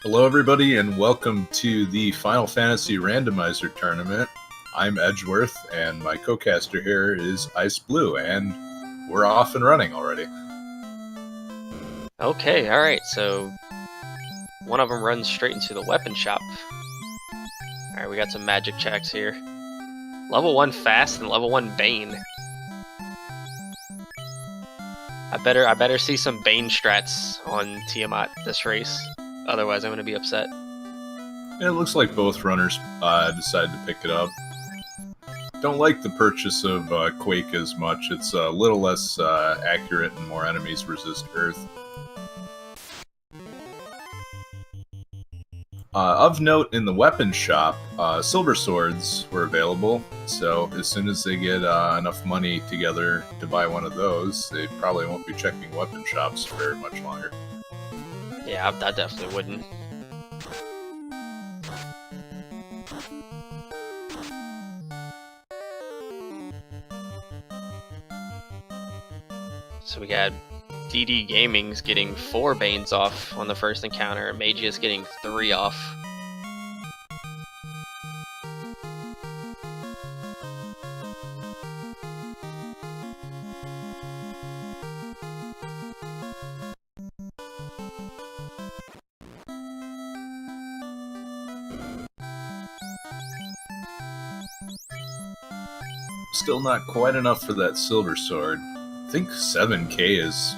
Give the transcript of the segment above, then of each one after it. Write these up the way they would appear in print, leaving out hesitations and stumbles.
Hello, everybody, and welcome to the Final Fantasy Randomizer tournament. I'm Edgeworth, and my co-caster here is Ice Blue, and we're off and running already. Okay, alright, so one of them runs straight into the weapon shop. Alright, we got some magic checks here. Level 1 Fast and level 1 Bane. I better see some Bane strats on Tiamat this race. Otherwise I'm gonna be upset. And it looks like both runners decided to pick it up. Don't like the purchase of Quake as much. It's a little less accurate and more enemies resist Earth. Of note, in the weapon shop, silver swords were available, so as soon as they get enough money together to buy one of those, they probably won't be checking weapon shops for very much longer. Yeah, I definitely wouldn't. So we got DD Gaming's getting 4 Banes off on the first encounter, and Mageius getting 3 off. Still not quite enough for that silver sword. I think 7k is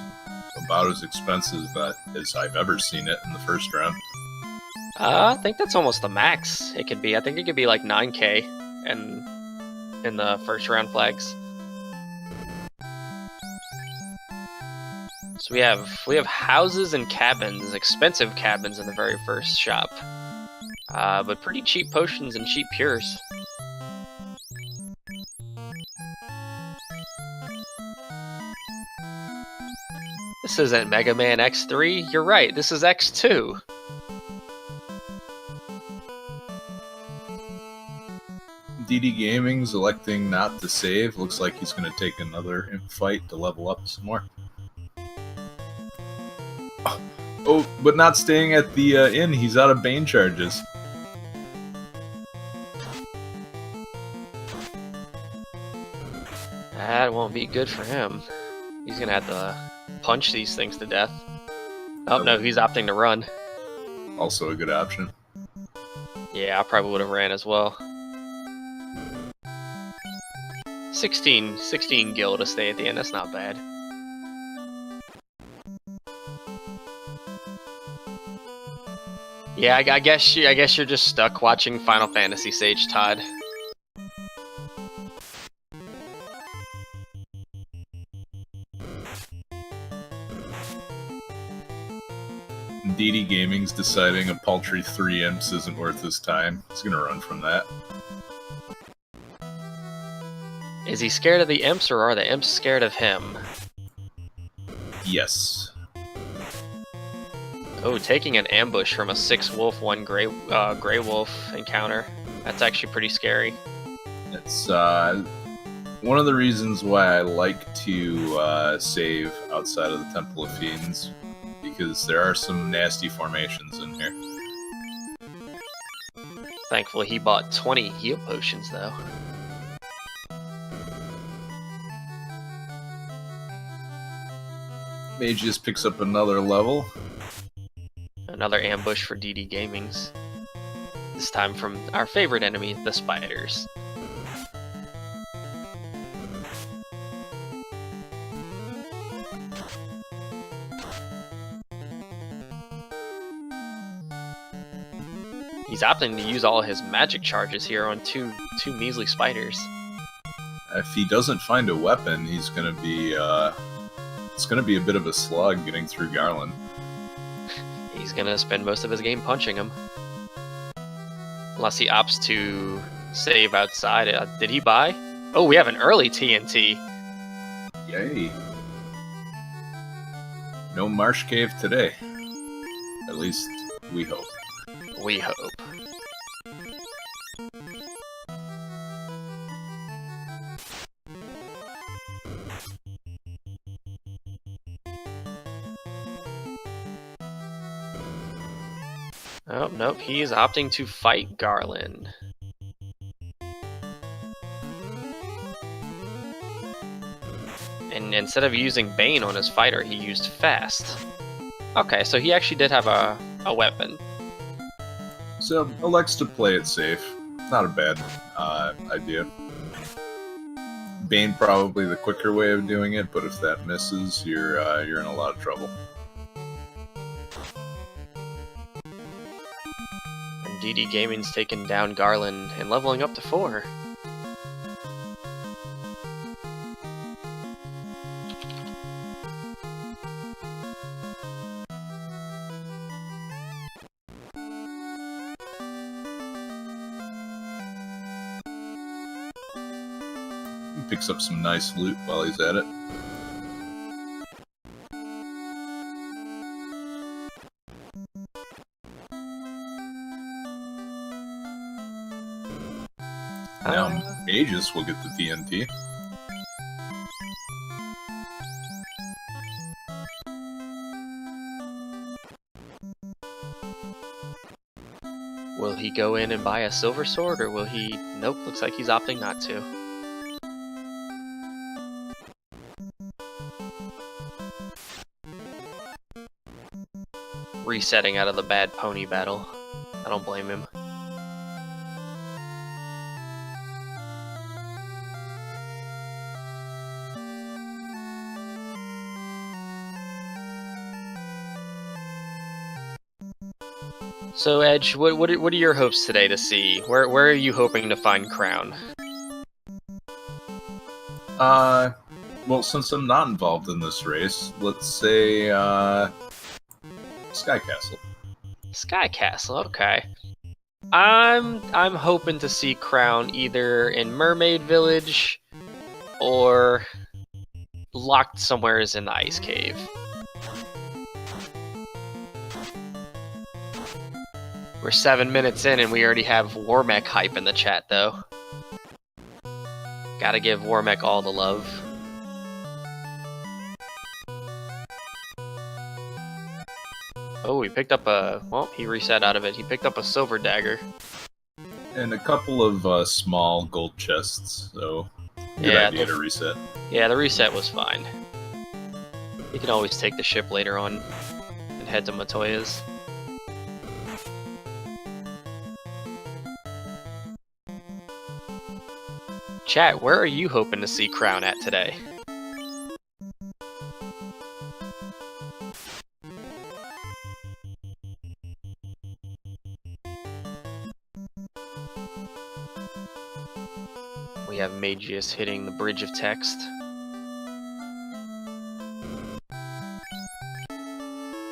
about as expensive as I've ever seen it in the first round. I think that's almost the max it could be. I think it could be like 9k in the first round flags. So we have houses and cabins, expensive cabins in the very first shop, but pretty cheap potions and cheap cures. This isn't Mega Man X3. You're right. This is X2. DD Gaming's electing not to save. Looks like he's going to take another fight to level up some more. Oh, but not staying at the inn. He's out of Bane charges. That won't be good for him. He's gonna have to punch these things to death. Oh no, he's opting to run. Also a good option. Yeah, I probably would have ran as well. 16 gil to stay at the end, that's not bad. Yeah, I guess you're just stuck watching Final Fantasy Sage, Todd. DD Gaming's deciding a paltry 3 imps isn't worth his time. He's gonna run from that. Is he scared of the imps, or are the imps scared of him? Yes. Oh, taking an ambush from a 6-wolf, 1 gray wolf encounter. That's actually pretty scary. It's one of the reasons why I like to save outside of the Temple of Fiends, because there are some nasty formations in here. Thankfully, he bought 20 heal potions, though. Mageius picks up another level. Another ambush for DD Gaming's. This time from our favorite enemy, the spiders. He's opting to use all his magic charges here on two measly spiders. If he doesn't find a weapon, he's gonna be it's gonna be a bit of a slug getting through Garland. He's gonna spend most of his game punching him. Unless he opts to save outside. Did he buy? Oh, we have an early TNT. Yay. No Marsh Cave today. At least, we hope. We hope. Oh, nope, he is opting to fight Garland. And instead of using Bane on his fighter, he used Fast. Okay, so he actually did have a weapon. So, elects to play it safe. Not a bad idea. Bane probably the quicker way of doing it, but if that misses, you're in a lot of trouble. And DD Gaming's taking down Garland and leveling up to 4. He picks up some nice loot while he's at it. Now Mageius will get the TNT. Will he go in and buy a silver sword, or will he... Nope, looks like he's opting not to. Resetting out of the bad pony battle. I don't blame him. So Edge, what are your hopes today to see? Where are you hoping to find Crown? Well, since I'm not involved in this race, let's say Sky Castle. Sky Castle, okay. I'm hoping to see Crown either in Mermaid Village or locked somewhere in the Ice Cave. We're 7 minutes in and we already have Warmech hype in the chat, though. Gotta give Warmech all the love. Oh, he picked up a... Well, he reset out of it. He picked up a silver dagger. And a couple of small gold chests, so good idea to reset. Yeah, the reset was fine. You can always take the ship later on and head to Matoya's. Chat, where are you hoping to see Crown at today? We have Mageius hitting the bridge of text.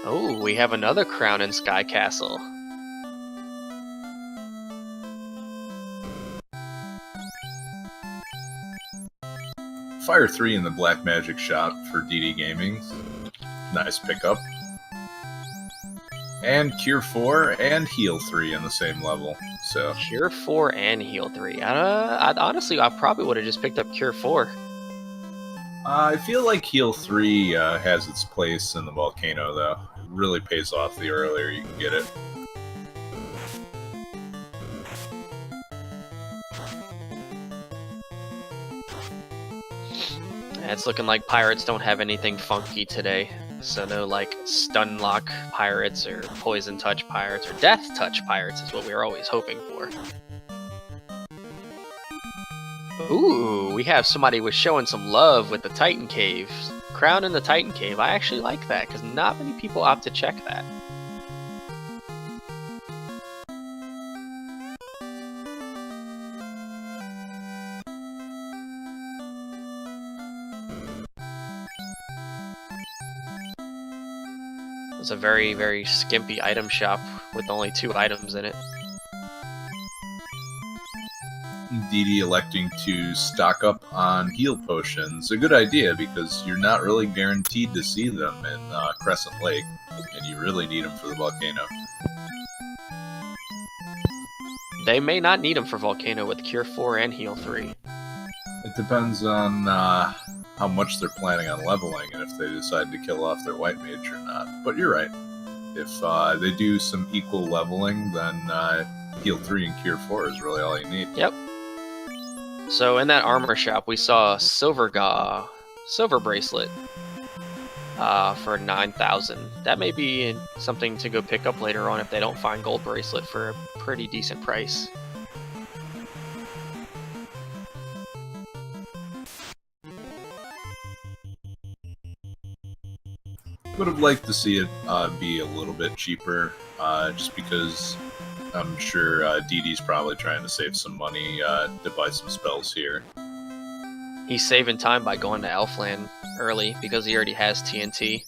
Oh, we have another Crown in Sky Castle. Fire 3 in the Black Magic shop for DD Gaming. Nice pickup. And Cure 4 and Heal 3 in the same level. So Cure 4 and Heal 3. Honestly, I probably would have just picked up Cure 4. I feel like Heal 3 has its place in the volcano, though. It really pays off the earlier you can get it. It's looking like pirates don't have anything funky today. So no, like, stun lock pirates or poison touch pirates or death touch pirates is what we were always hoping for. Ooh, we have somebody was showing some love with the Titan Cave. Crown in the Titan Cave. I actually like that because not many people opt to check that. It's a very, very skimpy item shop with only 2 items in it. DD electing to stock up on heal potions. A good idea because you're not really guaranteed to see them in Crescent Lake, and you really need them for the volcano. They may not need them for Volcano with Cure 4 and Heal 3. It depends on how much they're planning on leveling and if they decide to kill off their white mage or not. But you're right. If they do some equal leveling, then heal 3 and cure 4 is really all you need. Yep. So in that armor shop, we saw a silver bracelet for 9,000. That may be something to go pick up later on if they don't find gold bracelet for a pretty decent price. Would have liked to see it be a little bit cheaper, just because I'm sure Dee Dee's probably trying to save some money to buy some spells here. He's saving time by going to Elfland early because he already has TNT.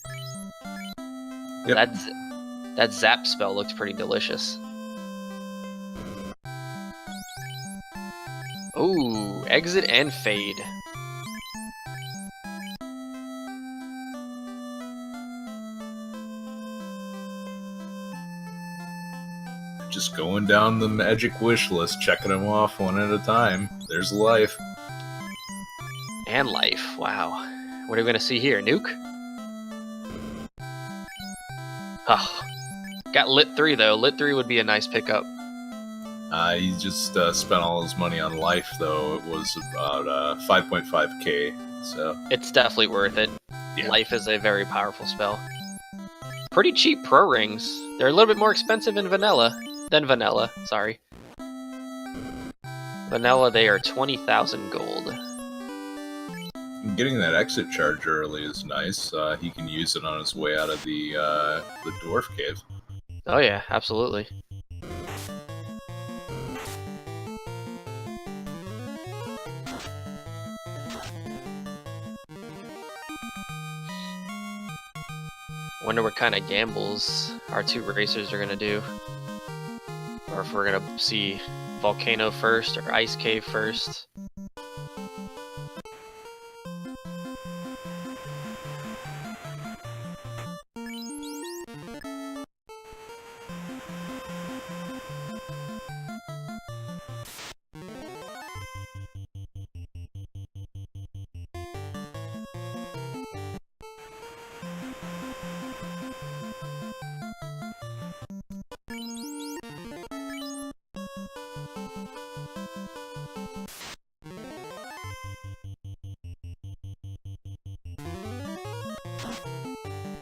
Yep. That zap spell looks pretty delicious. Ooh, exit and fade. Just going down the magic wish list, checking them off one at a time. There's life. And life, wow. What are we gonna see here, nuke? Oh, got lit 3 though. Lit 3 would be a nice pickup. He just spent all his money on life, though. It was about 5.5k, so... It's definitely worth it. Yeah. Life is a very powerful spell. Pretty cheap pro rings. They're a little bit more expensive than vanilla, sorry. Vanilla, they are 20,000 gold. Getting that exit charge early is nice. He can use it on his way out of the dwarf cave. Oh yeah, absolutely. Wonder what kind of gambles our 2 racers are gonna do. Or if we're gonna see Volcano first or Ice Cave first.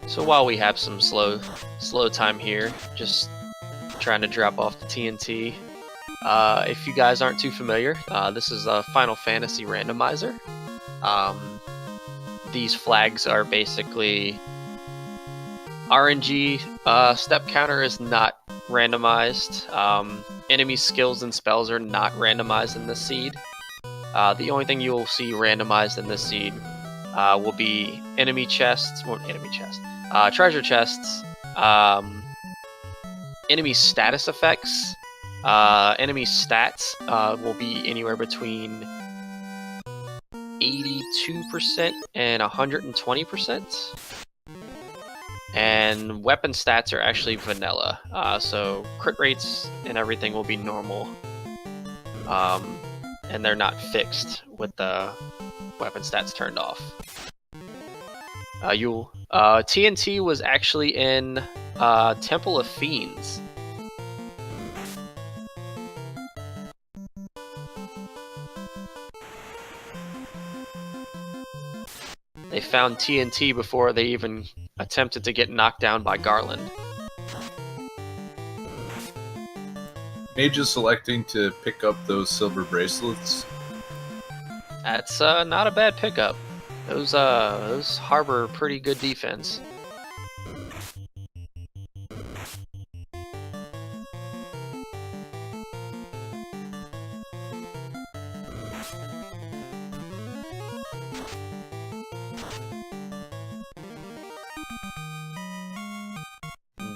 So while we have some slow time here, just trying to drop off the TNT. If you guys aren't too familiar, this is a Final Fantasy randomizer. These flags are basically RNG. Step counter is not randomized. Enemy skills and spells are not randomized in this seed. The only thing you will see randomized in this seed will be enemy chests, treasure chests, enemy status effects. Enemy stats will be anywhere between 82% and 120%. And weapon stats are actually vanilla, so crit rates and everything will be normal. And they're not fixed with the weapon stats turned off. TNT was actually in Temple of Fiends. They found TNT before they even attempted to get knocked down by Garland. Mages selecting to pick up those silver bracelets. That's not a bad pickup. Those harbor pretty good defense.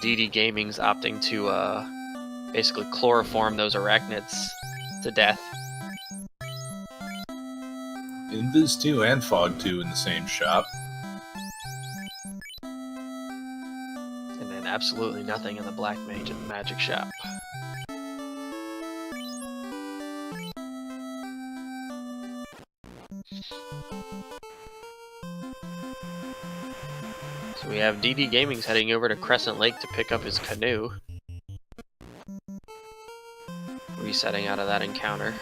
DD Gaming's opting to basically chloroform those arachnids to death. Invis 2 and Fog 2 in the same shop. And then absolutely nothing in the Black Mage and Magic shop. So we have DD Gaming's heading over to Crescent Lake to pick up his canoe. Resetting out of that encounter.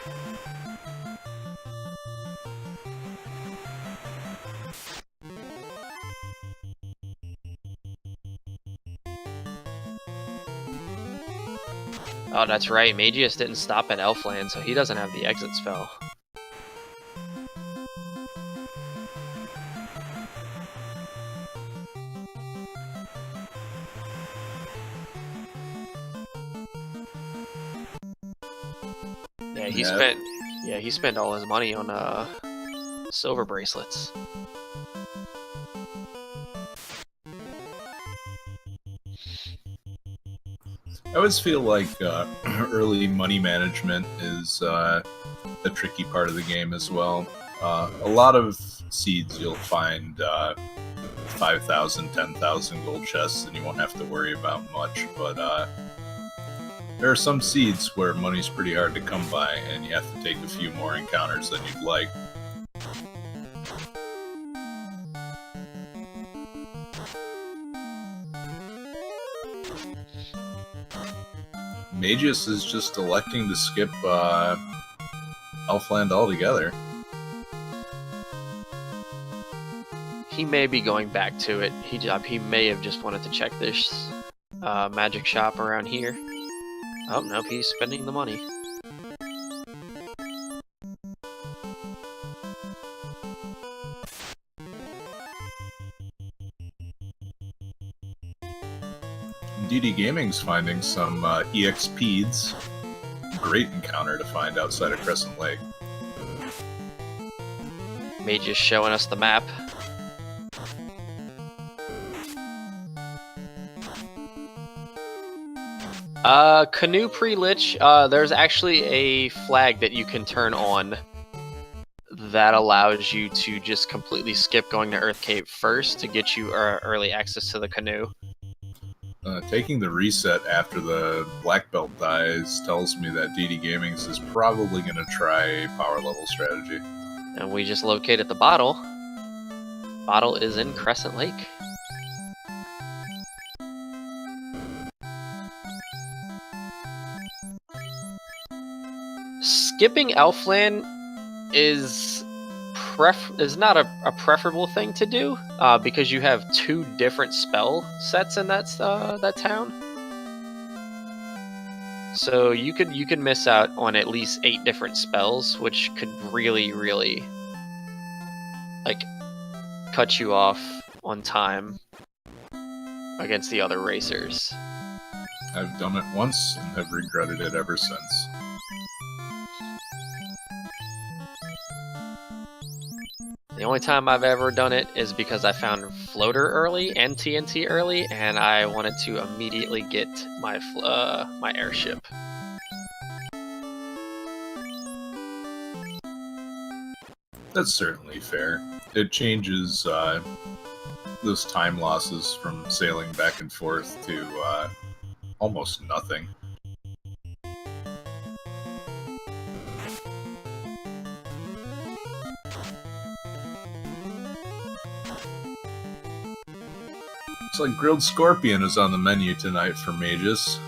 Oh, that's right. Mageius didn't stop at Elfland, so he doesn't have the exit spell. Yeah, he spent all his money on silver bracelets. I always feel like early money management is a tricky part of the game as well. A lot of seeds you'll find 5,000, 10,000 gold chests, and you won't have to worry about much. But there are some seeds where money's pretty hard to come by, and you have to take a few more encounters than you'd like. Mageius is just electing to skip Elfland altogether. He may be going back to it. He may have just wanted to check this magic shop around here. Oh, nope, he's spending the money. DD Gaming's finding some EXPs. Great encounter to find outside of Crescent Lake. Mageius showing us the map. Canoe pre-lich, there's actually a flag that you can turn on that allows you to just completely skip going to Earth Cape first to get you early access to the canoe. Taking the reset after the black belt dies tells me that DD Gaming's is probably going to try a power level strategy. And we just located the bottle. Bottle is in Crescent Lake. Skipping Elfland is not a preferable thing to do because you have 2 different spell sets in that town. So you could miss out on at least 8 different spells, which could really like cut you off on time against the other racers. I've done it once and have regretted it ever since. The only time I've ever done it is because I found Floater early and TNT early, and I wanted to immediately get my my airship. That's certainly fair. It changes those time losses from sailing back and forth to almost nothing. Looks like grilled scorpion is on the menu tonight for Mageius.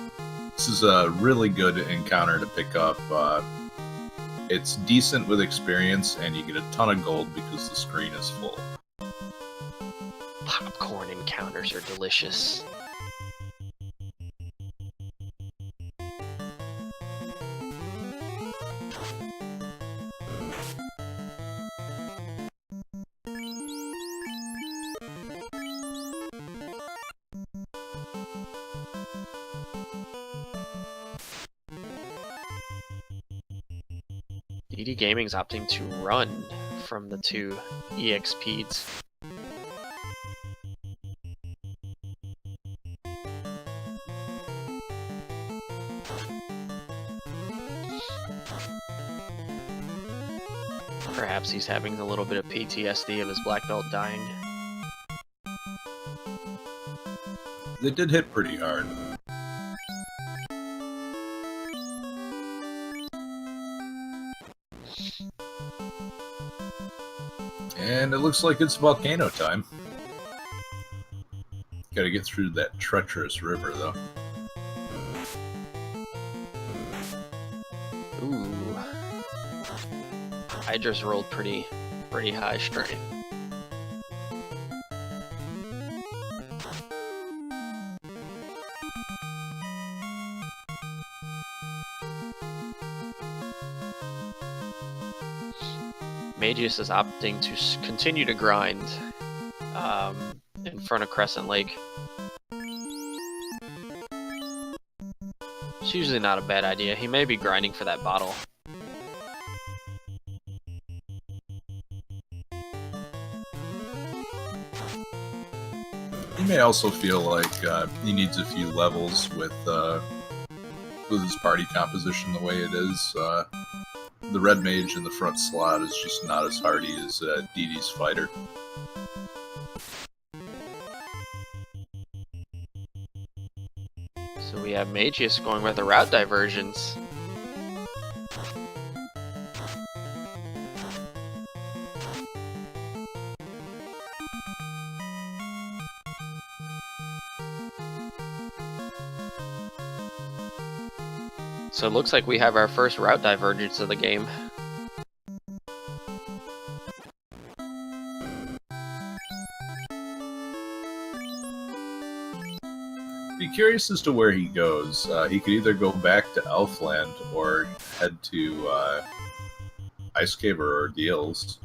This is a really good encounter to pick up. It's decent with experience, and you get a ton of gold because the screen is full. Popcorn encounters are delicious. DD Gaming's opting to run from the 2 EXPs. Perhaps he's having a little bit of PTSD of his black belt dying. They did hit pretty hard. And it looks like it's volcano time. Gotta get through that treacherous river, though. Ooh. I just rolled pretty high strength. Mageius is opting to continue to grind in front of Crescent Lake. It's usually not a bad idea. He may be grinding for that bottle. He may also feel like he needs a few levels with his party composition the way it is. The red mage in the front slot is just not as hardy as Dee Dee's fighter. So we have Mageius going with the route diversions. So it looks like we have our first route divergence of the game. Be curious as to where he goes. He could either go back to Elfland or head to Ice Cave or Ordeals.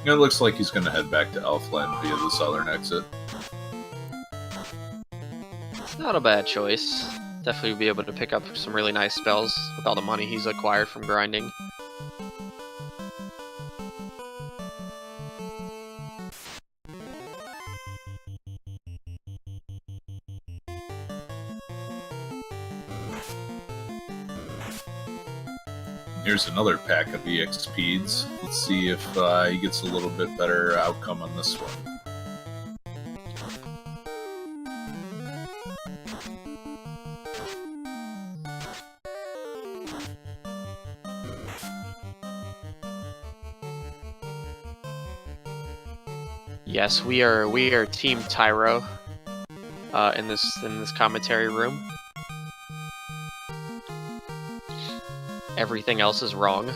It looks like he's going to head back to Elfland via the southern exit. It's not a bad choice. Definitely be able to pick up some really nice spells with all the money he's acquired from grinding. Here's another pack of EXPs. Let's see if he gets a little bit better outcome on this one. Yes, we are Team Tyro in this commentary room. Everything else is wrong.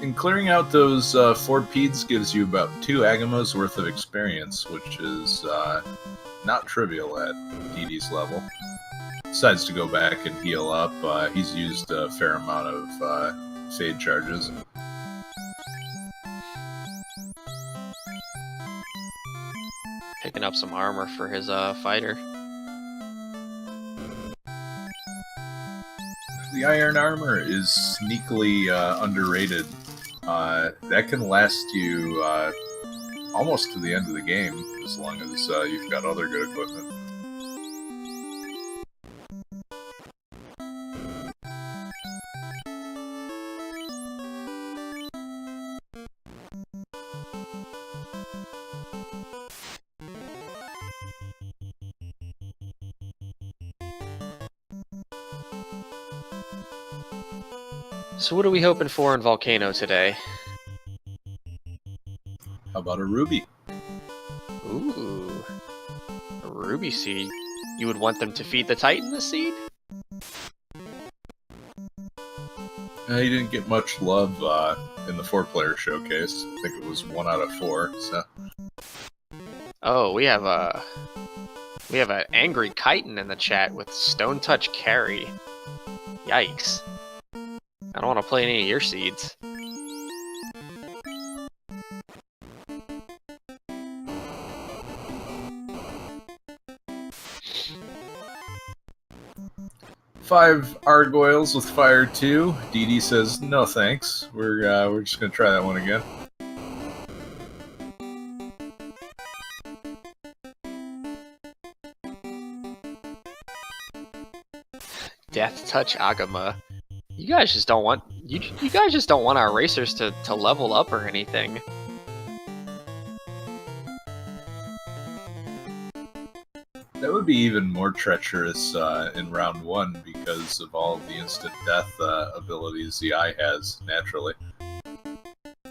And clearing out those 4 Peds gives you about 2 Agamas worth of experience, which is not trivial at Dee Dee's level. Decides to go back and heal up. He's used a fair amount of Fade charges. Picking up some armor for his fighter. The iron armor is sneakily underrated. That can last you almost to the end of the game, as long as you've got other good equipment. So what are we hoping for in Volcano today? How about a ruby? Ooh. A ruby seed. You would want them to feed the Titan the seed? He didn't get much love in the 4-player showcase. I think it was 1 out of 4. So. Oh, we have an angry chitin in the chat with Stone Touch Carry. Yikes. I don't want to play any of your seeds. Five Argoyles with Fire 2. Dee Dee says, no thanks. We're just gonna try that one again. Death Touch Agama. You guys just don't want you guys just don't want our racers to level up or anything. That would be even more treacherous in round 1 because of all the instant death abilities the eye has naturally.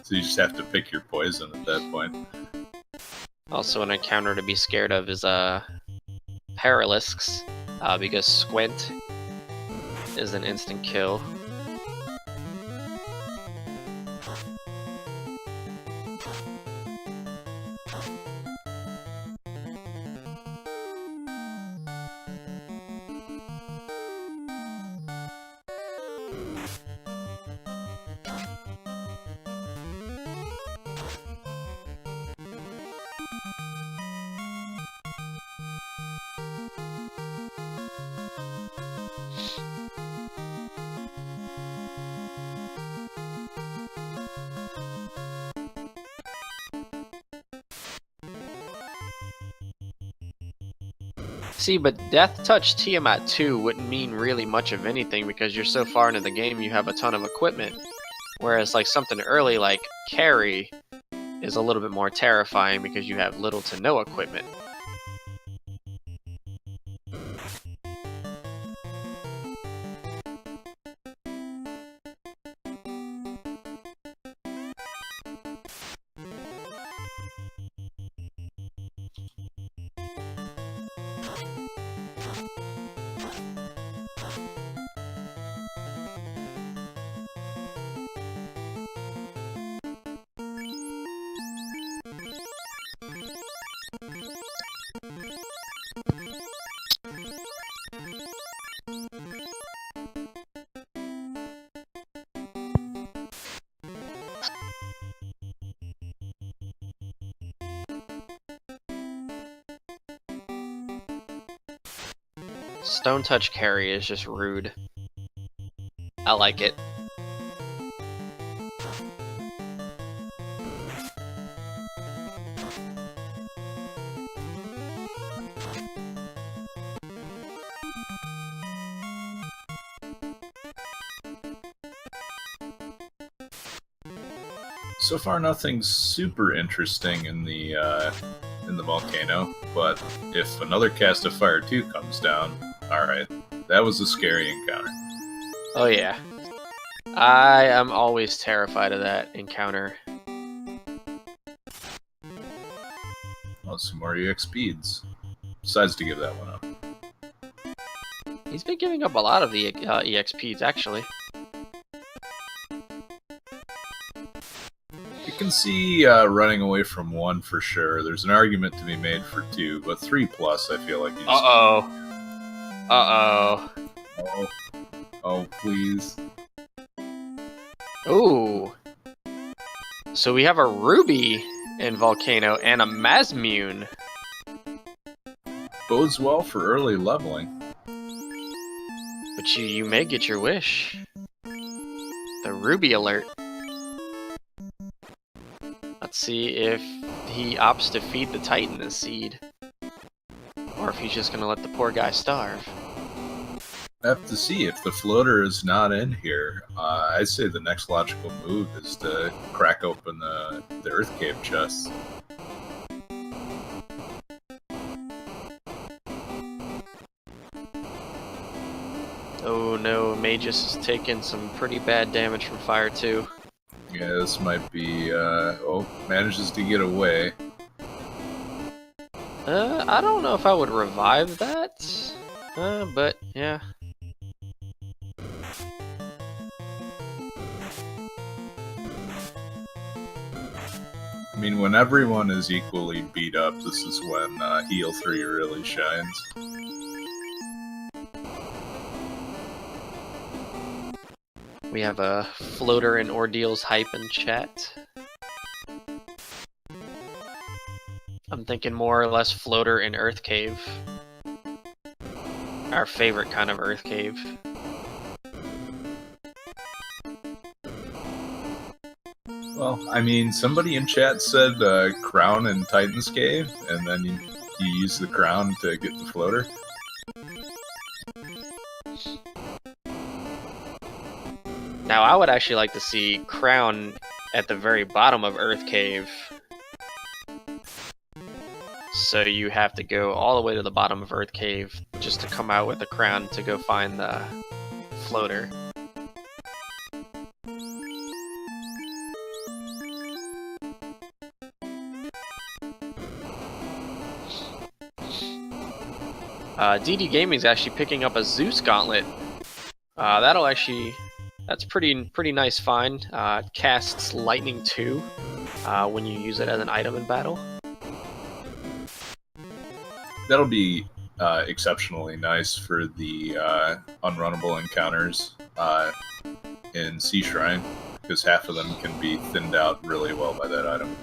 So you just have to pick your poison at that point. Also, an encounter to be scared of is Paralisks, because Squint is an instant kill. See, but Death Touch Tiamat 2 wouldn't mean really much of anything because you're so far into the game you have a ton of equipment. Whereas like something early like Carry is a little bit more terrifying because you have little to no equipment. Stone Touch Carry is just rude. I like it. So far, nothing super interesting in the volcano, but if another cast of fire 2 comes down, alright, that was a scary encounter. Oh yeah. I am always terrified of that encounter. Well, some more EXPs. Decides to give that one up. He's been giving up a lot of the EXPs, actually. You can see running away from 1 for sure. There's an argument to be made for 2, but 3+, I feel like you just... Uh-oh. Oh, please. Ooh. So we have a Ruby in Volcano and a Mazmune. Bodes well for early leveling. But you may get your wish. The Ruby alert. Let's see if he opts to feed the Titan this seed. Or if he's just gonna let the poor guy starve. I have to see if the floater is not in here. I'd say the next logical move is to crack open the Earth Cave chest. Oh no, Mageius has taken some pretty bad damage from fire too. Yeah, this might be, manages to get away. I don't know if I would revive that. But yeah. I mean, when everyone is equally beat up, this is when Heal 3 really shines. We have a floater and ordeals hype in chat. I'm thinking more or less floater and earth cave. Our favorite kind of earth cave. Well, I mean, somebody in chat said Crown and Titan's Cave, and then you use the Crown to get the floater. Now, I would actually like to see Crown at the very bottom of Earth Cave, So you have to go all the way to the bottom of Earth Cave just to come out with the crown to go find the floater. DD Gaming's actually picking up a Zeus Gauntlet. That's pretty nice find. It casts Lightning 2 when you use it as an item in battle. That'll be exceptionally nice for the unrunnable encounters in Sea Shrine, because half of them can be thinned out really well by that item.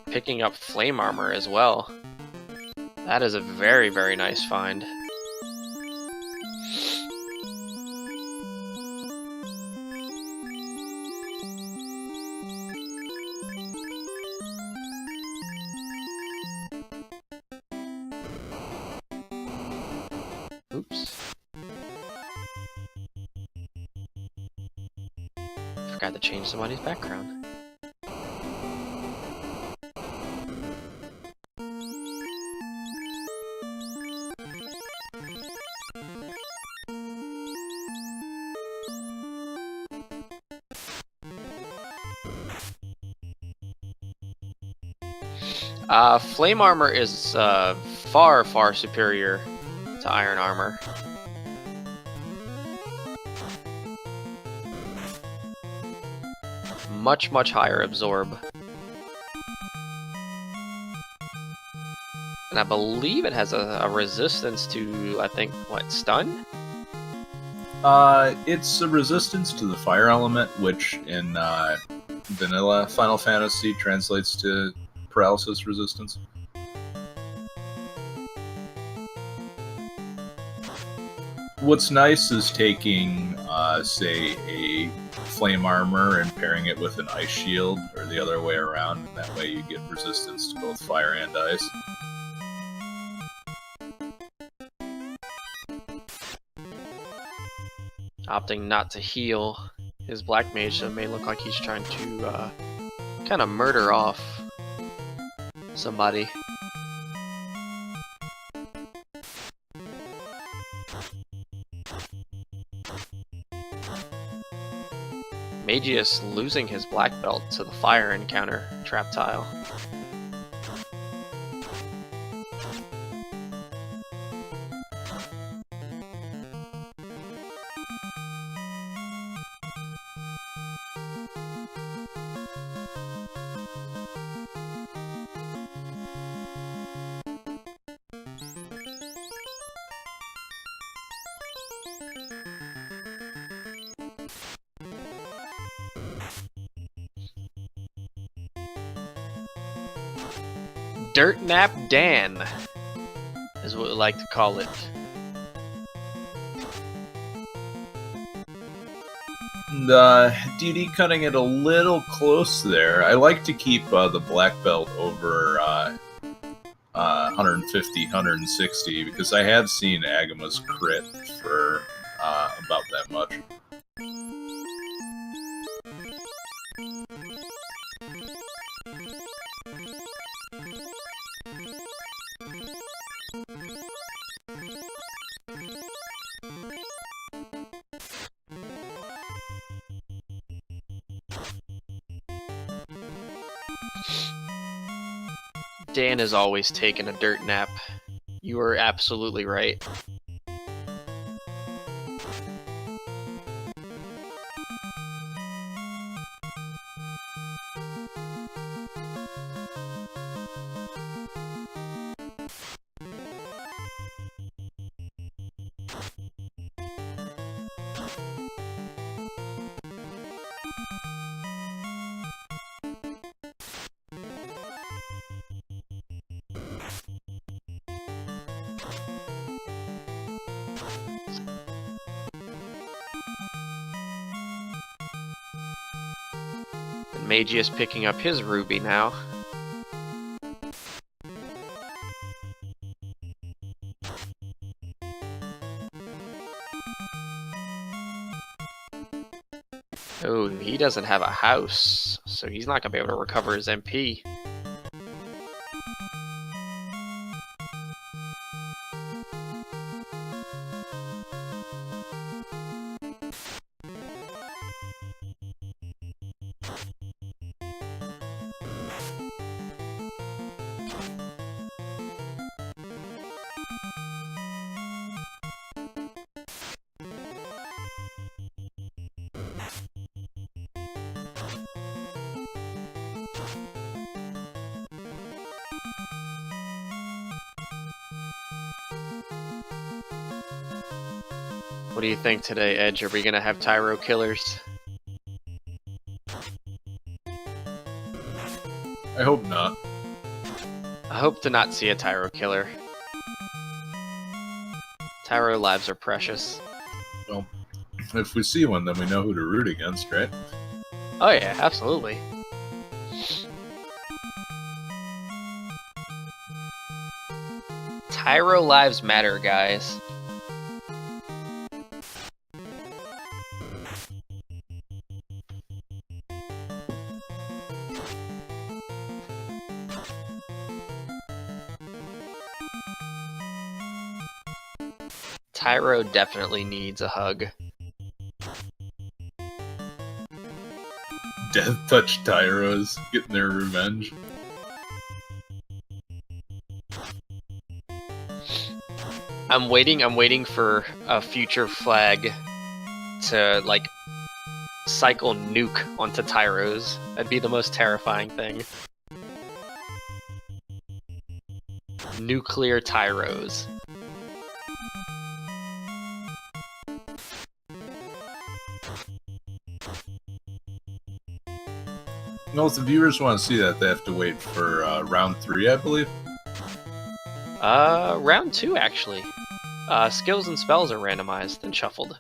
Picking up Flame Armor as well. That is a very, very nice find. Oops. Forgot to change somebody's background. Flame Armor is far, far superior to Iron Armor. Much, much higher absorb. And I believe it has a resistance to, I think, what, stun? It's a resistance to the fire element, which in vanilla Final Fantasy translates to paralysis resistance. What's nice is taking, say, a flame armor and pairing it with an ice shield, or the other way around, and that way you get resistance to both fire and ice. Opting not to heal his Black Mage, so it may look like he's trying to kind of murder off somebody. Mageius losing his black belt to the fire encounter trap tile. Dirt Nap Dan is what we like to call it. And DD cutting it a little close there. I like to keep the black belt over 150, 160, because I have seen Agama's crit for about that much. Dan is always taking a dirt nap. You are absolutely right. Mageius picking up his ruby now. Oh, he doesn't have a house, so he's not going to be able to recover his MP. What do you think today, Edge? Are we gonna have Tyro killers? I hope not. I hope to not see a Tyro killer. Tyro lives are precious. Well, if we see one, then we know who to root against, right? Oh yeah, absolutely. Tyro lives matter, guys. Tyro definitely needs a hug. Death Touch Tyros getting their revenge. I'm waiting for a future flag to, like, cycle nuke onto Tyros. That'd be the most terrifying thing. Nuclear Tyros. Well, if the viewers want to see that, they have to wait for round 3, I believe. Round 2, actually. Skills and spells are randomized and shuffled.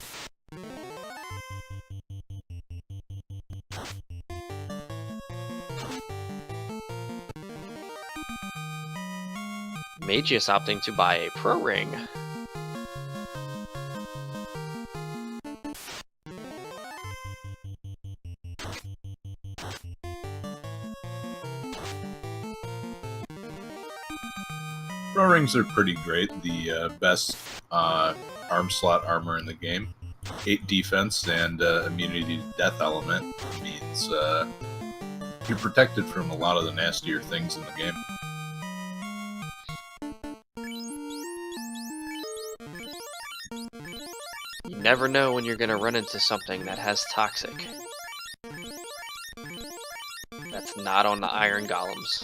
Mageius opting to buy a pro ring. Pro rings are pretty great. The best arm slot armor in the game. 8 defense and immunity to death element means you're protected from a lot of the nastier things in the game. You never know when you're gonna run into something that has toxic. That's not on the iron golems.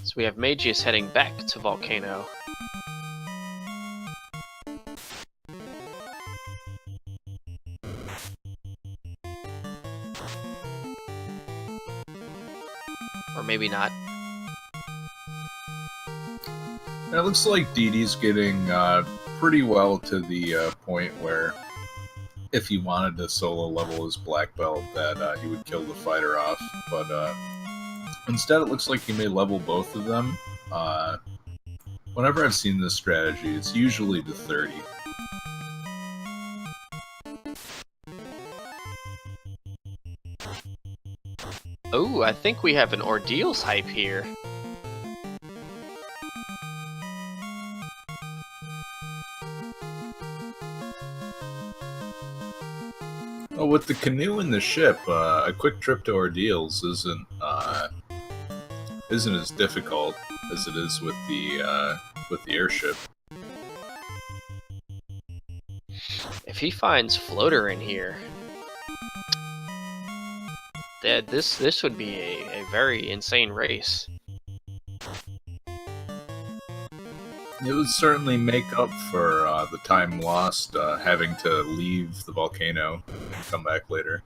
So we have Mageius heading back to Volcano. Or maybe not. It looks like DD's getting pretty well to the point where if he wanted to solo level his black belt, that he would kill the fighter off. But instead, it looks like he may level both of them. Whenever I've seen this strategy, it's usually to 30. Oh, I think we have an Ordeals hype here. Well, with the canoe and the ship, a quick trip to Ordeals isn't as difficult as it is with the airship. If he finds Floater in here, this would be a very insane race. It would certainly make up for the time lost having to leave the volcano and come back later.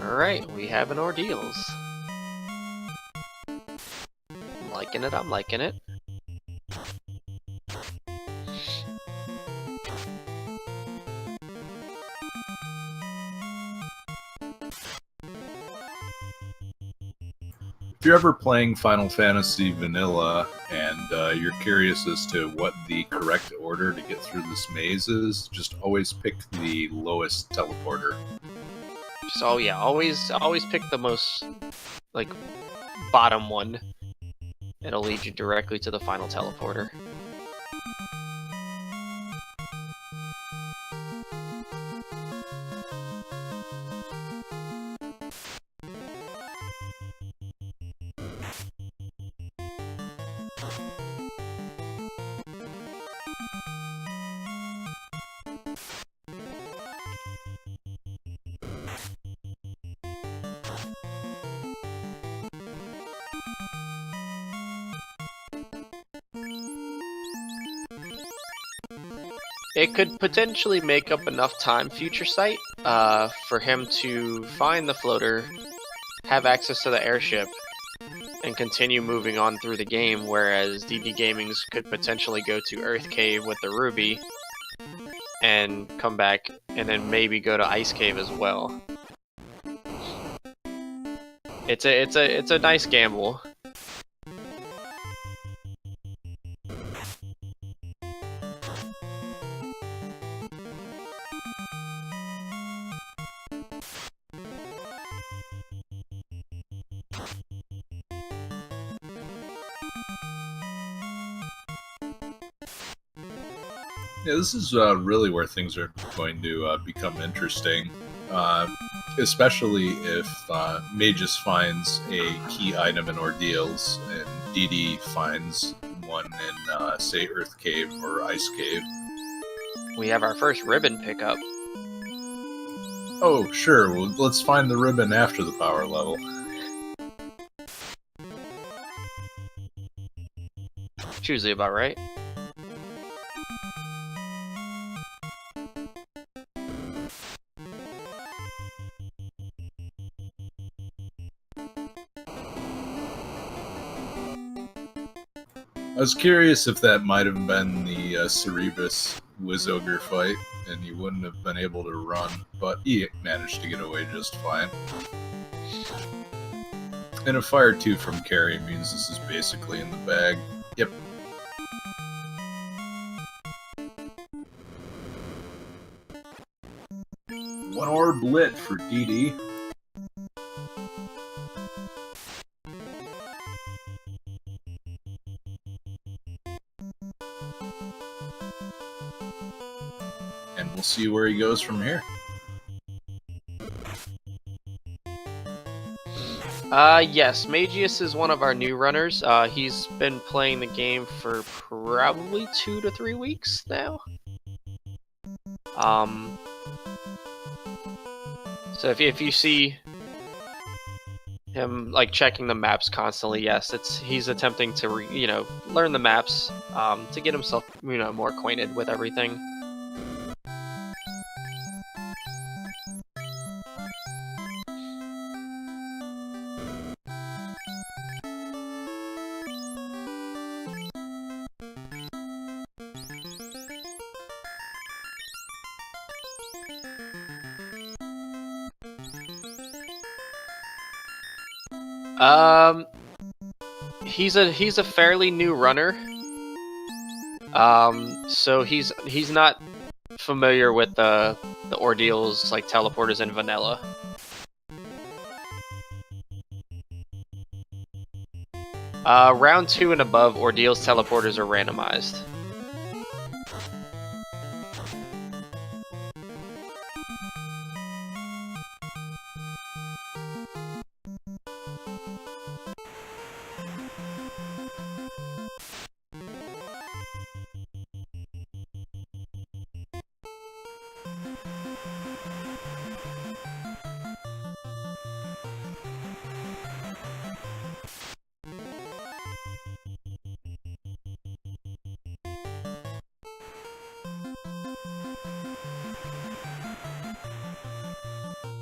Alright, we have an Ordeals. I'm liking it, I'm liking it. If you're ever playing Final Fantasy Vanilla and you're curious as to what the correct order to get through this maze is, just always pick the lowest teleporter. So yeah, always pick the most, like, bottom one. It'll lead you directly to the final teleporter. It could potentially make up enough time, Future Sight, for him to find the floater, have access to the airship, and continue moving on through the game, whereas DD Gaming's could potentially go to Earth Cave with the Ruby, and come back, and then maybe go to Ice Cave as well. It's a nice gamble. Yeah, this is really where things are going to become interesting, especially if Mageius finds a key item in Ordeals and DD finds one in, say, Earth Cave or Ice Cave. We have our first ribbon pickup. Oh, sure, well, let's find the ribbon after the power level. It's usually about right. I was curious if that might have been the Cerebus Wizogre fight, and he wouldn't have been able to run, but he managed to get away just fine. And a Fire 2 from Carry means this is basically in the bag. Yep. One orb lit for DD. And we'll see where he goes from here. Yes, Mageius is one of our new runners. He's been playing the game for probably 2 to 3 weeks now. So if you see him like checking the maps constantly, yes, he's attempting to learn the maps to get himself more acquainted with everything. He's a fairly new runner. So he's not familiar with the ordeals like teleporters in vanilla. Round 2 and above, ordeals teleporters are randomized.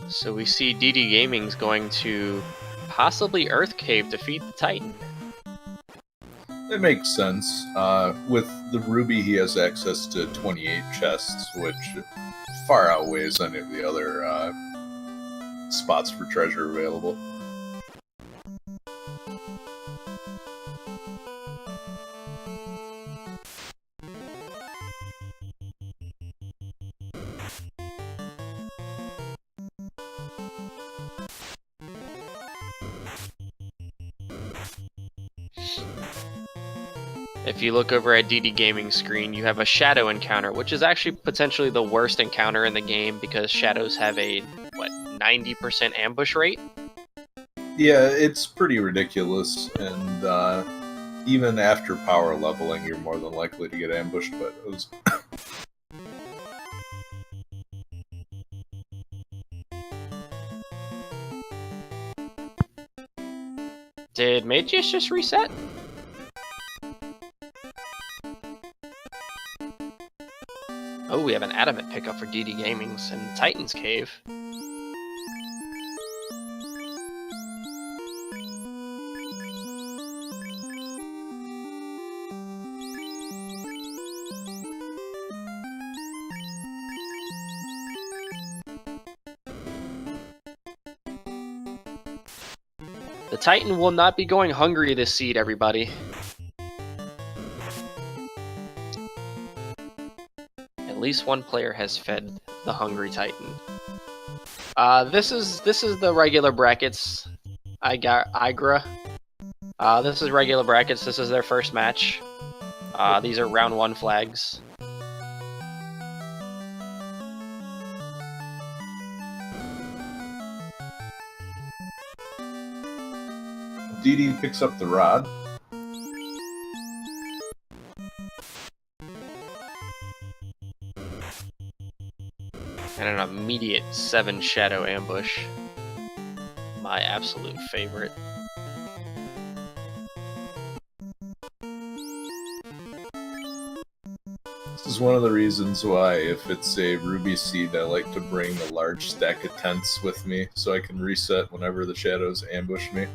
So we see DD Gaming's going to possibly Earth Cave defeat the Titan. It makes sense. With the Ruby, he has access to 28 chests, which far outweighs any of the other spots for treasure available. If you look over at DD Gaming's screen, you have a Shadow encounter, which is actually potentially the worst encounter in the game because Shadows have a, 90% ambush rate? Yeah, it's pretty ridiculous, and even after power leveling, you're more than likely to get ambushed by those. Did Mageius just reset? Oh, we have an adamant pickup for DD Gaming's in Titan's Cave. The Titan will not be going hungry this seed, everybody. At least one player has fed the hungry Titan. This is the regular brackets. I got Igra. This is regular brackets. This is their first match. These are round 1 flags. DD picks up the rod. And an immediate 7 Shadow ambush. My absolute favorite. This is one of the reasons why, if it's a Ruby seed, I like to bring a large stack of tents with me so I can reset whenever the shadows ambush me.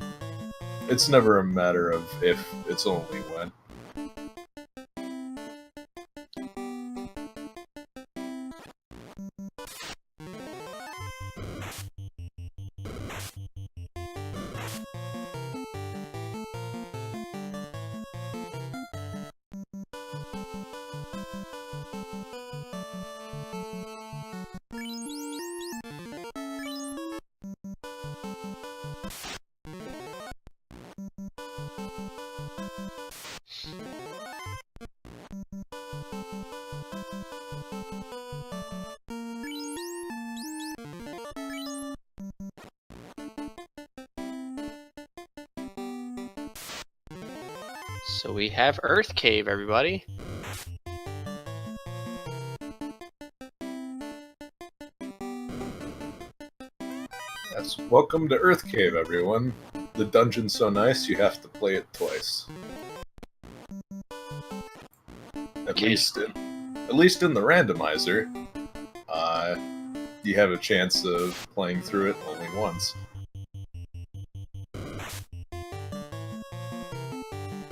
It's never a matter of if, it's only when. So we have Earth Cave, everybody. Yes, welcome to Earth Cave, everyone. The dungeon's so nice, you have to play it twice. At least in the randomizer, you have a chance of playing through it only once.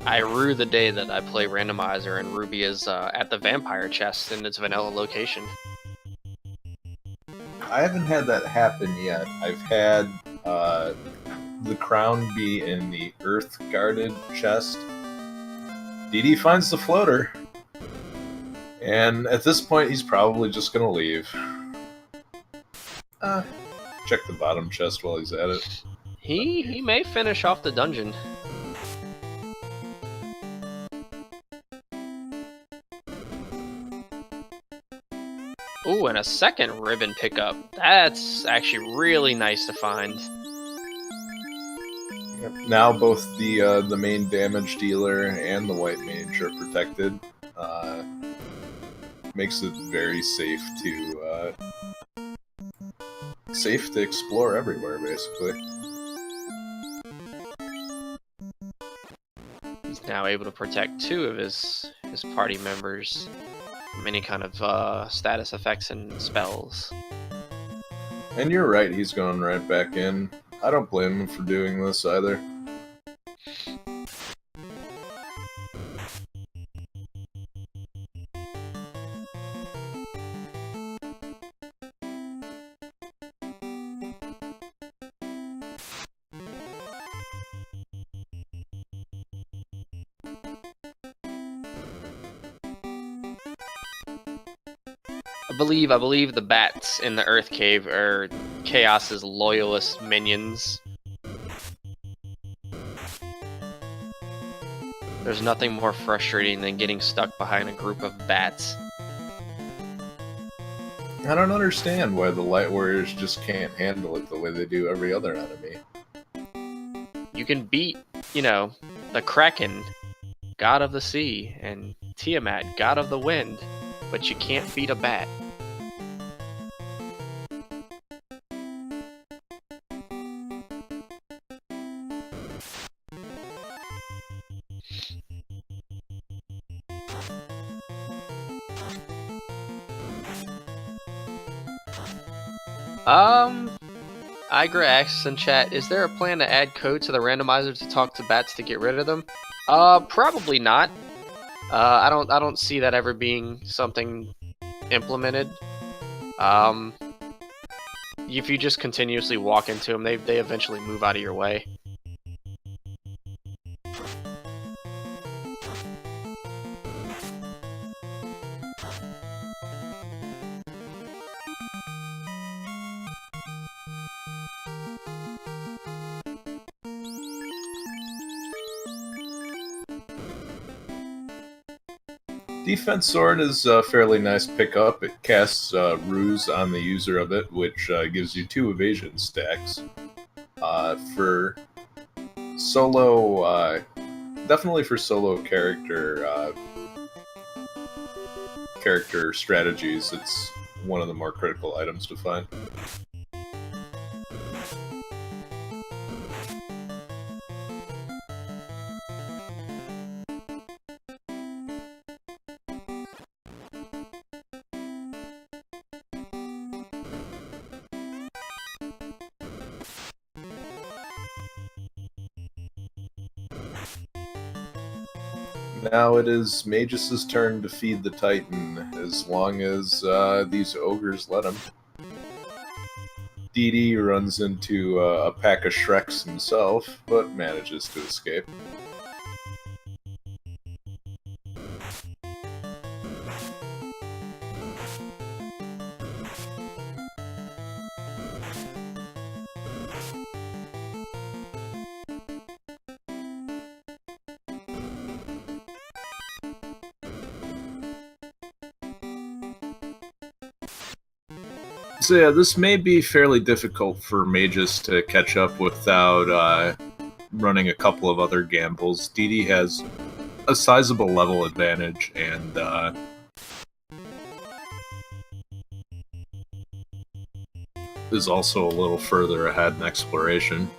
I rue the day that I play Randomizer and Ruby is at the vampire chest in its vanilla location. I haven't had that happen yet. I've had the crown be in the earth-guarded chest. DD finds the floater. And at this point, he's probably just gonna leave. Check the bottom chest while he's at it. He may finish off the dungeon. Ooh, and a second ribbon pickup. That's actually really nice to find. Now both the main damage dealer and the white mage are protected. makes it very safe to explore everywhere, basically. He's now able to protect 2 of his party members from any kind of status effects and spells. And you're right, he's going right back in. I don't blame him for doing this either. I believe the bats in the Earth Cave are Chaos's loyalist minions. There's nothing more frustrating than getting stuck behind a group of bats. I don't understand why the Light Warriors just can't handle it the way they do every other enemy. You can beat, you know, the Kraken, god of the sea, and Tiamat, god of the wind, but you can't beat a bat. Igra asks in chat, is there a plan to add code to the randomizer to talk to bats to get rid of them? Probably not. I don't see that ever being something implemented. If you just continuously walk into them, they eventually move out of your way. Defense Sword is a fairly nice pickup. It casts Ruse on the user of it, which gives you 2 evasion stacks. For solo, definitely for solo character strategies, it's one of the more critical items to find. Now it is Mageius' turn to feed the Titan, as long as these ogres let him. DD runs into a pack of Shreks himself, but manages to escape. So yeah, this may be fairly difficult for Mageius to catch up without running a couple of other gambles. DD has a sizable level advantage, and is also a little further ahead in exploration.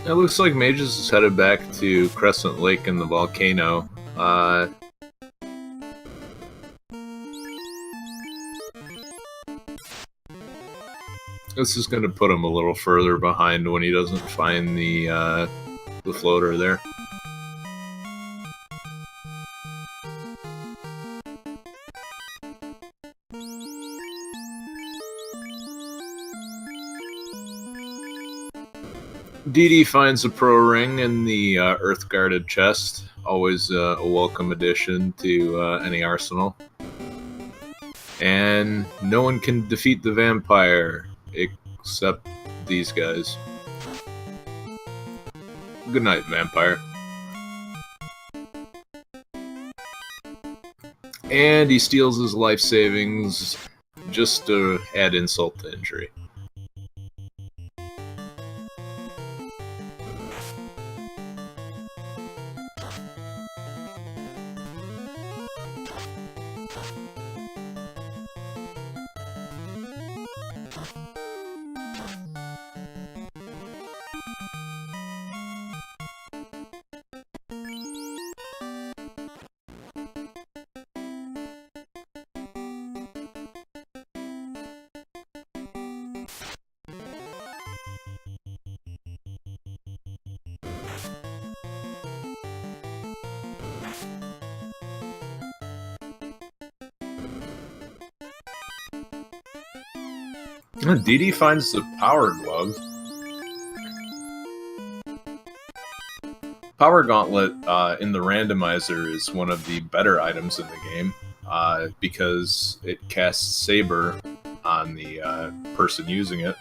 It looks like Mageius is headed back to Crescent Lake and the volcano. This is going to put him a little further behind when he doesn't find the floater there. DD finds a pro ring in the earth-guarded chest. Always a welcome addition to any arsenal. And no one can defeat the vampire except these guys. Good night, vampire. And he steals his life savings just to add insult to injury. Dee Dee finds the power glove. Power Gauntlet in the Randomizer is one of the better items in the game because it casts Saber on the person using it.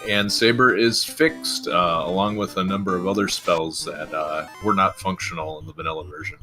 And Saber is fixed along with a number of other spells that were not functional in the vanilla version.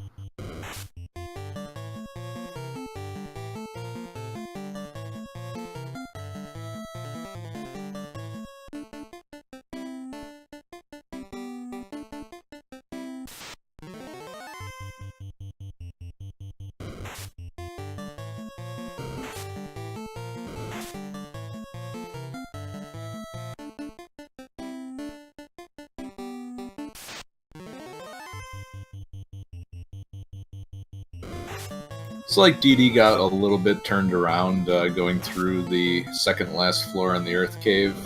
It's like Dee Dee got a little bit turned around going through the second last floor in the Earth Cave.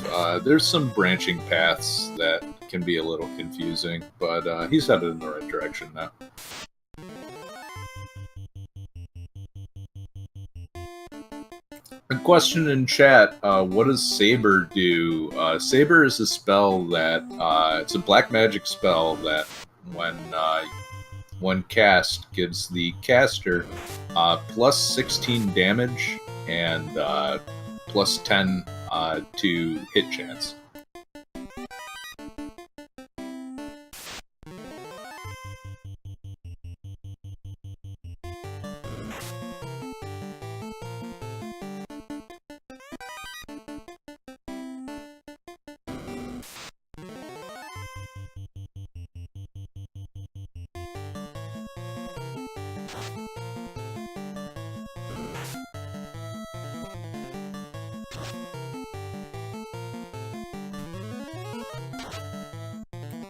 There's some branching paths that can be a little confusing, but he's headed in the right direction now. A question in chat, what does Saber do? Saber is a spell that, it's a black magic spell that when cast, gives the caster plus 16 damage and plus 10 to hit chance.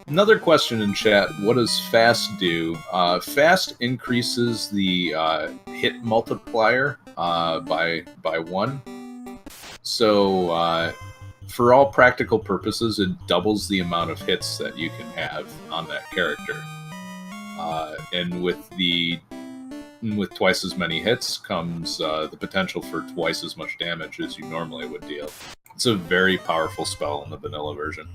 Another question in chat, what does Fast do? Fast increases the hit multiplier by 1. So for all practical purposes, it doubles the amount of hits that you can have on that character. And with twice as many hits comes the potential for twice as much damage as you normally would deal. It's a very powerful spell in the vanilla version.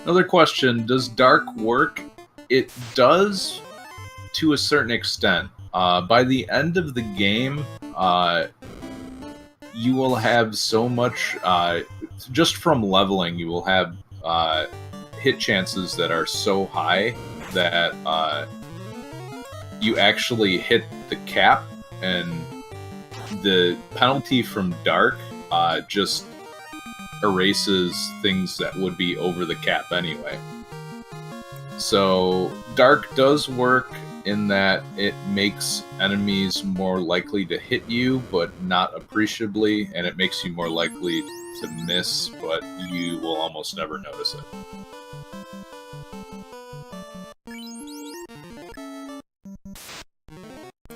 Another question, does Dark work? It does to a certain extent. By the end of the game, you will have so much, just from leveling, you will have hit chances that are so high that you actually hit the cap, and the penalty from Dark just erases things that would be over the cap anyway. So Dark does work in that it makes enemies more likely to hit you, but not appreciably, and it makes you more likely to miss, but you will almost never notice it.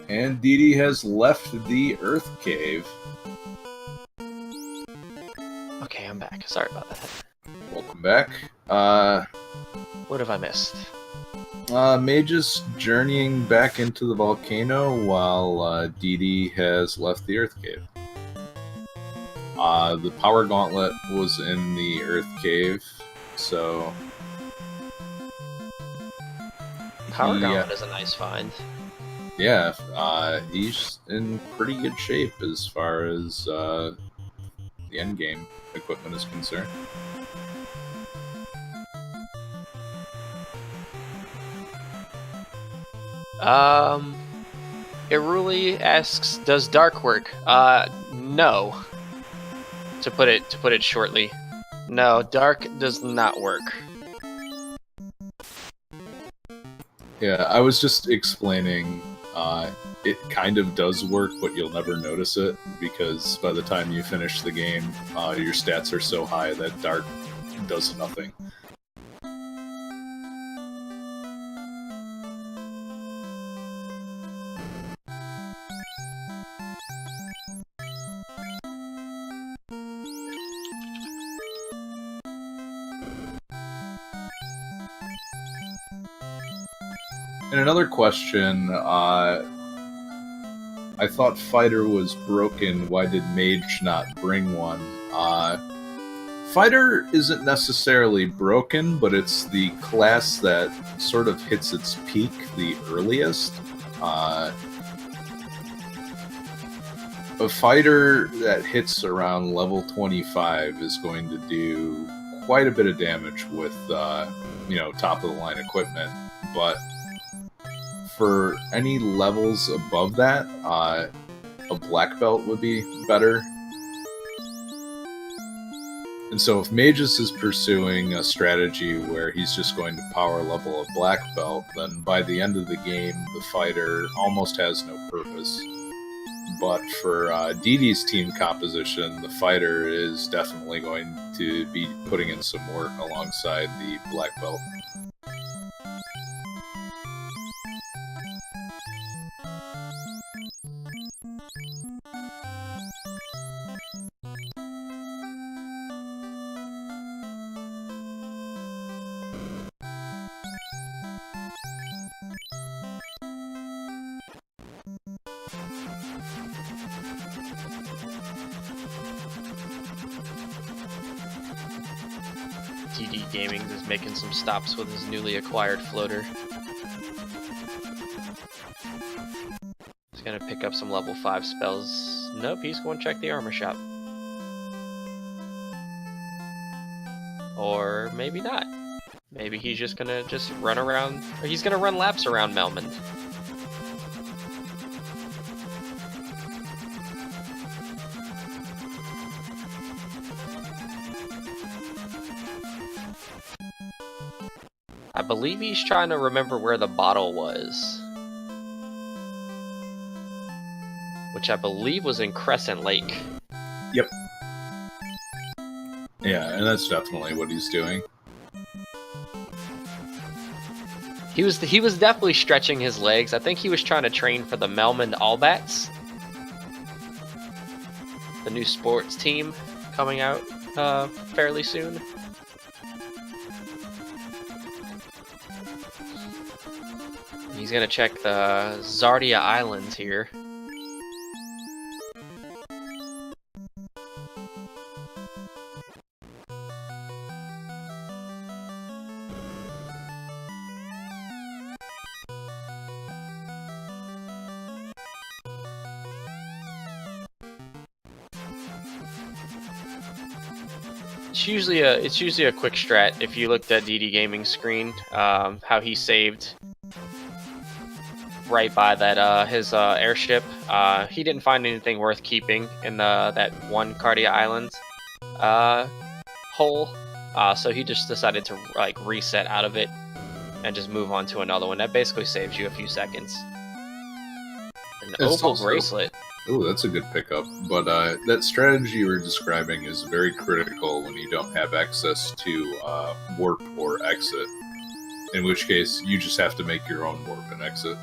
And Dee Dee has left the Earth Cave. Okay, I'm back. Sorry about that. Welcome back. What have I missed? Mage's journeying back into the volcano while Dee Dee has left the Earth Cave. The Power Gauntlet was in the Earth Cave, so Power Gauntlet is a nice find. Yeah, he's in pretty good shape as far as the end game equipment is concerned. Iruli asks, "Does Dark work?" No. To put it shortly, no. Dark does not work. Yeah, I was just explaining. It kind of does work, but you'll never notice it because by the time you finish the game, your stats are so high that Dark does nothing. And another question, I thought Fighter was broken, why did Mage not bring one? Fighter isn't necessarily broken, but it's the class that sort of hits its peak the earliest. A fighter that hits around level 25 is going to do quite a bit of damage with, top-of-the-line equipment, but for any levels above that, a black belt would be better. And so if Mageius is pursuing a strategy where he's just going to power level a black belt, then by the end of the game, the fighter almost has no purpose. But for DD's team composition, the fighter is definitely going to be putting in some work alongside the black belt. DD Gaming is making some stops with his newly acquired floater. He's gonna pick up some level 5 spells. Nope, he's going to check the armor shop. Or maybe not. Maybe he's just gonna run around, or he's gonna run laps around Melmond. I believe he's trying to remember where the bottle was. Which I believe was in Crescent Lake. Yep. Yeah, and that's definitely what he's doing. He was definitely stretching his legs. I think he was trying to train for the Melmond All Bats. The new sports team coming out fairly soon. He's gonna check the Zardia Islands here. It's usually a quick strat. If you looked at DD Gaming's screen, how he saved right by that his airship. He didn't find anything worth keeping in that one Cardia Island hole, so he just decided to reset out of it and just move on to another one. That basically saves you a few seconds. An opal bracelet. Oh, that's a good pickup. But that strategy you were describing is very critical when you don't have access to warp or exit. In which case, you just have to make your own warp and exit.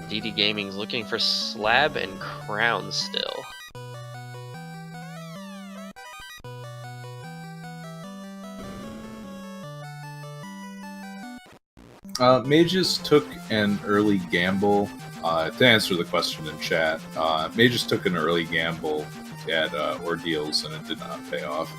DD Gaming's looking for slab and crown still. Mages took an early gamble. To answer the question in chat, Mages took an early gamble at ordeals and it did not pay off.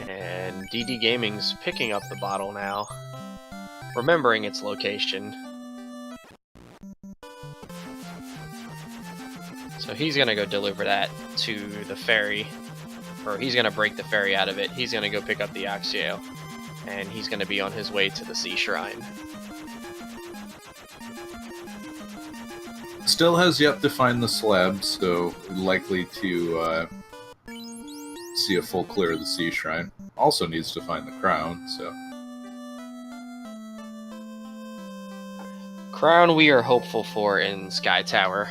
And DD Gaming's picking up the bottle now, remembering its location. So he's gonna go deliver that to the ferry, or he's gonna break the ferry out of it. He's gonna go pick up the Axio, and he's gonna be on his way to the Sea Shrine. Still has yet to find the slab, so likely to see a full clear of the Sea Shrine. Also needs to find the crown, so... Crown we are hopeful for in Sky Tower.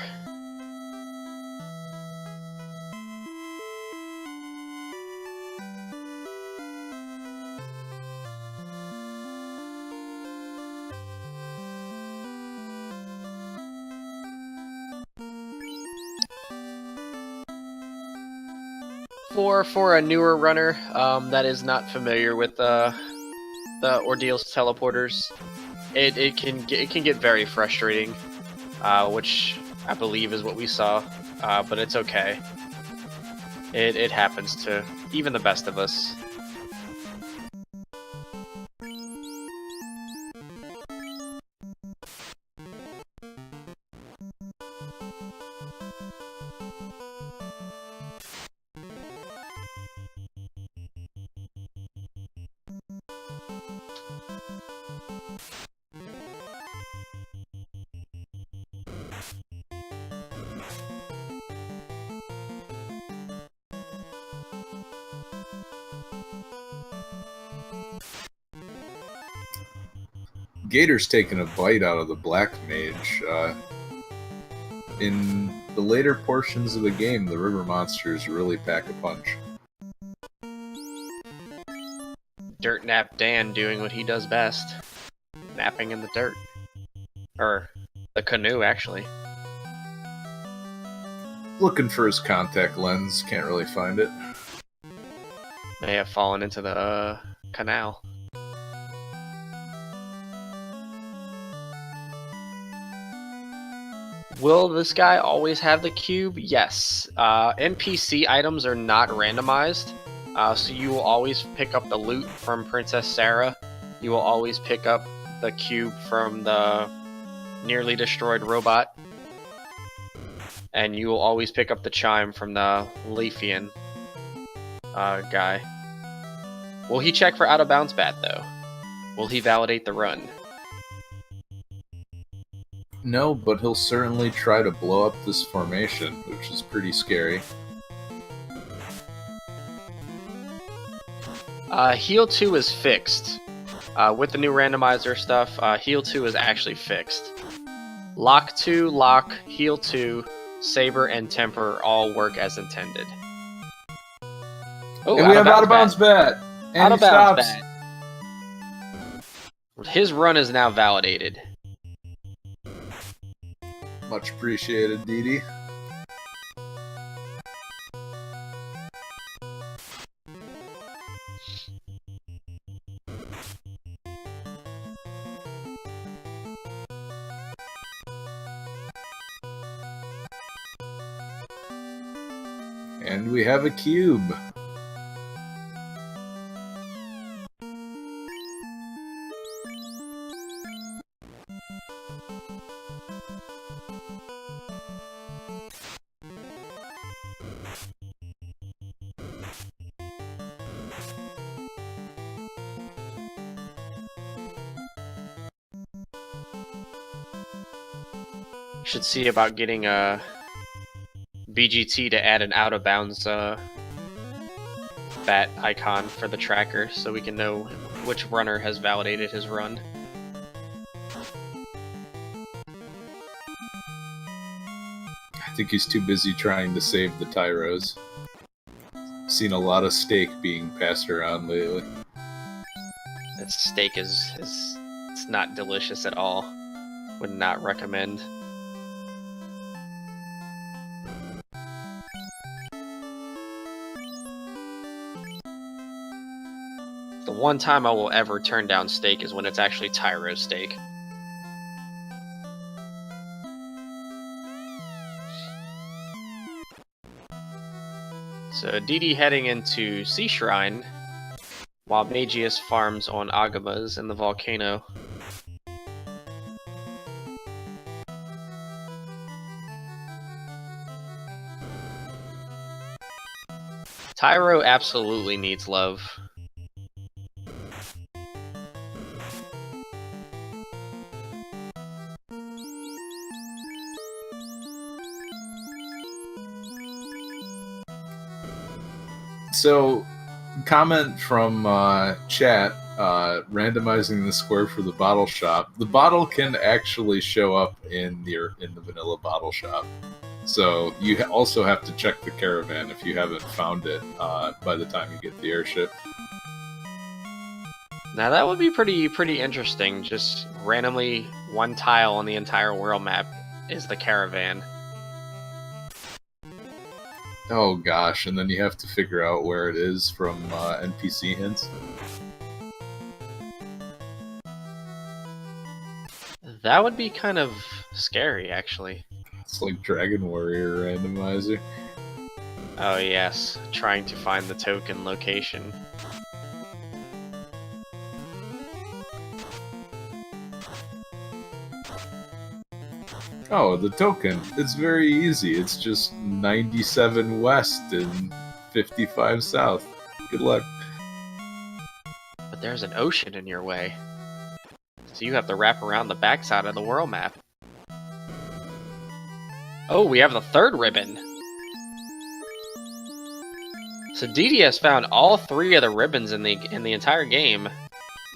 For a newer runner that is not familiar with the Ordeals teleporters, it can get very frustrating, which I believe is what we saw, but it's okay. It happens to even the best of us. Gator's taking a bite out of the Black Mage. In the later portions of the game, the river monsters really pack a punch. Dirt Nap Dan doing what he does best. Napping in the dirt. Or the canoe, actually. Looking for his contact lens, can't really find it. May have fallen into the canal. Will this guy always have the cube? Yes. NPC items are not randomized, so you will always pick up the loot from Princess Sarah. You will always pick up the cube from the nearly destroyed robot. And you will always pick up the chime from the Leafian guy. Will he check for out-of-bounds bat, though? Will he validate the run? No, but he'll certainly try to blow up this formation, which is pretty scary. Heal 2 is fixed. With the new randomizer stuff, Heal 2 is actually fixed. Lock 2, Lock, Heal 2, Saber, and Temper all work as intended. Oh, and we have out-of-bounds bat! And he stops! Bat. His run is now validated. Much appreciated, Dee. And we have a cube. Should see about getting a BGT to add an out-of-bounds bat icon for the tracker, so we can know which runner has validated his run. I think he's too busy trying to save the Tyros. seen a lot of steak being passed around lately. That steak is it's not delicious at all. Would not recommend. The one time I will ever turn down steak is when it's actually Tyro steak. So DD heading into Sea Shrine, while Mageius farms on Agamas in the volcano. Tyro absolutely needs love. So, comment from chat, randomizing the score for the bottle shop. The bottle can actually show up in the vanilla bottle shop. So you also have to check the caravan if you haven't found it by the time you get the airship. Now that would be pretty interesting. Just randomly one tile on the entire world map is the caravan. Oh gosh, and then you have to figure out where it is from NPC hints. That would be kind of scary, actually. It's like Dragon Warrior Randomizer. Oh yes, trying to find the token location. Oh, the token. It's very easy. It's just 97 west and 55 south. Good luck. But there's an ocean in your way. So you have to wrap around the backside of the world map. Oh, we have the third ribbon. So DD has found all 3 of the ribbons in the entire game.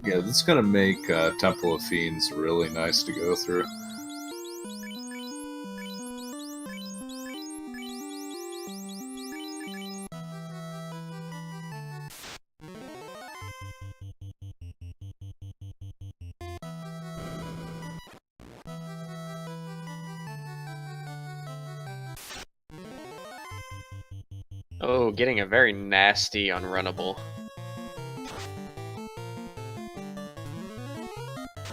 Yeah, that's gonna make Temple of Fiends really nice to go through. Oh, getting a very nasty unrunnable.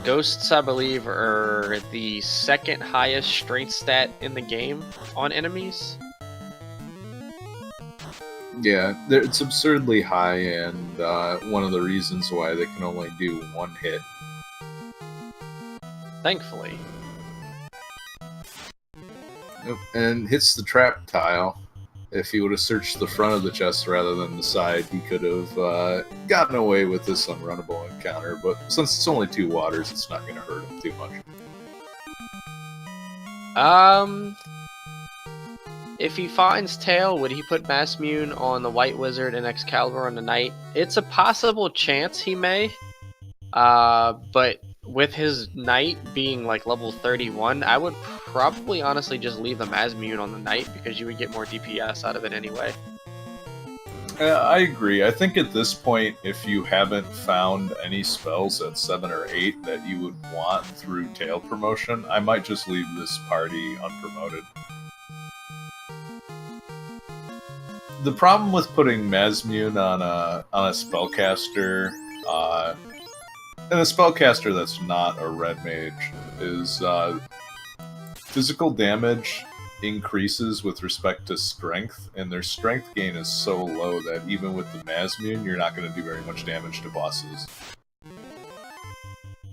Ghosts, I believe, are the second highest strength stat in the game on enemies. Yeah, it's absurdly high, and one of the reasons why they can only do 1 hit. Thankfully. Yep, and hits the trap tile. If he would have searched the front of the chest rather than the side, he could have gotten away with this unrunnable encounter, but since it's only 2 waters, it's not going to hurt him too much. If he finds Tail, would he put Mass Mune on the White Wizard and Excalibur on the Knight? It's a possible chance he may, but with his Knight being like level 31, I would probably honestly just leave the Mass Mune on the Knight because you would get more DPS out of it anyway. I agree. I think at this point, if you haven't found any spells at 7 or 8 that you would want through Tail promotion, I might just leave this party unpromoted. The problem with putting Mazmune on a spellcaster, and a spellcaster that's not a red mage, is physical damage increases with respect to strength, and their strength gain is so low that even with the Mazmune, you're not going to do very much damage to bosses.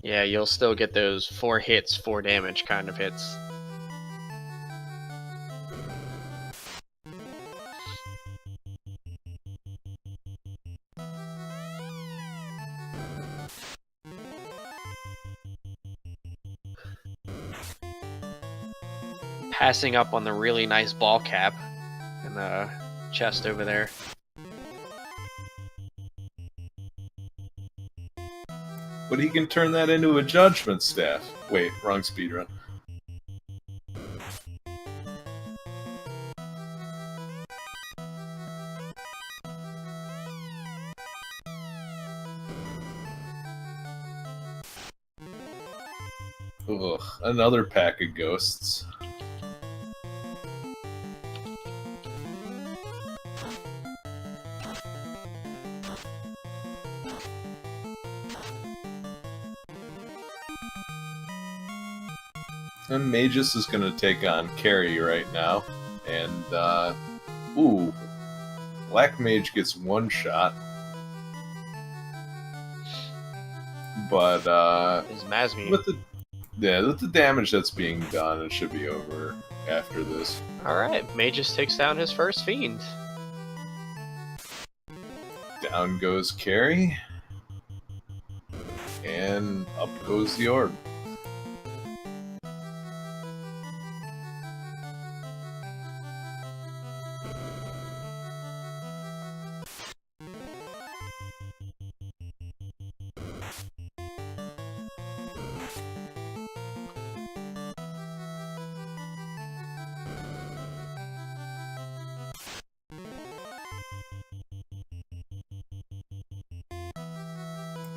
Yeah, you'll still get those 4 hits, 4 damage kind of hits. Passing up on the really nice ball cap in the chest over there. But he can turn that into a judgment staff. Wait, wrong speedrun. Ugh, another pack of ghosts. And Mageius is going to take on Carrie right now. And, ooh. Black Mage gets one shot. But, Is Mazmi. with the damage that's being done, it should be over after this. Alright, Mageius takes down his first fiend. Down goes Carrie. And up goes the orb.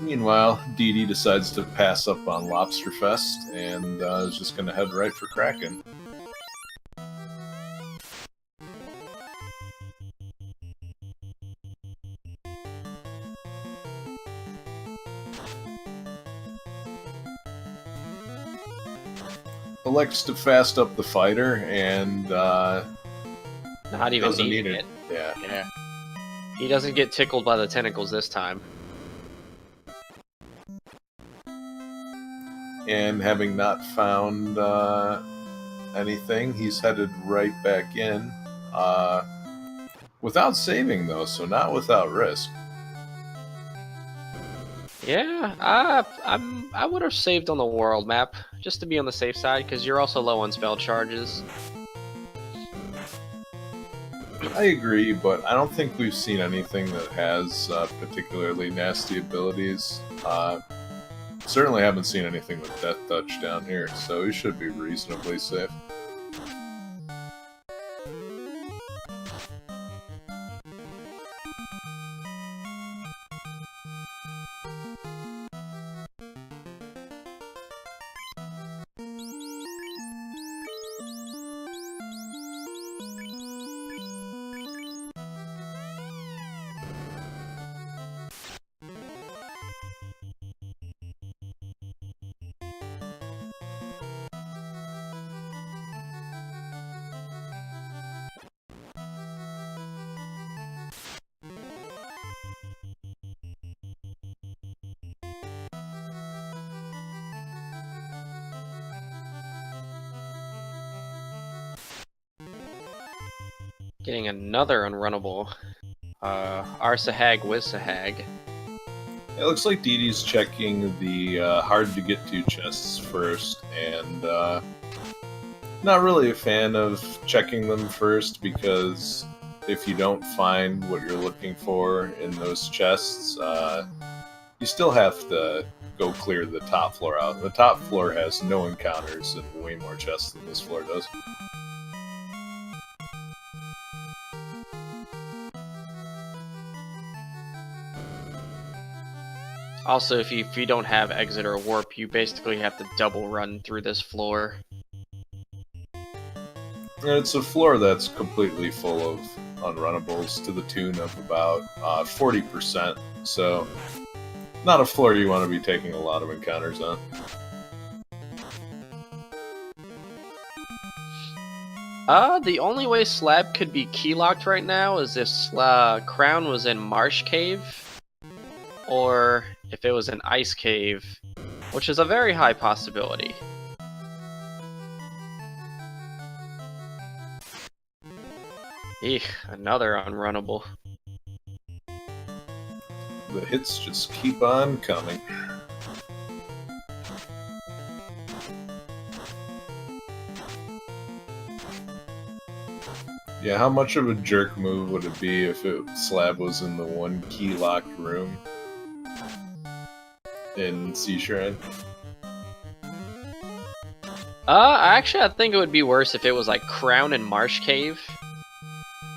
Meanwhile, Dee Dee decides to pass up on Lobster Fest and is just going to head right for Kraken. Elects to fast up the fighter and Not even doesn't need needing it. Yeah. Yeah. He doesn't get tickled by the tentacles this time. And having not found anything, he's headed right back in. Without saving, though, so not without risk. Yeah, I would have saved on the world map, just to be on the safe side, because you're also low on spell charges. I agree, but I don't think we've seen anything that has particularly nasty abilities. Certainly haven't seen anything with Death Touch down here, so we should be reasonably safe. Getting another unrunnable. Arsahag Wizahag. It looks like Dee Dee's checking the hard-to-get-to chests first, and not really a fan of checking them first, because if you don't find what you're looking for in those chests, you still have to go clear the top floor out. The top floor has no encounters and way more chests than this floor does. Also, if you don't have exit or warp, you basically have to double run through this floor. And it's a floor that's completely full of unrunnables to the tune of about 40%, so not a floor you want to be taking a lot of encounters on. The only way Slab could be keylocked right now is if Crown was in Marsh Cave, or if it was an Ice Cave, which is a very high possibility. Eek, another unrunnable. The hits just keep on coming. Yeah, how much of a jerk move would it be if Slab was in the one key locked room in Sea Shrine? Actually, I think it would be worse if it was like Crown and Marsh Cave,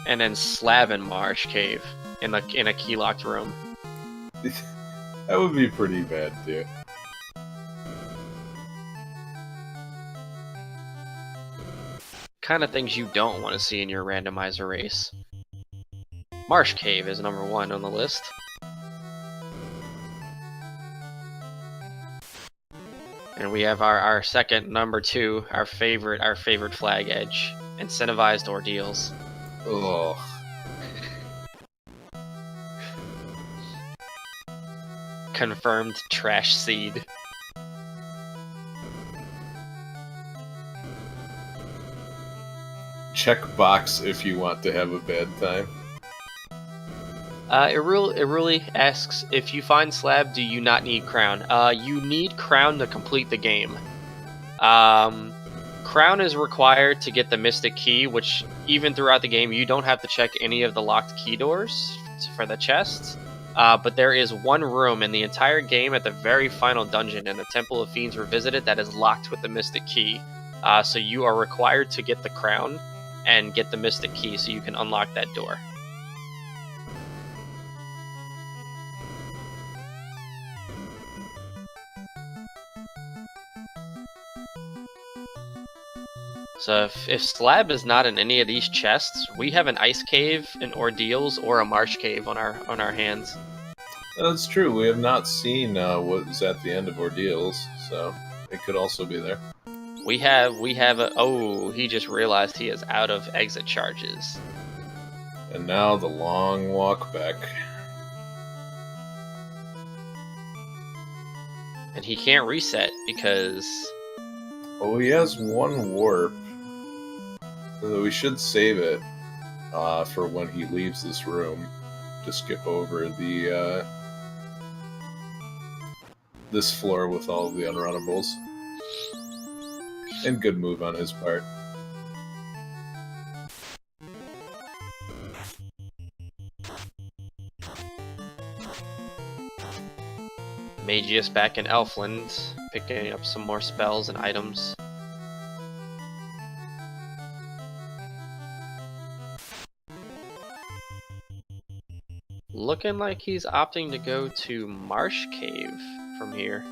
and then Slab and Marsh Cave in a key locked room. That would be pretty bad too. kind of things you don't want to see in your randomizer race. Marsh Cave is number 1 on the list. And we have our second, number 2, our favorite flag edge, incentivized ordeals. Ugh. Confirmed trash seed. Check box if you want to have a bad time. It really asks, if you find slab, do you not need crown? You need crown to complete the game. Crown is required to get the mystic key, which even throughout the game you don't have to check any of the locked key doors for the chests. But there is one room in the entire game at the very final dungeon in the Temple of Fiends Revisited that is locked with the mystic key. So you are required to get the crown and get the mystic key so you can unlock that door. So if slab is not in any of these chests, we have an ice cave, an ordeals, or a marsh cave on our hands. That's true. We have not seen what is at the end of ordeals, so it could also be there. We have a... Oh, he just realized he is out of exit charges. And now the long walk back. And he can't reset because... Oh, he has one warp. So we should save it for when he leaves this room to skip over the this floor with all the unrunnables. And good move on his part. Mageius back in Elfland, picking up some more spells and items. Looking like he's opting to go to Marsh Cave from here.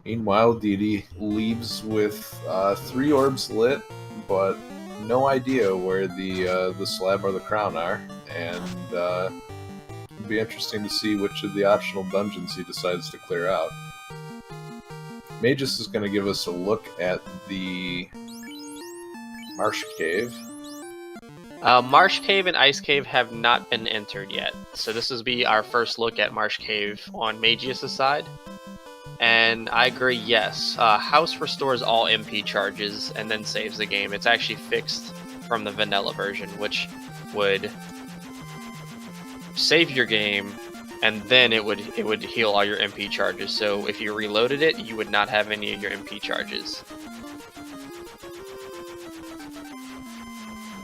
Meanwhile, Didi leaves with 3 orbs lit, but no idea where the slab or the crown are, and it'll be interesting to see which of the optional dungeons he decides to clear out. Mageius is going to give us a look at the Marsh Cave. Marsh Cave and Ice Cave have not been entered yet, so this will be our first look at Marsh Cave on Mageius' side. And I agree, yes. House restores all MP charges and then saves the game. It's actually fixed from the vanilla version, which would save your game, and then it would heal all your MP charges. So if you reloaded it, you would not have any of your MP charges.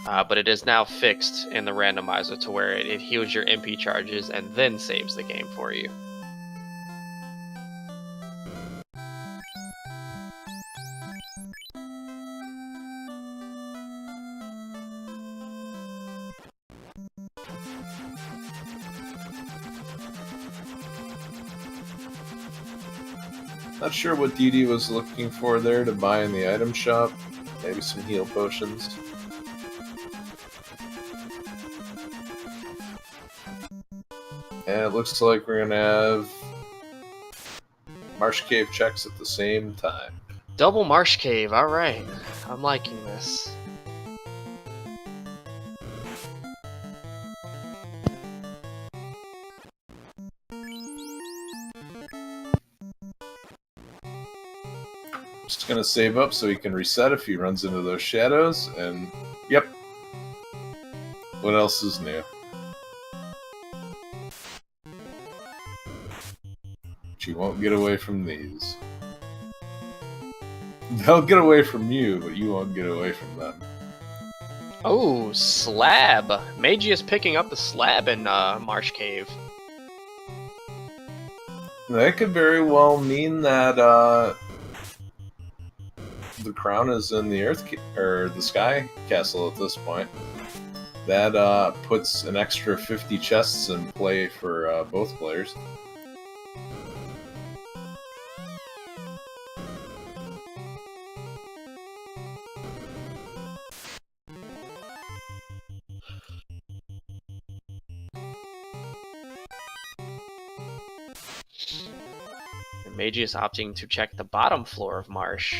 But it is now fixed in the randomizer to where it heals your MP charges and then saves the game for you. Not sure what Didi was looking for there to buy in the item shop. Maybe some heal potions. And it looks like we're gonna have Marsh Cave checks at the same time. Double Marsh Cave, alright. I'm liking this. Just gonna save up so he can reset if he runs into those shadows, and yep. What else is new? But you won't get away from these. They'll get away from you, but you won't get away from them. Oh, slab! Mageius picking up the slab in Marsh Cave. That could very well mean that the crown is in the or the sky castle at this point. That puts an extra 50 chests in play for both players. Mageius opting to check the bottom floor of Marsh.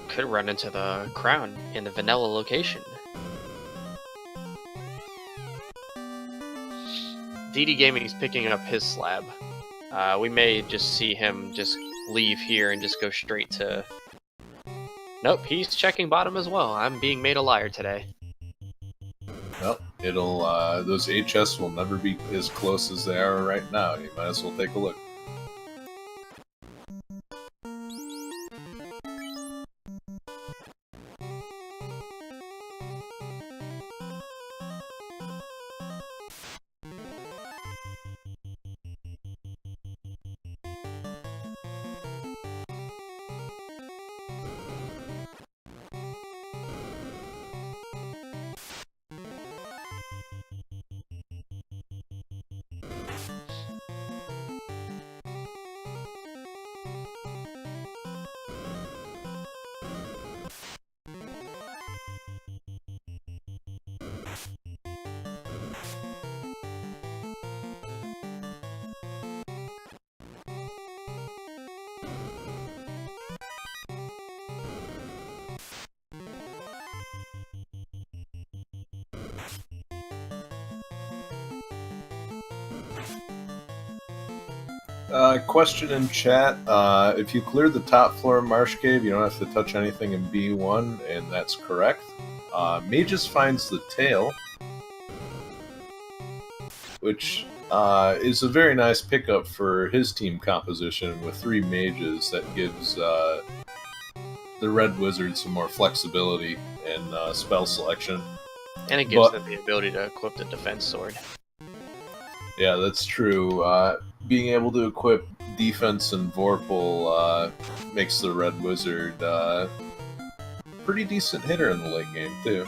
Could run into the crown in the vanilla location. DD Gaming is picking up his slab. We may just see him just leave here and just go straight to... Nope, he's checking bottom as well. I'm being made a liar today. Well, it'll those HS will never be as close as they are right now. You might as well take a look. Question in chat, if you clear the top floor of Marsh Cave, you don't have to touch anything in B1, and that's correct. Mageius finds the tail, which is a very nice pickup for his team composition with 3 mages. That gives the Red Wizard some more flexibility in spell selection. And it gives them the ability to equip the defense sword. Yeah, that's true. Being able to equip defense and Vorpal makes the Red Wizard pretty decent hitter in the late game, too.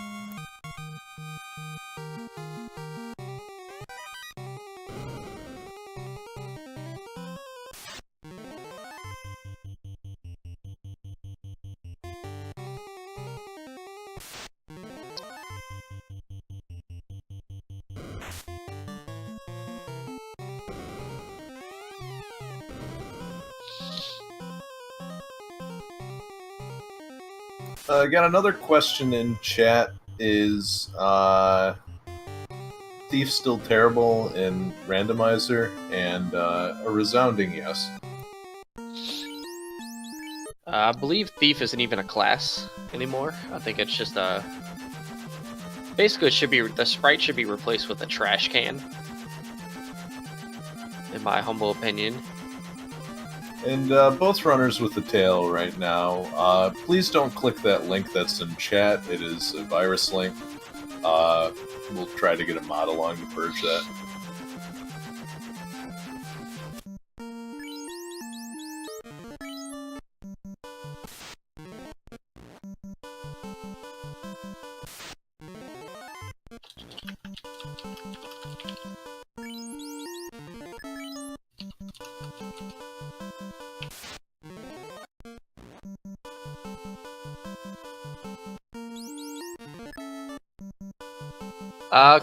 Got another question in chat. Is Thief still terrible in Randomizer? And a resounding yes. I believe Thief isn't even a class anymore. I think it's just a... Basically, it should be the sprite should be replaced with a trash can, in my humble opinion. And both runners with the tail right now. Please don't click that link that's in chat. It is a virus link. We'll try to get a mod along to purge that.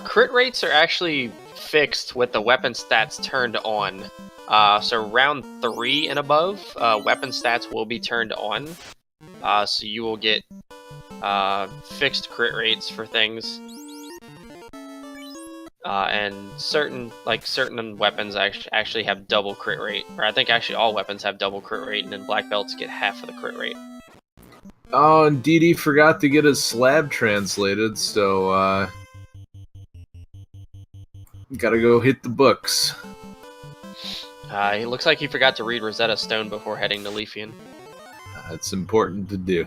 Crit rates are actually fixed with the weapon stats turned on. So round 3 and above, weapon stats will be turned on. So you will get fixed crit rates for things. And certain weapons actually have double crit rate. Or I think actually all weapons have double crit rate, and then black belts get half of the crit rate. Oh, and DD forgot to get his slab translated, so gotta go hit the books. It looks like he forgot to read Rosetta Stone before heading to Leafian. That's important to do.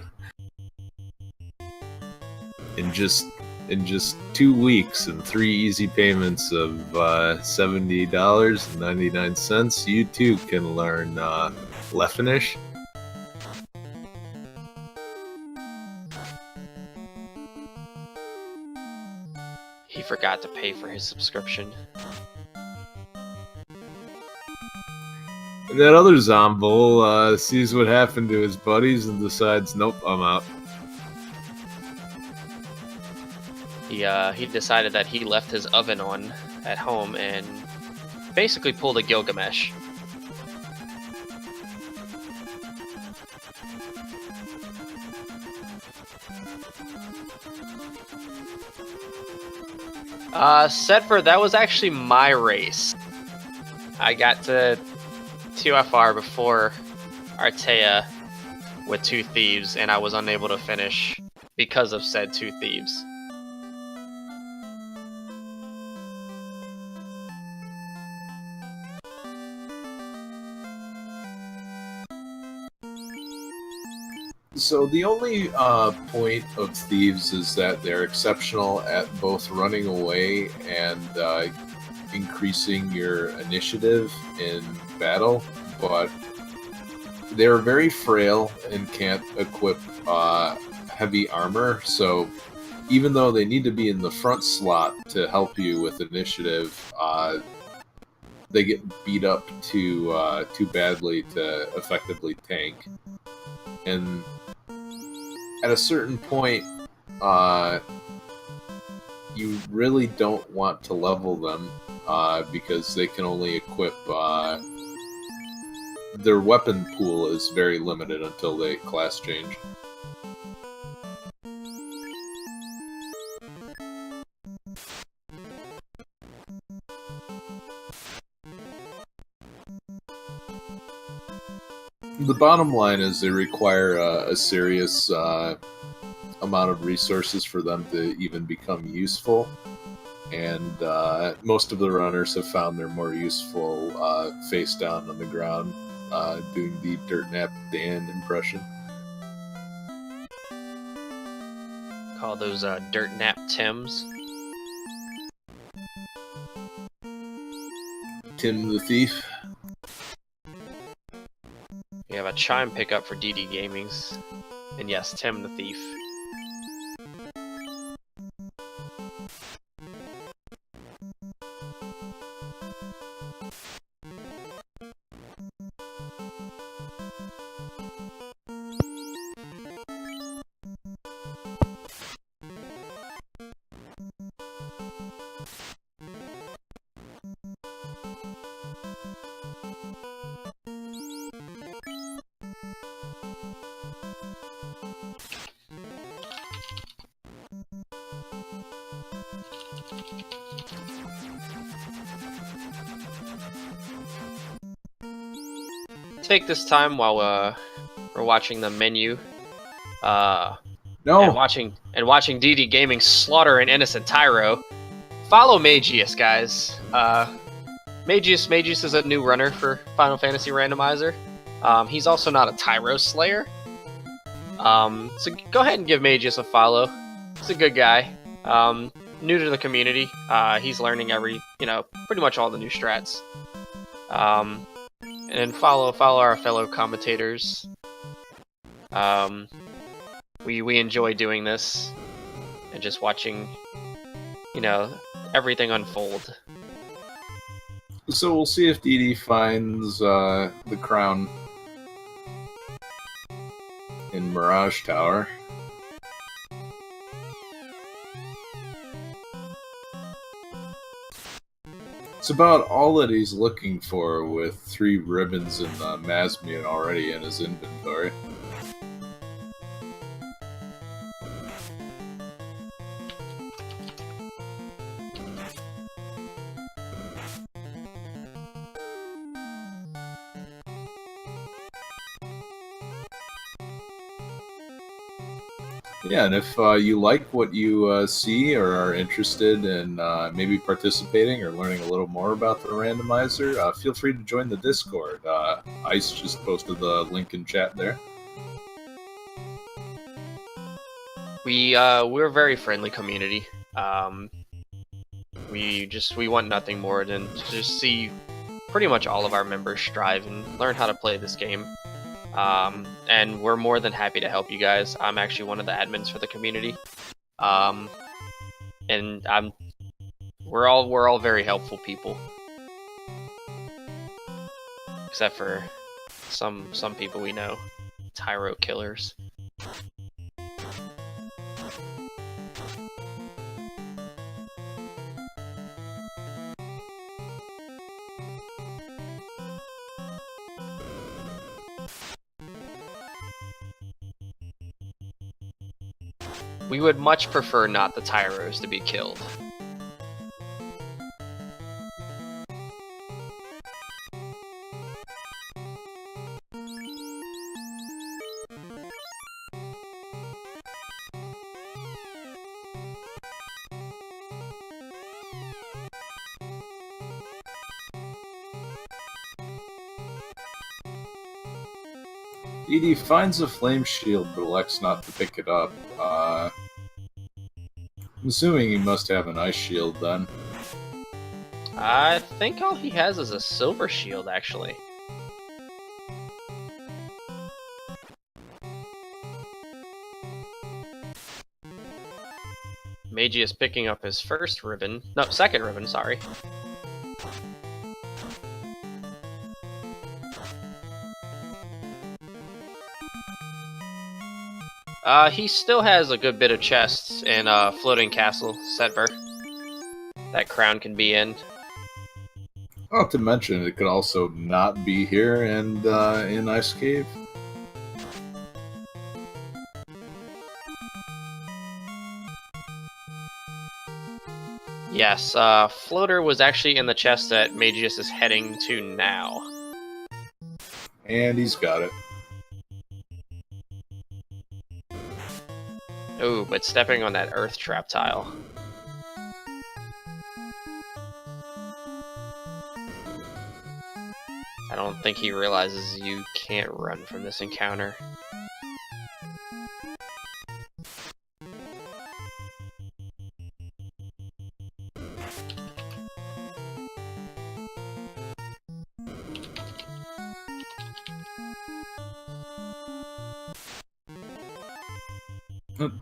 In just 2 weeks and 3 easy payments of $70.99, you too can learn Leftinish he forgot to pay for his subscription. And that other Zombol sees what happened to his buddies and decides, nope, I'm out. He decided that he left his oven on at home and basically pulled a Gilgamesh. Setford, that was actually my race. I got to 2FR before Artea with 2 thieves, and I was unable to finish because of said 2 thieves. So the only point of thieves is that they're exceptional at both running away and increasing your initiative in battle, but they're very frail and can't equip heavy armor, so even though they need to be in the front slot to help you with initiative, they get beat up too badly to effectively tank. And at a certain point, you really don't want to level them because they can only equip. Their weapon pool is very limited until they class change. The bottom line is they require a serious amount of resources for them to even become useful, and most of the runners have found they're more useful face down on the ground, doing the Dirt Nap Dan impression. Call those Dirt Nap Tims. Tim the Thief. We have a chime pickup for DD Gamings. And yes, Tim the Thief. Take this time while we're watching the menu, No. and watching DD Gaming slaughter an innocent Tyro. Follow Mageius, guys. Mageius is a new runner for Final Fantasy Randomizer. He's also not a Tyro Slayer. So go ahead and give Mageius a follow. He's a good guy. New to the community. He's learning pretty much all the new strats. And then follow our fellow commentators. We enjoy doing this and just watching, everything unfold. So we'll see if DD finds the crown in Mirage Tower. It's about all that he's looking for, with 3 ribbons in the Masmian already in his inventory. Yeah, and if you like what you see or are interested in maybe participating or learning a little more about the randomizer, feel free to join the Discord. Ice just posted the link in chat there. We're a very friendly community. We want nothing more than to just see pretty much all of our members strive and learn how to play this game. And we're more than happy to help you guys. I'm actually one of the admins for the community. And I'm We're all very helpful people. Except for some people we know. Tyro killers. We would much prefer not the Tyros to be killed. Edie finds a flame shield but elects not to pick it up. I'm assuming he must have an ice shield then. I think all he has is a silver shield, actually. Mageius picking up his first ribbon. No, second ribbon, sorry. He still has a good bit of chests in Floating Castle, Sedver. That Crown can be in. Not to mention, it could also not be here and in Ice Cave. Yes, Floater was actually in the chest that Mageius is heading to now. And he's got it. Ooh, but stepping on that earth trap tile. I don't think he realizes you can't run from this encounter.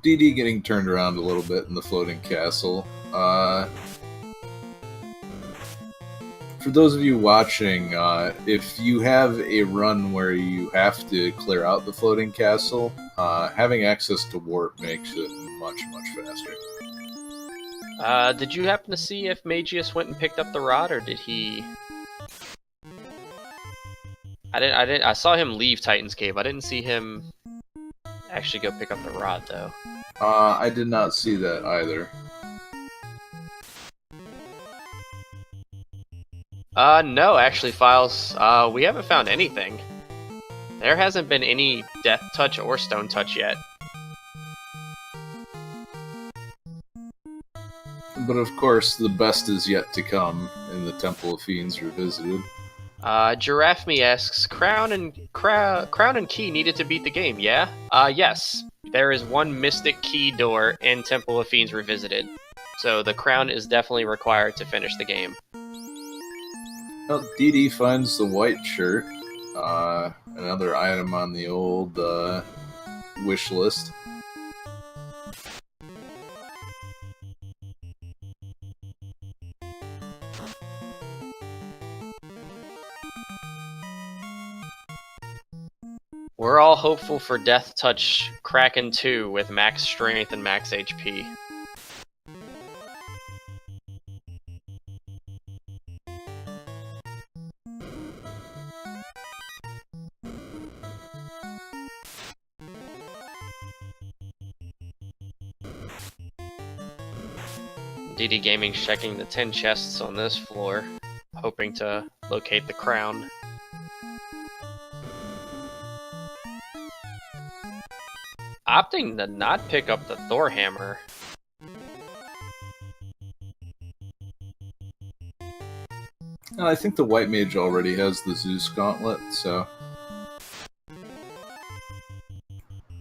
DD getting turned around a little bit in the floating castle. For those of you watching, if you have a run where you have to clear out the floating castle, having access to warp makes it much faster. Did you happen to see if Mageius went and picked up the rod, or did he? I saw him leave Titan's Cave. I didn't see him actually go pick up the rod, though. I did not see that either. No, actually, Files. We haven't found anything. There hasn't been any Death Touch or Stone Touch yet. But of course, the best is yet to come in the Temple of Fiends Revisited. Giraffe Me asks, Crown and Key needed to beat the game, yeah? Yes. There is one Mystic Key door in Temple of Fiends Revisited. So the Crown is definitely required to finish the game. Well, DD finds the white shirt. Another item on the old wish list. We're all hopeful for Death Touch Kraken 2 with max strength and max HP. DD Gaming's checking the 10 chests on this floor, hoping to locate the crown. Opting to not pick up the Thor hammer. I think the white mage already has the Zeus gauntlet, so...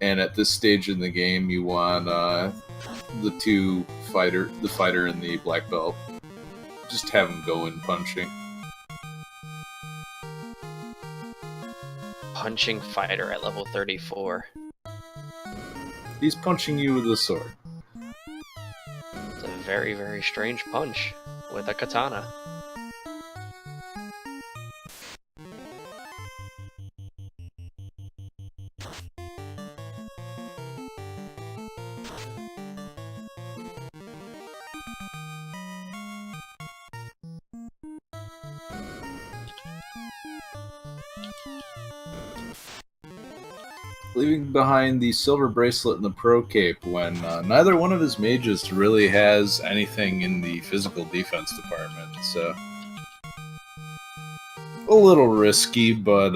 And at this stage in the game, you want the fighter and the black belt. Just have them go in punching. Punching fighter at level 34. He's punching you with a sword. It's a very, very strange punch. with a katana. Leaving behind the silver bracelet and the pro cape when neither one of his mages really has anything in the physical defense department. So a little risky, but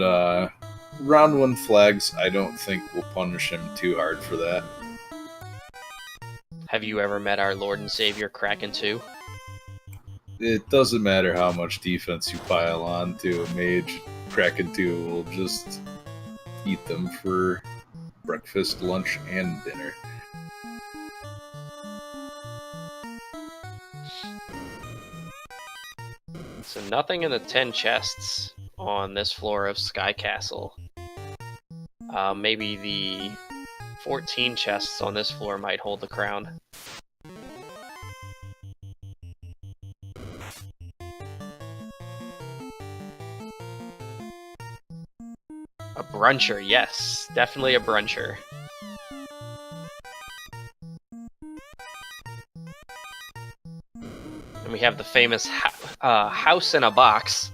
round 1 flags I don't think will punish him too hard for that. Have you ever met our Lord and Savior Kraken 2? It doesn't matter how much defense you pile on to a mage, Kraken 2 will just eat them for breakfast, lunch, and dinner. So nothing in the 10 chests on this floor of Sky Castle. Maybe the 14 chests on this floor might hold the crown. A bruncher, yes. Definitely a bruncher. And we have the famous house in a box.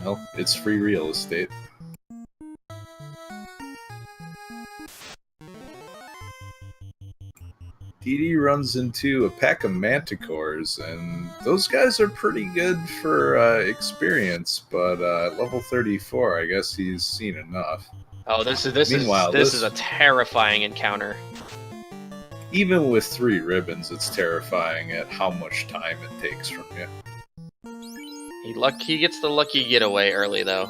Well, it's free real estate. DD runs into a pack of manticores, and those guys are pretty good for experience, but at level 34, I guess he's seen enough. Oh, this is a terrifying encounter. Even with 3 ribbons, it's terrifying at how much time it takes from you. He gets the lucky getaway early, though.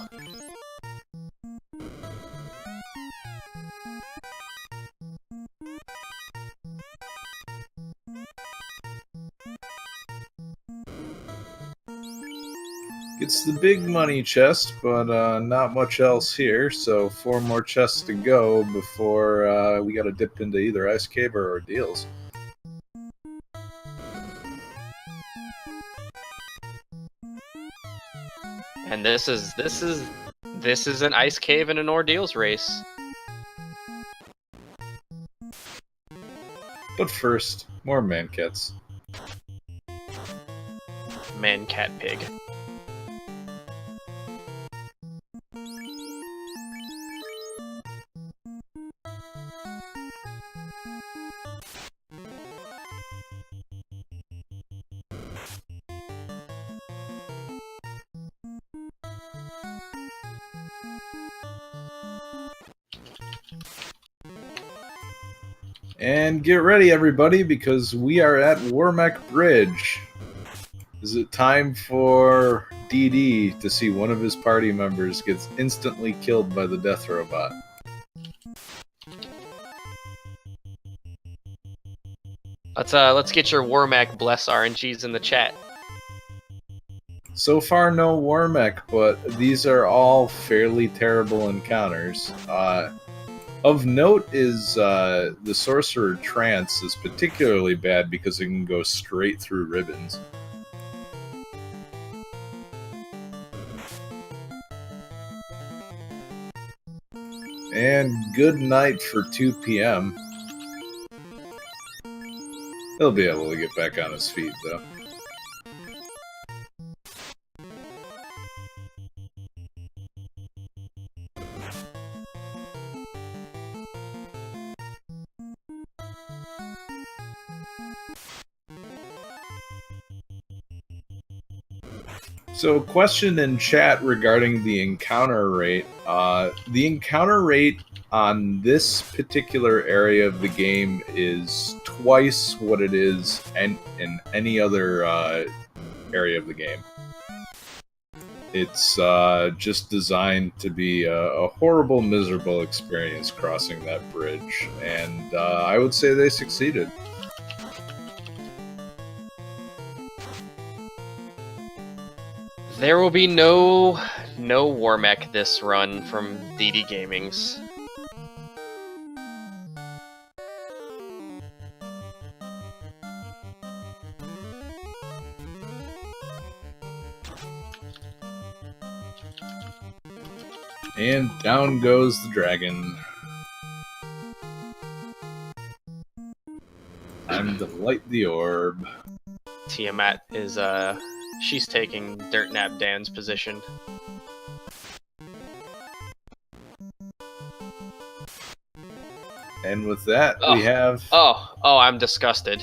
It's the big money chest, but not much else here, so 4 more chests to go before we gotta dip into either Ice Cave or Ordeals. And this is an Ice Cave and an Ordeals race. But first, more mancats. Man, cat, pig. And get ready, everybody, because we are at Warmech Bridge. Is it time for DD to see one of his party members gets instantly killed by the death robot? Let's get your Warmac bless RNGs in the chat. So far, no Warmech, but these are all fairly terrible encounters. Of note is the Sorcerer Trance is particularly bad because it can go straight through ribbons. And good night for 2 p.m. He'll be able to get back on his feet, though. So, question in chat regarding the encounter rate. The encounter rate on this particular area of the game is twice what it is in any other area of the game. It's just designed to be a horrible, miserable experience crossing that bridge, and I would say they succeeded. There will be no Warmech this run from DD Gamings. And down goes the dragon. Time to light the orb. Tiamat is, she's taking Dirt Nap Dan's position. And with that, we have... Oh, I'm disgusted.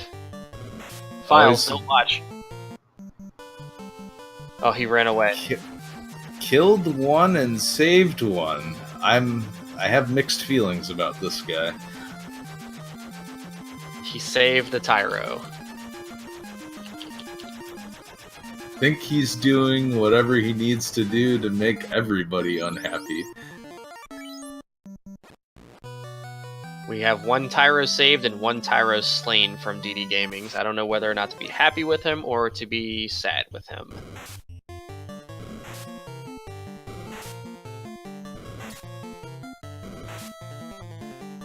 Files, don't watch. Oh, he ran away. Killed one and saved one. I have mixed feelings about this guy. He saved the Tyro. I think he's doing whatever he needs to do to make everybody unhappy. We have one Tyro saved and one Tyro slain from DD Gaming's. I don't know whether or not to be happy with him or to be sad with him.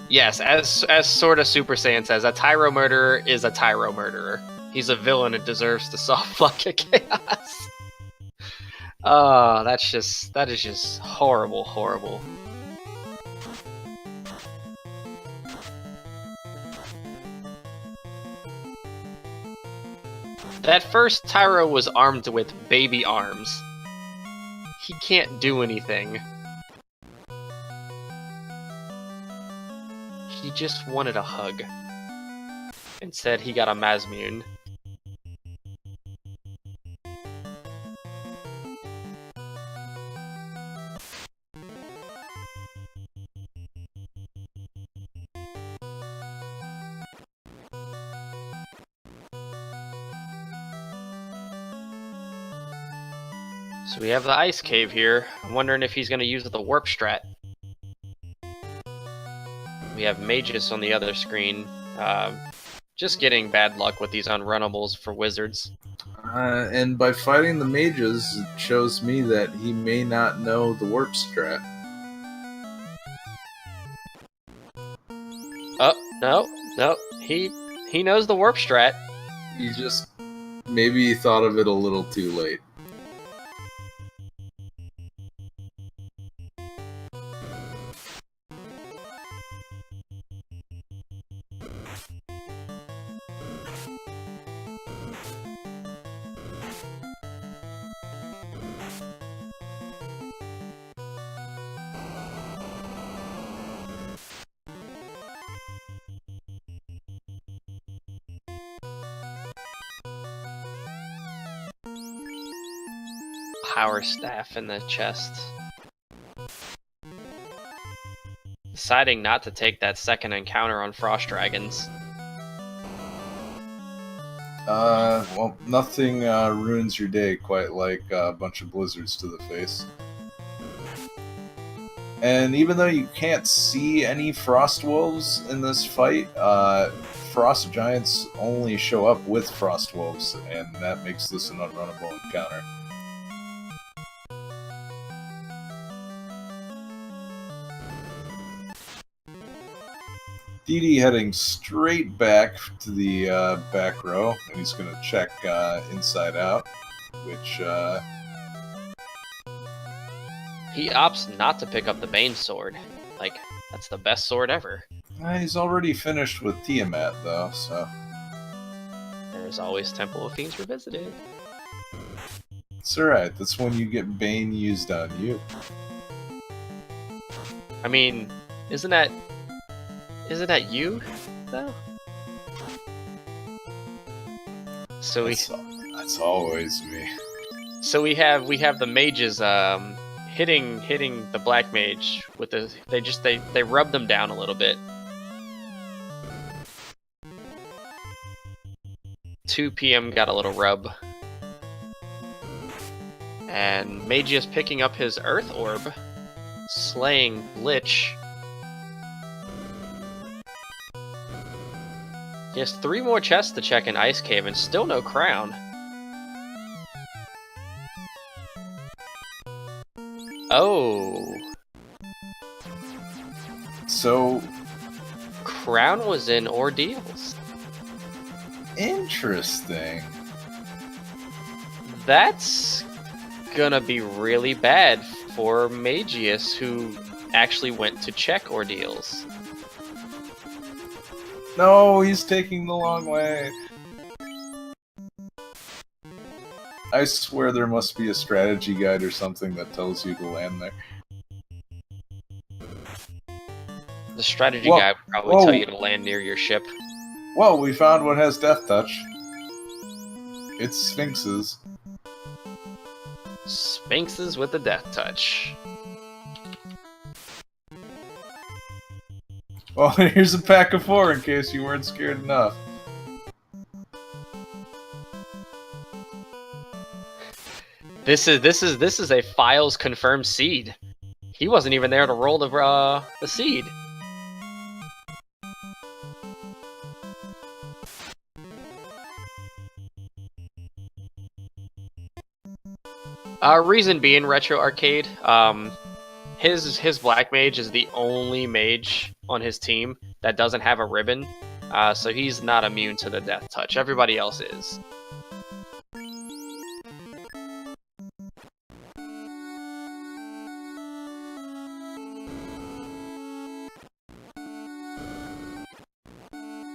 Yes, as sorta Super Saiyan says, a Tyro murderer is a Tyro murderer. He's a villain and deserves the soft luck of chaos. Oh, that is just horrible, horrible. That first Tyro was armed with baby arms. He can't do anything. He just wanted a hug. Instead, he got a Mazmune. So we have the ice cave here. I'm wondering if he's going to use the warp strat. We have Mageius on the other screen. Just getting bad luck with these unrunnables for wizards. And by fighting the mages, it shows me that he may not know the warp strat. Oh, no. He knows the warp strat. He just maybe thought of it a little too late. Power staff in the chest. Deciding not to take that second encounter on Frost Dragons. Well, nothing ruins your day quite like a bunch of blizzards to the face. And even though you can't see any frost wolves in this fight, frost giants only show up with frost wolves, and that makes this an unrunnable encounter. DD heading straight back to the back row, and he's going to check inside out, which... He opts not to pick up the Bane sword. Like, that's the best sword ever. He's already finished with Tiamat, though, so... There's always Temple of Fiends Revisited. It's alright, that's when you get Bane used on you. I mean, isn't that you, though? So that's always me. So we have the mages hitting the black mage with the they rub them down a little bit. 2 PM got a little rub. And Mageius picking up his Earth Orb, slaying Lich. He has 3 more chests to check in Ice Cave and still no crown. Oh. So... Crown was in Ordeals. Interesting. That's gonna be really bad for Mageius, who actually went to check ordeals. No, he's taking the long way. I swear there must be a strategy guide or something that tells you to land there. The strategy guide would probably tell you to land near your ship. Whoa, we found what has death touch. It's Sphinxes. Sphinxes with the death touch. Well, here's a pack of 4 in case you weren't scared enough. This is a Files confirmed seed. He wasn't even there to roll the seed. Reason being, Retro Arcade, his Black Mage is the only mage on his team that doesn't have a ribbon, so he's not immune to the death touch. Everybody else is.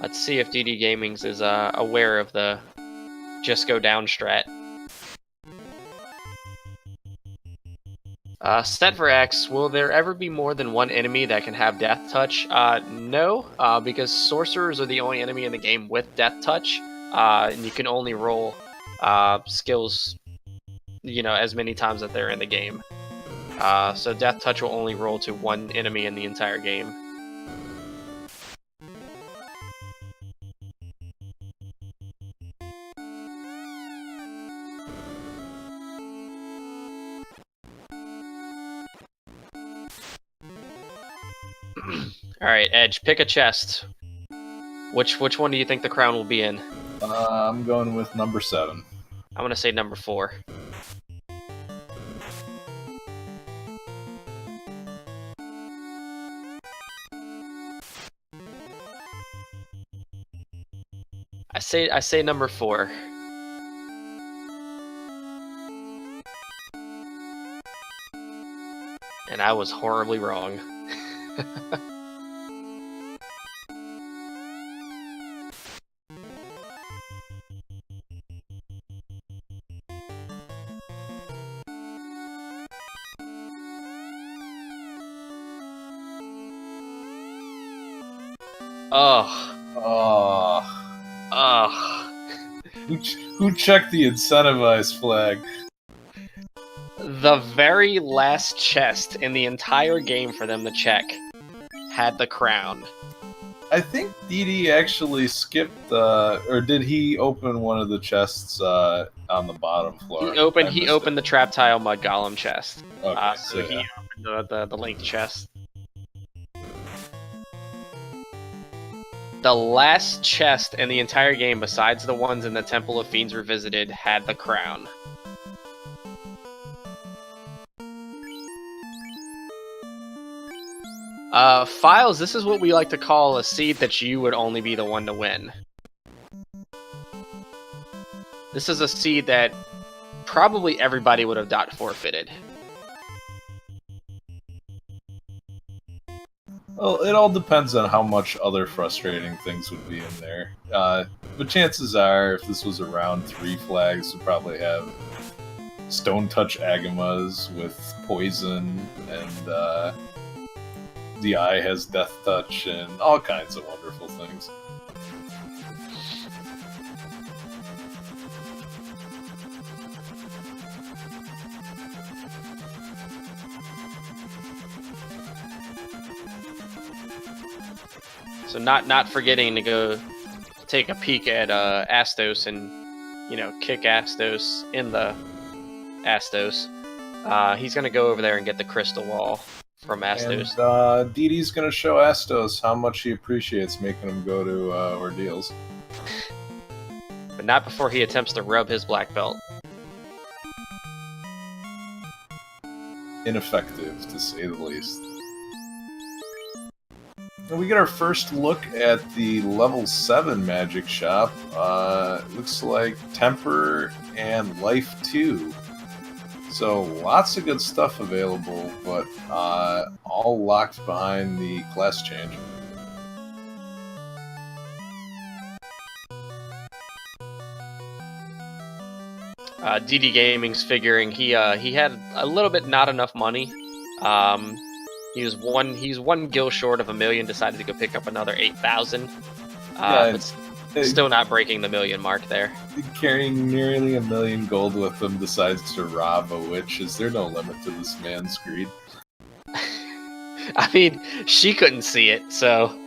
Let's see if DD Gaming's is aware of the just go down strat. Stetverax, will there ever be more than one enemy that can have death touch? No, because sorcerers are the only enemy in the game with death touch, and you can only roll skills, as many times that they're in the game. So death touch will only roll to one enemy in the entire game. Alright, Edge, pick a chest. Which one do you think the crown will be in? I'm going with number 7. I'm gonna say number 4. I say number 4. And I was horribly wrong. Who checked the incentivized flag? The very last chest in the entire game for them to check had the crown. I think DD actually skipped, or did he open one of the chests on the bottom floor? He opened the trap tile mud golem chest. Okay, so he opened the linked chest. The last chest in the entire game, besides the ones in the Temple of Fiends Revisited, had the crown. Files, this is what we like to call a seed that you would only be the one to win. This is a seed that probably everybody would have dot forfeited. Well, it all depends on how much other frustrating things would be in there. But chances are, if this was around 3 flags, we'd probably have Stone Touch Agamas with poison, and the eye has Death Touch, and all kinds of wonderful things. So not forgetting to go take a peek at Astos and, kick Astos in the Astos. He's going to go over there and get the crystal wall from Astos. And DD's going to show Astos how much he appreciates making him go to ordeals. But not before he attempts to rub his black belt. Ineffective, to say the least. And we get our first look at the level 7 magic shop. Looks like Temper and Life 2. So lots of good stuff available, but all locked behind the class change. DD Gaming's figuring he had a little bit not enough money. He's one gil short of $1 million. Decided to go pick up another 8,000. But still not breaking the $1 million mark there. Carrying nearly $1 million gold with him, decides to rob a witch. Is there no limit to this man's greed? I mean, she couldn't see it, so.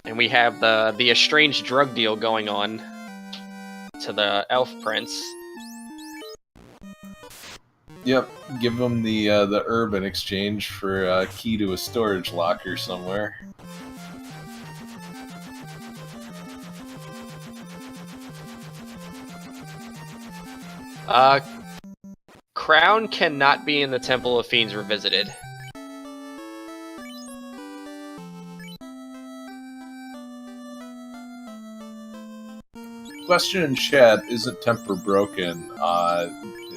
And we have the estranged drug deal going on to the elf prince. Yep, give him the herb in exchange for a key to a storage locker somewhere. Crown cannot be in the Temple of Fiends Revisited. Question in chat, isn't temper broken?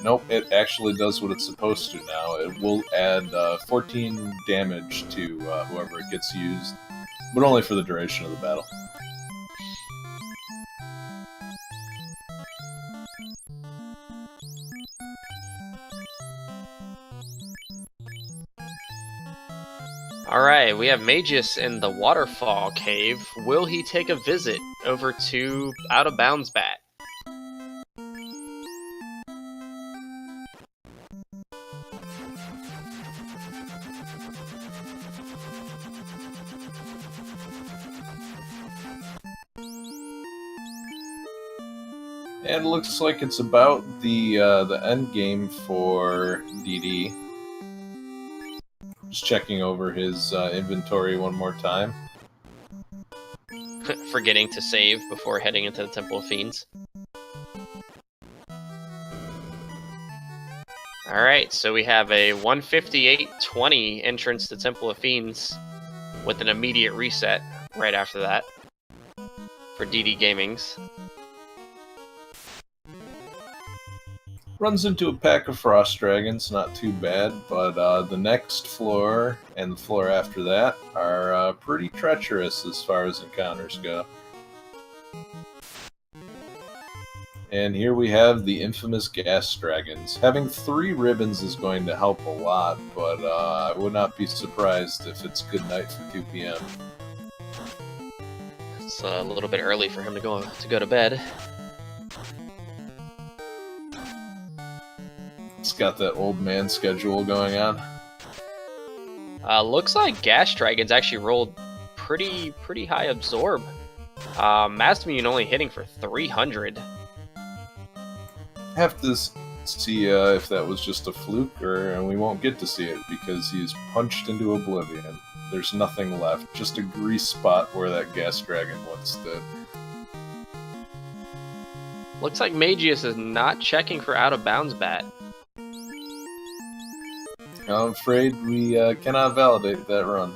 Nope, it actually does what it's supposed to now. It will add 14 damage to whoever it gets used, but only for the duration of the battle. Alright, we have Mageius in the Waterfall Cave. Will he take a visit over to Out of Bounds Bat? And it looks like it's about the end game for DD. Just checking over his inventory one more time. Forgetting to save before heading into the Temple of Fiends. Alright, so we have a 158.20 entrance to Temple of Fiends with an immediate reset right after that for DD Gaming's. Runs into a pack of frost dragons, not too bad, but the next floor and the floor after that are pretty treacherous as far as encounters go. And here we have the infamous gas dragons. Having 3 ribbons is going to help a lot, but I would not be surprised if it's good night for 2 p.m. It's a little bit early for him to go to bed. It's got that old man schedule going on. Looks like Gas Dragons actually rolled pretty high absorb. Mastimmune only hitting for 300. Have to see if that was just a fluke, and we won't get to see it because he's punched into oblivion. There's nothing left, just a grease spot where that gas dragon once stood. Looks like Mageius is not checking for Out of Bounds Bat. I'm afraid we cannot validate that run.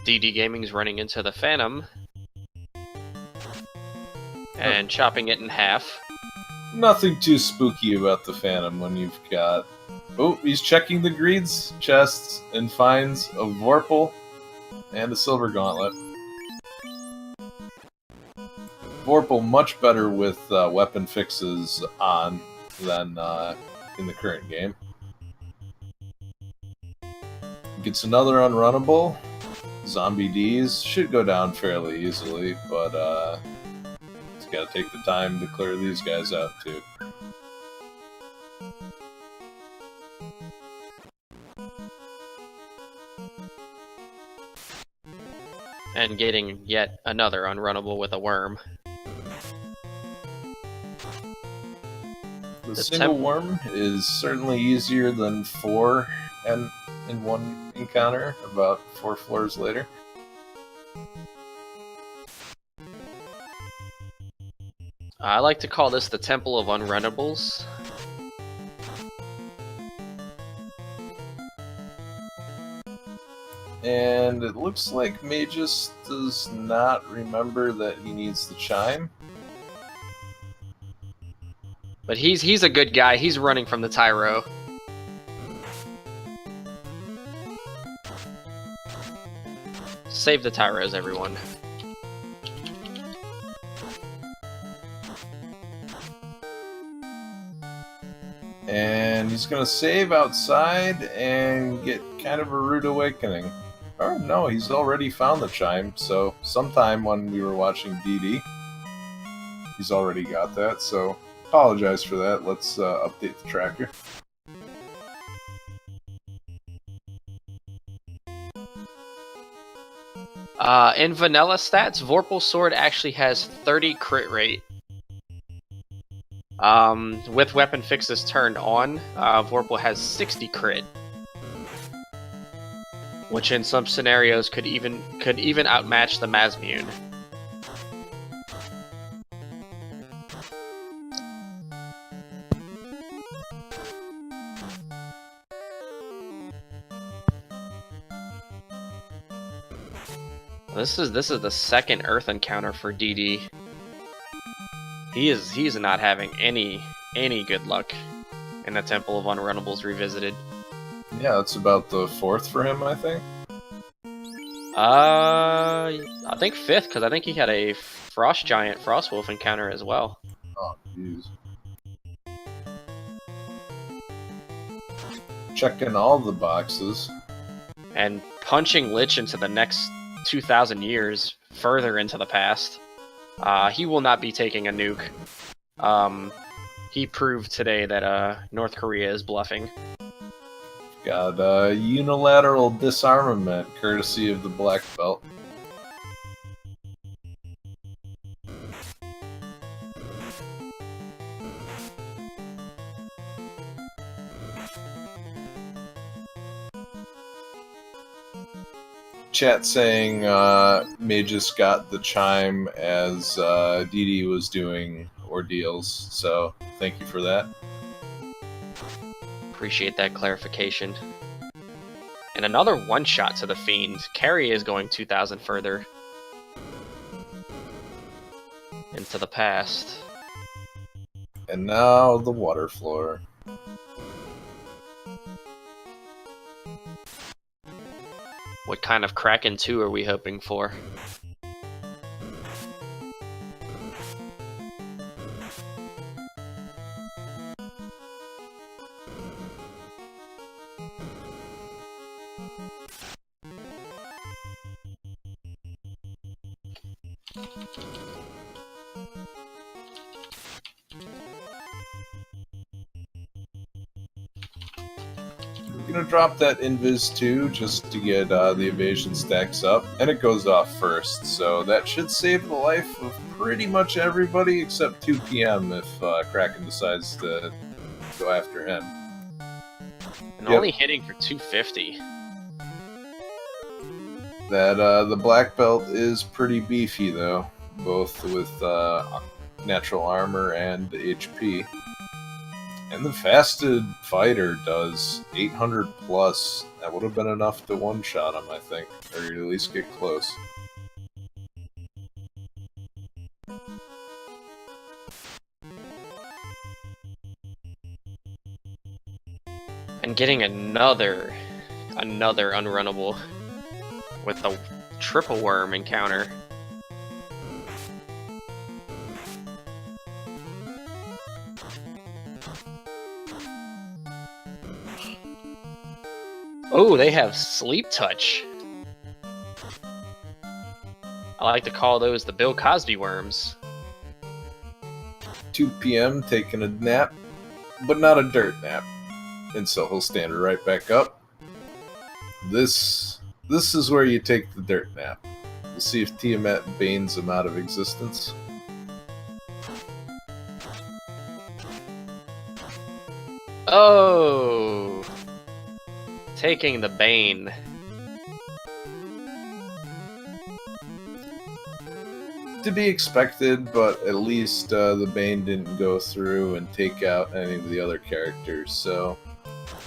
DD Gaming's running into the Phantom and chopping it in half. Nothing too spooky about the Phantom when you've got... Oh, he's checking the greeds, chests, and finds a Vorpal and a Silver Gauntlet. Vorpal much better with weapon fixes on than in the current game. Gets another unrunnable. Zombie D's should go down fairly easily, but it's got to take the time to clear these guys out too. And getting yet another unrunnable with a worm. The single worm is certainly easier than 4 and in one encounter, about 4 floors later. I like to call this the Temple of Unrunnables. And it looks like Mageius does not remember that he needs the chime. But he's a good guy. He's running from the Tyro. Save the Tyros, everyone. And he's going to save outside and get kind of a rude awakening. Or no, he's already found the chime, so sometime when we were watching DD, he's already got that, so apologize for that. Let's update the tracker. In vanilla stats, Vorpal's sword actually has 30 crit rate. With weapon fixes turned on, Vorpal has 60 crit, which in some scenarios could even outmatch the Mazmune. This is the second Earth encounter for DD. He's not having any good luck in the Temple of Unrunnables Revisited. Yeah, it's about the 4th for him, I think. I think 5th, because I think he had a Frost Giant, Frost Wolf encounter as well. Oh, jeez. Checking all the boxes. And punching Lich into the next 2,000 years, further into the past. He will not be taking a nuke. He proved today that North Korea is bluffing. Got unilateral disarmament, courtesy of the Black Belt. Chat saying Mageius got the chime as DD was doing ordeals, so thank you for that. Appreciate that clarification. And another one-shot to the Fiend. Carry is going 2,000 further into the past. And now the water floor. What kind of Kraken 2 are we hoping for? We're gonna drop that Invis 2 just to get the evasion stacks up, and it goes off first, so that should save the life of pretty much everybody except 2 PM if Kraken decides to go after him. And only hitting for 250. That the Black Belt is pretty beefy though, both with natural armor and HP. And the fasted fighter does 800 plus. That would have been enough to one-shot him, I think, or at least get close. And getting another unrunnable with the triple worm encounter. Oh, they have Sleep Touch. I like to call those the Bill Cosby worms. 2 PM taking a nap, but not a dirt nap. And so he'll stand right back up. This is where you take the dirt nap. We'll see if Tiamat banes him out of existence. Oh! Taking the Bane. To be expected, but at least the Bane didn't go through and take out any of the other characters, so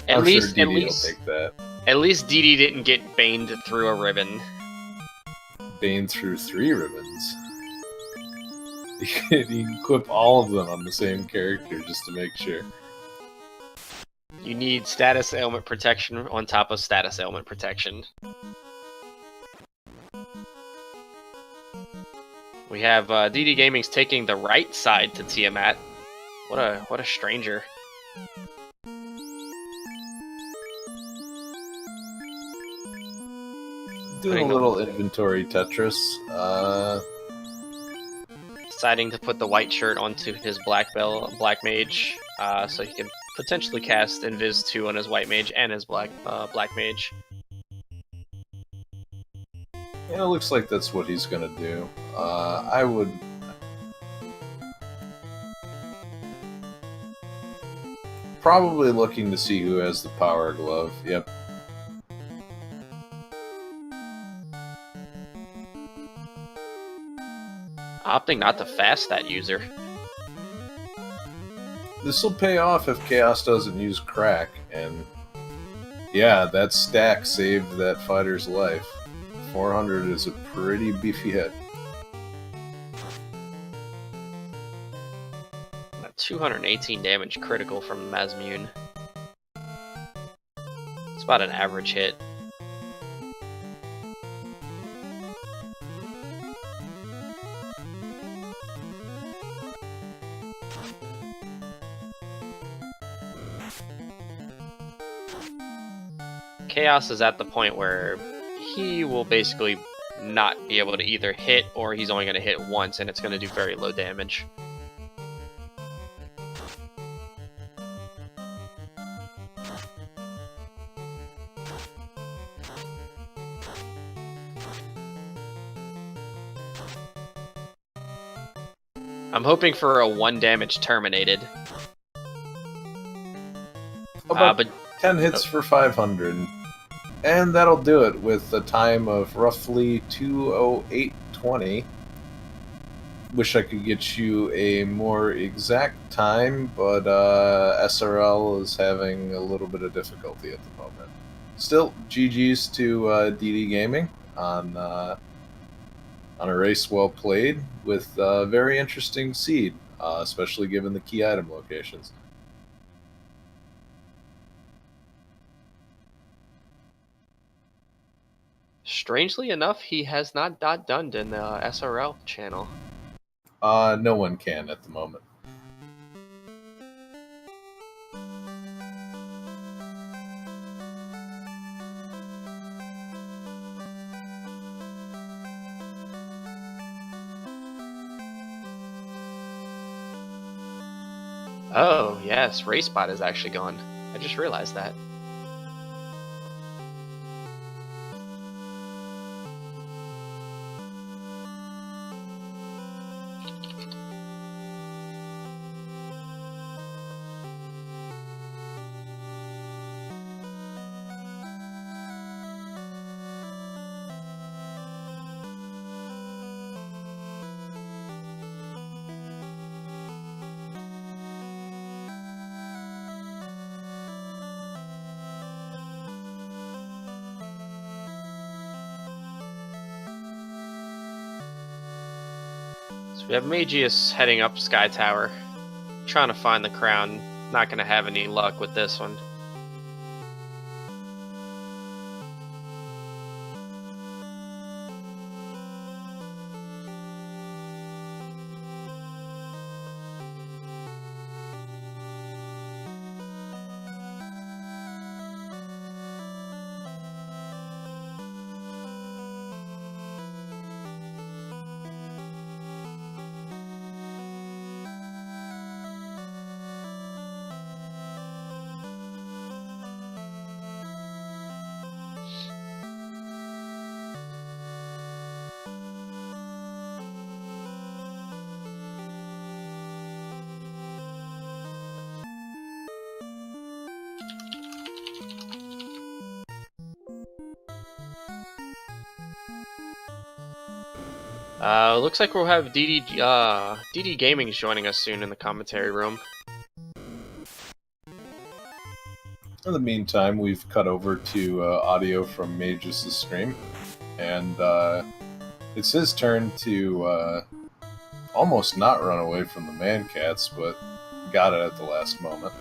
At I'm sure least, DD will take that. At least DD didn't get baned through a ribbon. Bane through 3 ribbons. You can equip all of them on the same character just to make sure. You need status ailment protection on top of status ailment protection. We have DD Gaming's taking the right side to Tiamat. What a stranger. Doing a little inventory Tetris. Deciding to put the white shirt onto his black mage, so he can potentially cast Invis 2 on his white mage and his black mage. Yeah, it looks like that's what he's gonna do. I would... Probably looking to see who has the power glove. Yep. Opting not to fast that user. This will pay off if Chaos doesn't use crack, and yeah, that stack saved that fighter's life. 400 is a pretty beefy hit. A 218 damage critical from Mazmune. It's about an average hit. Chaos is at the point where he will basically not be able to either hit, or he's only going to hit once and it's going to do very low damage. I'm hoping for a 1 damage terminated. But 10 hits for 500. And that'll do it with a time of roughly 2:08:20. Wish I could get you a more exact time, but SRL is having a little bit of difficulty at the moment. Still, GG's to DD Gaming on a race well played with a very interesting seed, especially given the key item locations. Strangely enough, he has not done in the SRL channel. No one can at the moment. Oh, yes, RaceBot is actually gone. I just realized that. We have Mageius heading up Sky Tower, trying to find the crown. Not going to have any luck with this one. Looks like we'll have DD Gaming's joining us soon in the commentary room. In the meantime, we've cut over to audio from Mageius1's stream, and it's his turn to almost not run away from the man cats, but got it at the last moment.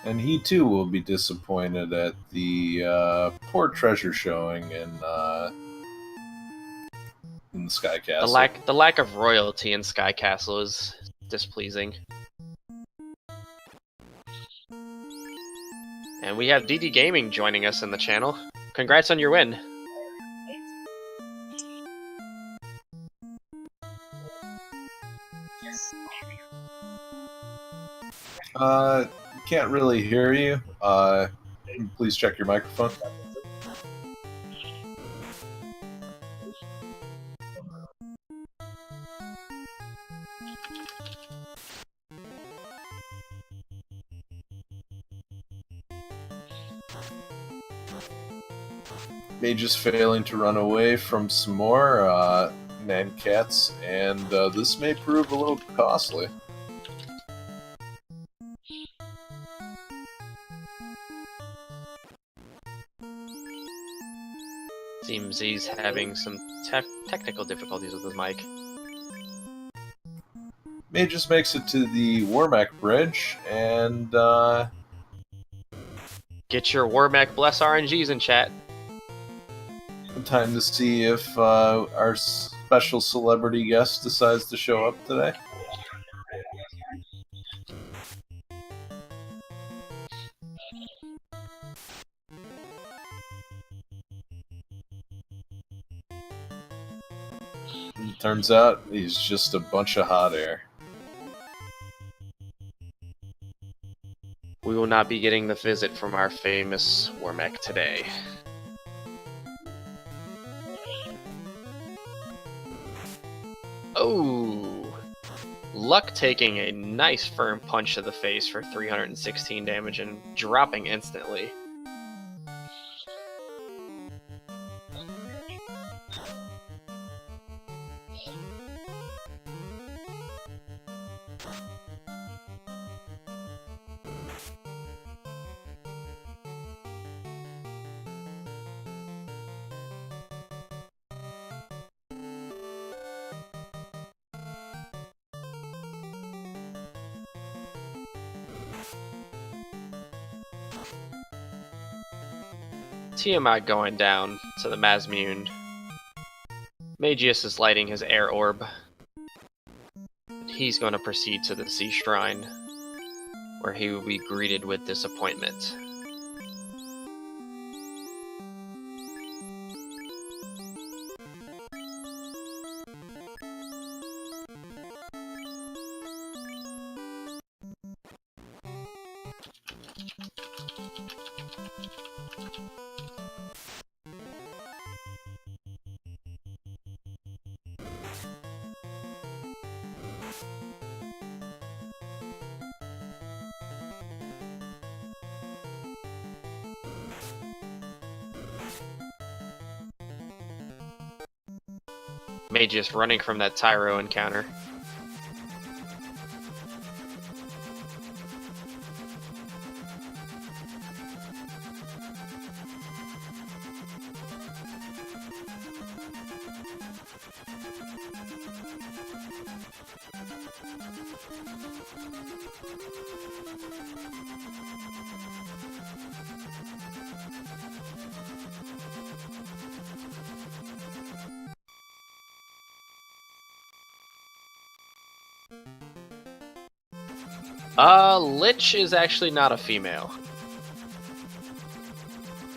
And he too will be disappointed at the poor treasure showing in the Sky Castle. The lack of royalty in Sky Castle is displeasing. And we have DD Gaming joining us in the channel. Congrats on your win. Can't really hear you. Please check your microphone. Mageius failing to run away from some more man cats, and this may prove a little costly. Seems he's having some technical difficulties with his mic. Mageius makes it to the Warmac Bridge, and get your Warmac Bless RNGs in chat. Time to see if our special celebrity guest decides to show up today. Turns out he's just a bunch of hot air. We will not be getting the visit from our famous Warmac today. Oh! Luck taking a nice firm punch to the face for 316 damage and dropping instantly. Tiamat going down to the Mazmune. Mageius is lighting his air orb. He's going to proceed to the Sea Shrine, where he will be greeted with disappointment. Mageius running from that Tyro encounter. Lich is actually not a female,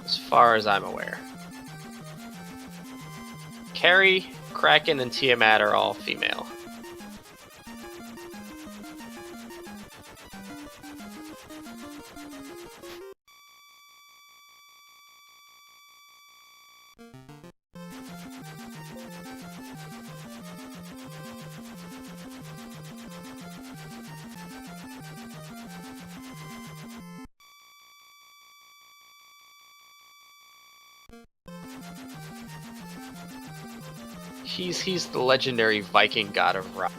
as far as I'm aware. Carrie, Kraken, and Tiamat are all female. He's the legendary Viking god of rock.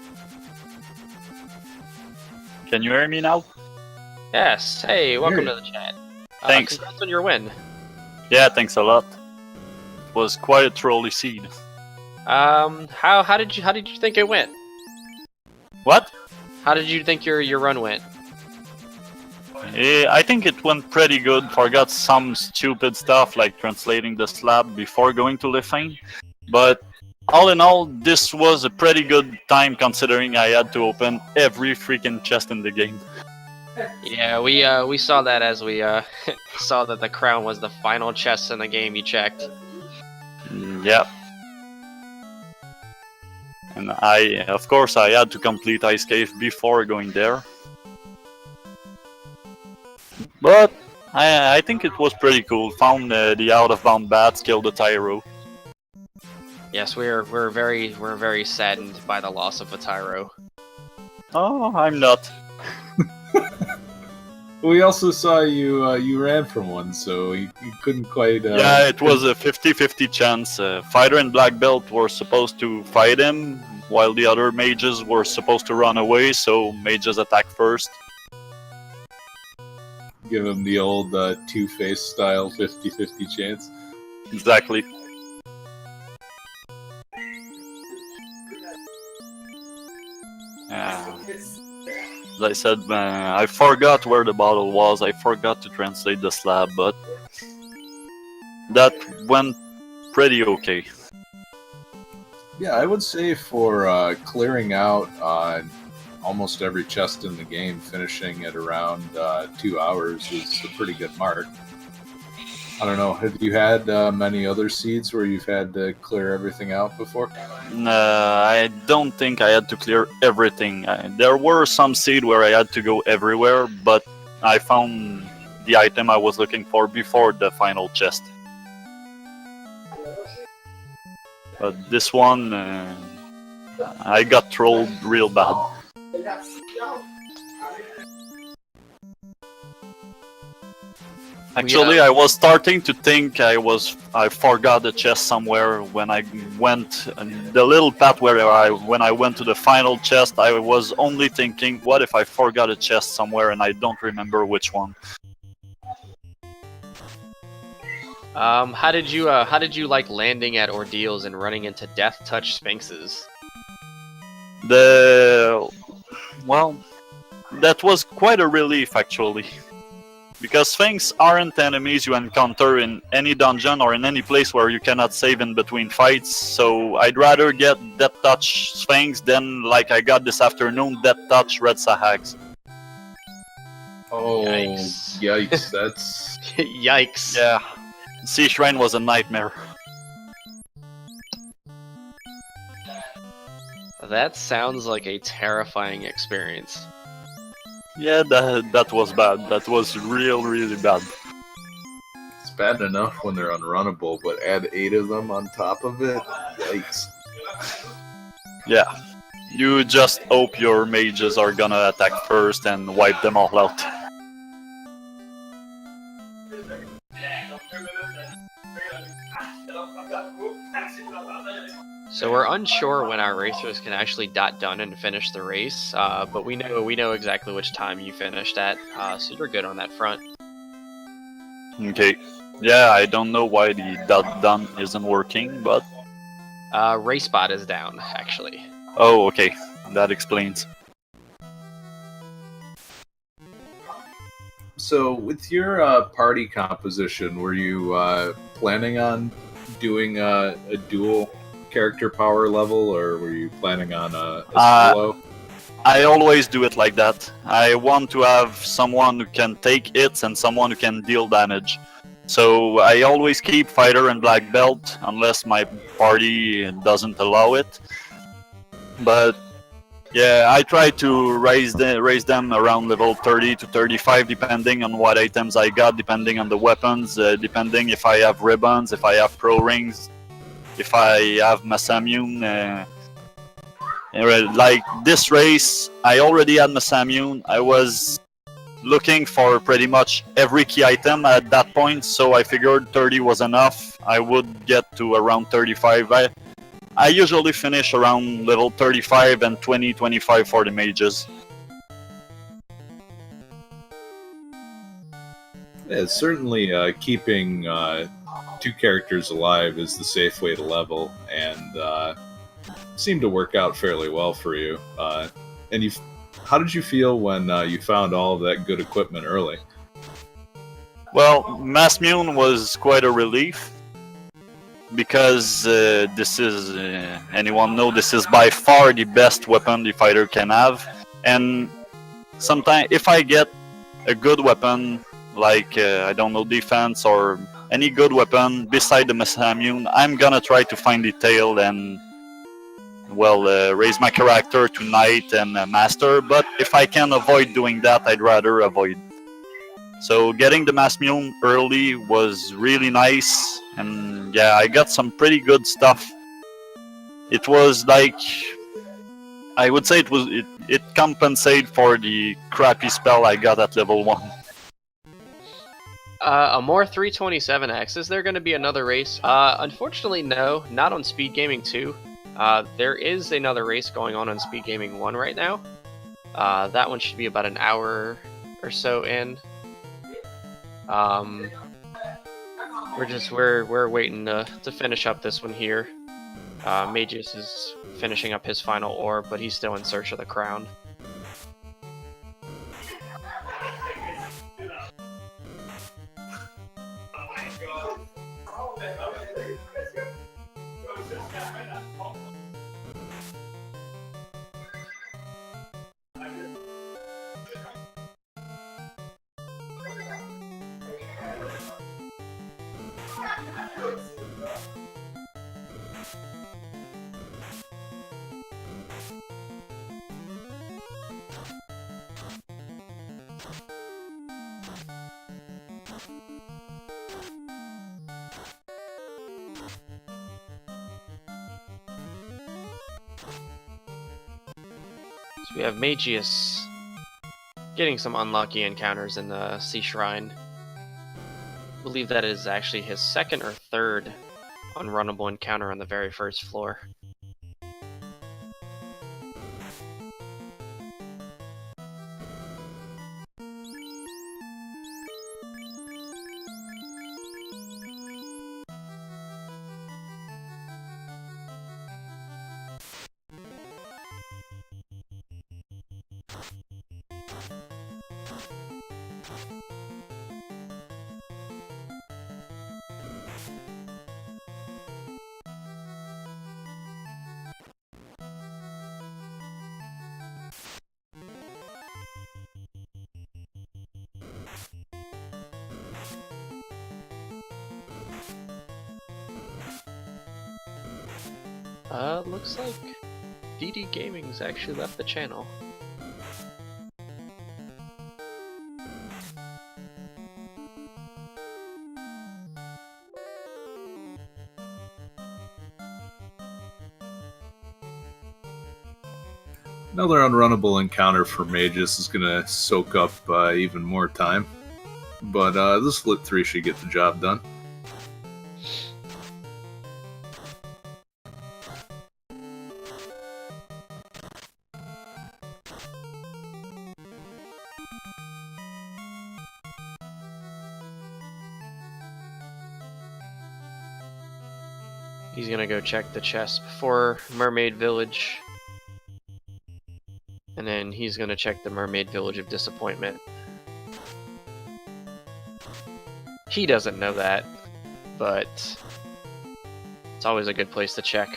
Can you hear me now? Yes. Hey, welcome to the chat. Thanks. Congrats on your win. Yeah, thanks a lot. It was quite a trolly seed. How did you think it went? What? How did you think your run went? I think it went pretty good. Forgot some stupid stuff like translating the slab before going to Lefane. But all in all, this was a pretty good time considering I had to open every freaking chest in the game. Yeah, we saw that as we saw that the crown was the final chest in the game you checked. Yeah. And of course, I had to complete Ice Cave before going there. But I think it was pretty cool. Found the out-of-bound bats, killed the Tyro. Yes, we're very saddened by the loss of a Tyro. Oh, I'm not. We also saw you ran from one, so you couldn't quite. Yeah, it was a 50-50 chance. Fighter and Black Belt were supposed to fight him, while the other mages were supposed to run away, so mages attack first. Give him the old Two-Face style 50-50 chance. Exactly. As I said, I forgot where the bottle was. I forgot to translate the slab, but that went pretty okay. Yeah, I would say for clearing out almost every chest in the game, finishing at around 2 hours is a pretty good mark. I don't know, have you had many other seeds where you've had to clear everything out before? I don't think I had to clear everything. There were some seed where I had to go everywhere, but I found the item I was looking for before the final chest. But this one, I got trolled real bad. Actually, I was starting to think I forgot the chest somewhere when I went the little path where when I went to the final chest. I was only thinking, what if I forgot a chest somewhere and I don't remember which one? How did you like landing at ordeals and running into death touch sphinxes? Well, that was quite a relief actually. Because Sphinx aren't enemies you encounter in any dungeon or in any place where you cannot save in between fights, so I'd rather get Death Touch Sphinx than, like I got this afternoon, Death Touch Red Sahags. Oh, yikes, that's... Yikes. Yeah, Sea Shrine was a nightmare. That sounds like a terrifying experience. Yeah, that was bad. That was really bad. It's bad enough when they're unrunnable, but add 8 of them on top of it? Yikes. Yeah. You just hope your mages are gonna attack first and wipe them all out. So we're unsure when our racers can actually dot done and finish the race, but we know exactly which time you finished at, so you're good on that front. Okay. Yeah, I don't know why the dot done isn't working, but... Race bot is down, actually. Oh, okay. That explains. So, with your party composition, were you planning on doing a dual character power level, or were you planning on a solo? I always do it like that. I want to have someone who can take hits and someone who can deal damage. So I always keep Fighter and Black Belt unless my party doesn't allow it. But yeah, I try to raise them around level 30 to 35 depending on what items I got, depending on the weapons, depending if I have ribbons, if I have pro rings, if I have Masamune. Like this race, I already had Masamune. I was looking for pretty much every key item at that point, so I figured 30 was enough. I would get to around 35. I usually finish around level 35 and 20-25 for the mages. Yeah, certainly keeping 2 characters alive is the safe way to level, and seemed to work out fairly well for you. And how did you feel when you found all of that good equipment early? Well, Mass Mune was quite a relief because this is, anyone know, this is by far the best weapon the fighter can have. And sometimes if I get a good weapon, like, I don't know, defense or any good weapon beside the Mass Mune, I'm gonna try to find the tail and, well, raise my character to Knight and Master. But if I can avoid doing that, I'd rather avoid. So getting the Mass Mune early was really nice, and yeah, I got some pretty good stuff. It was like, I would say it compensated for the crappy spell I got at level 1. A more 327X, is there going to be another race? Unfortunately, no, not on Speed Gaming 2. There is another race going on Speed Gaming 1 right now. That one should be about an hour or so in. We're waiting to finish up this one here. Mageius is finishing up his final orb, but he's still in search of the crown. So we have Mageius getting some unlucky encounters in the Sea Shrine. I believe that is actually his second or third unrunnable encounter on the very first floor. Looks like DD Gaming's actually left the channel. Another unrunnable encounter for Mageius is going to soak up even more time, but this Lit 3 should get the job done. He's gonna go check the chest before Mermaid Village. And then he's gonna check the Mermaid Village of Disappointment. He doesn't know that, but it's always a good place to check.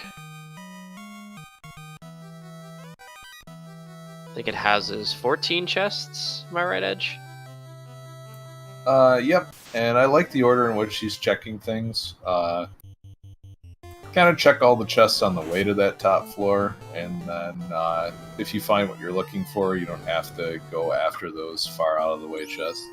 I think it houses 14 chests, am I right, Edge? Yep, and I like the order in which he's checking things. Kind of check all the chests on the way to that top floor, and then if you find what you're looking for, you don't have to go after those far out of the way chests.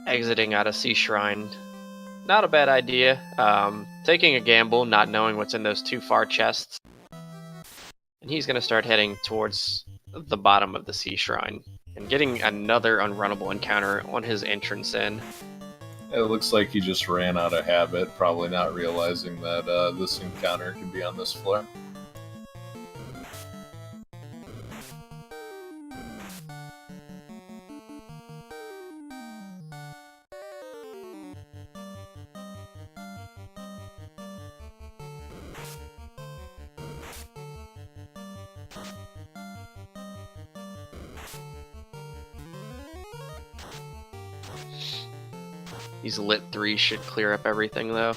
Exiting out of Sea Shrine. Not a bad idea. Taking a gamble, not knowing what's in those 2 far chests. And he's going to start heading towards the bottom of the Sea Shrine. And getting another unrunnable encounter on his entrance in. It looks like he just ran out of habit, probably not realizing that this encounter can be on this floor. These lit 3 should clear up everything though.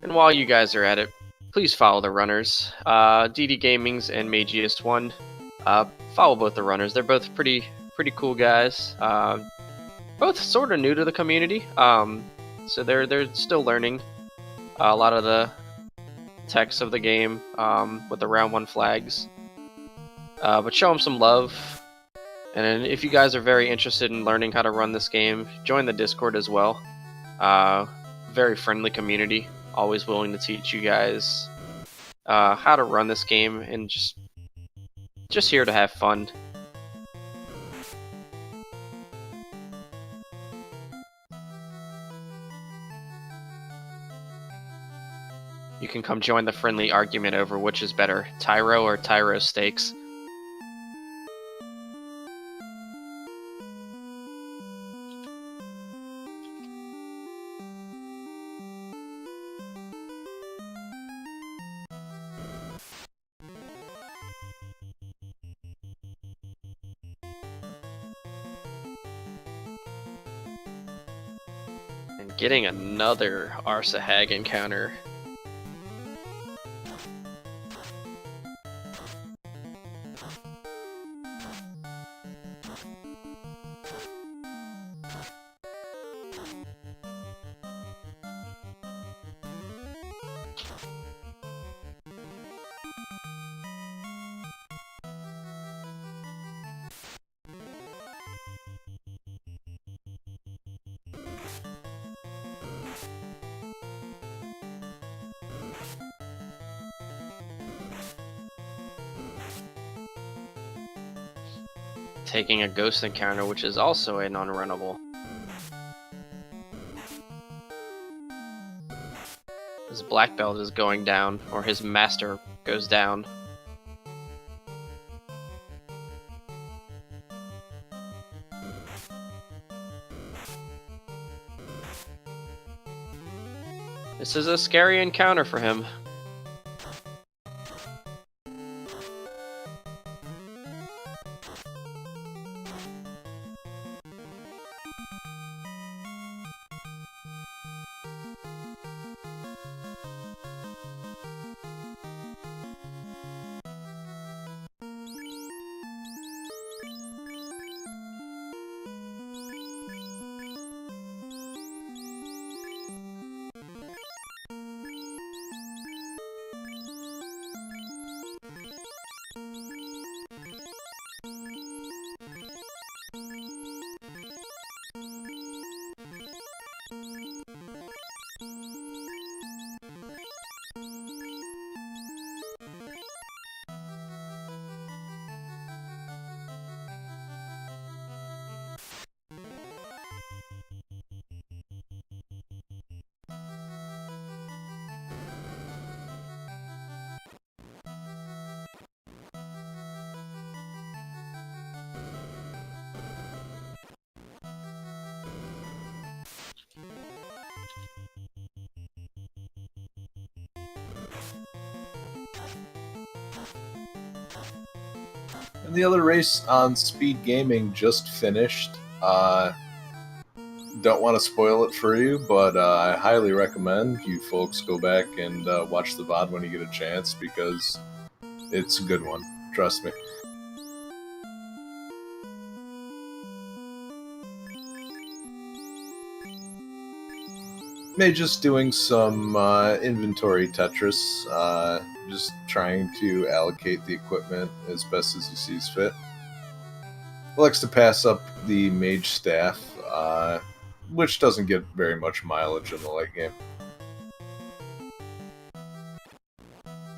And while you guys are at it, please follow the runners. DD Gaming's and Mageius1. Follow both the runners. They're both pretty cool guys. Both sort of new to the community. So they're still learning a lot of the text of the game with the round 1 flags. But show them some love. And if you guys are very interested in learning how to run this game, join the Discord as well. Very friendly community. Always willing to teach you guys how to run this game, and just here to have fun. You can come join the friendly argument over which is better, Tyro or Tyro Steaks. And getting another Arsahag encounter. Taking a ghost encounter, which is also an unrunnable. His black belt is going down, or his master goes down. This is a scary encounter for him. And the other race on Speed Gaming just finished. don't want to spoil it for you, but I highly recommend you folks go back and watch the VOD when you get a chance, because it's a good one. Trust me. May just doing some inventory Tetris, just trying to allocate the equipment as best as he sees fit. Likes to pass up the mage staff, which doesn't get very much mileage in the late game.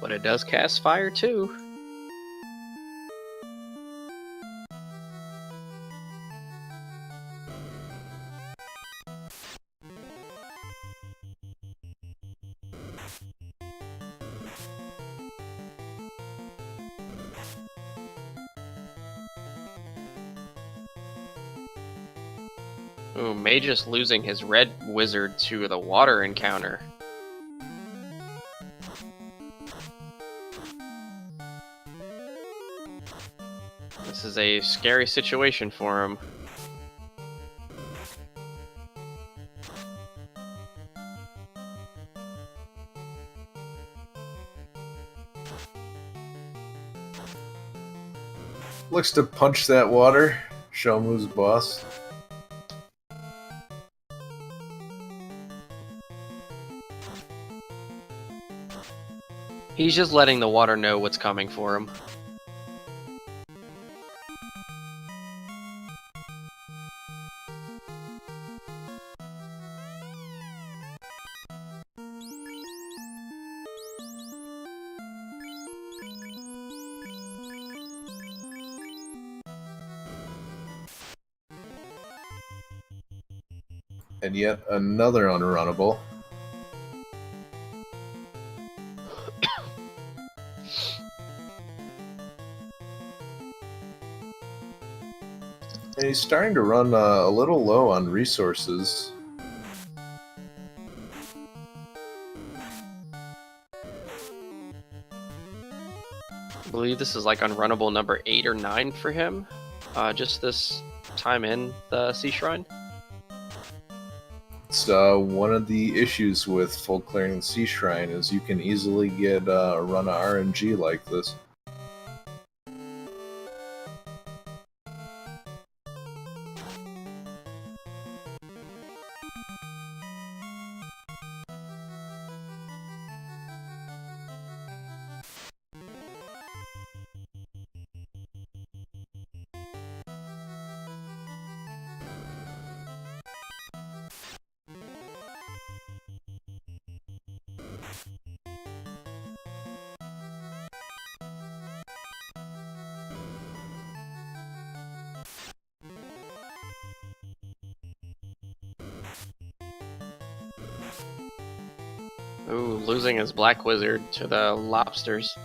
But it does cast fire too. Ooh, Mageius losing his red wizard to the water encounter. This is a scary situation for him. Looks to punch that water, show him who's boss. He's just letting the water know what's coming for him. And yet another unrunnable. And he's starting to run a little low on resources. I believe this is like unrunnable number 8 or 9 for him. Just this time in the Sea Shrine. It's one of the issues with full clearing the Sea Shrine is you can easily get a run of RNG like this. Ooh, losing his black wizard to the lobsters.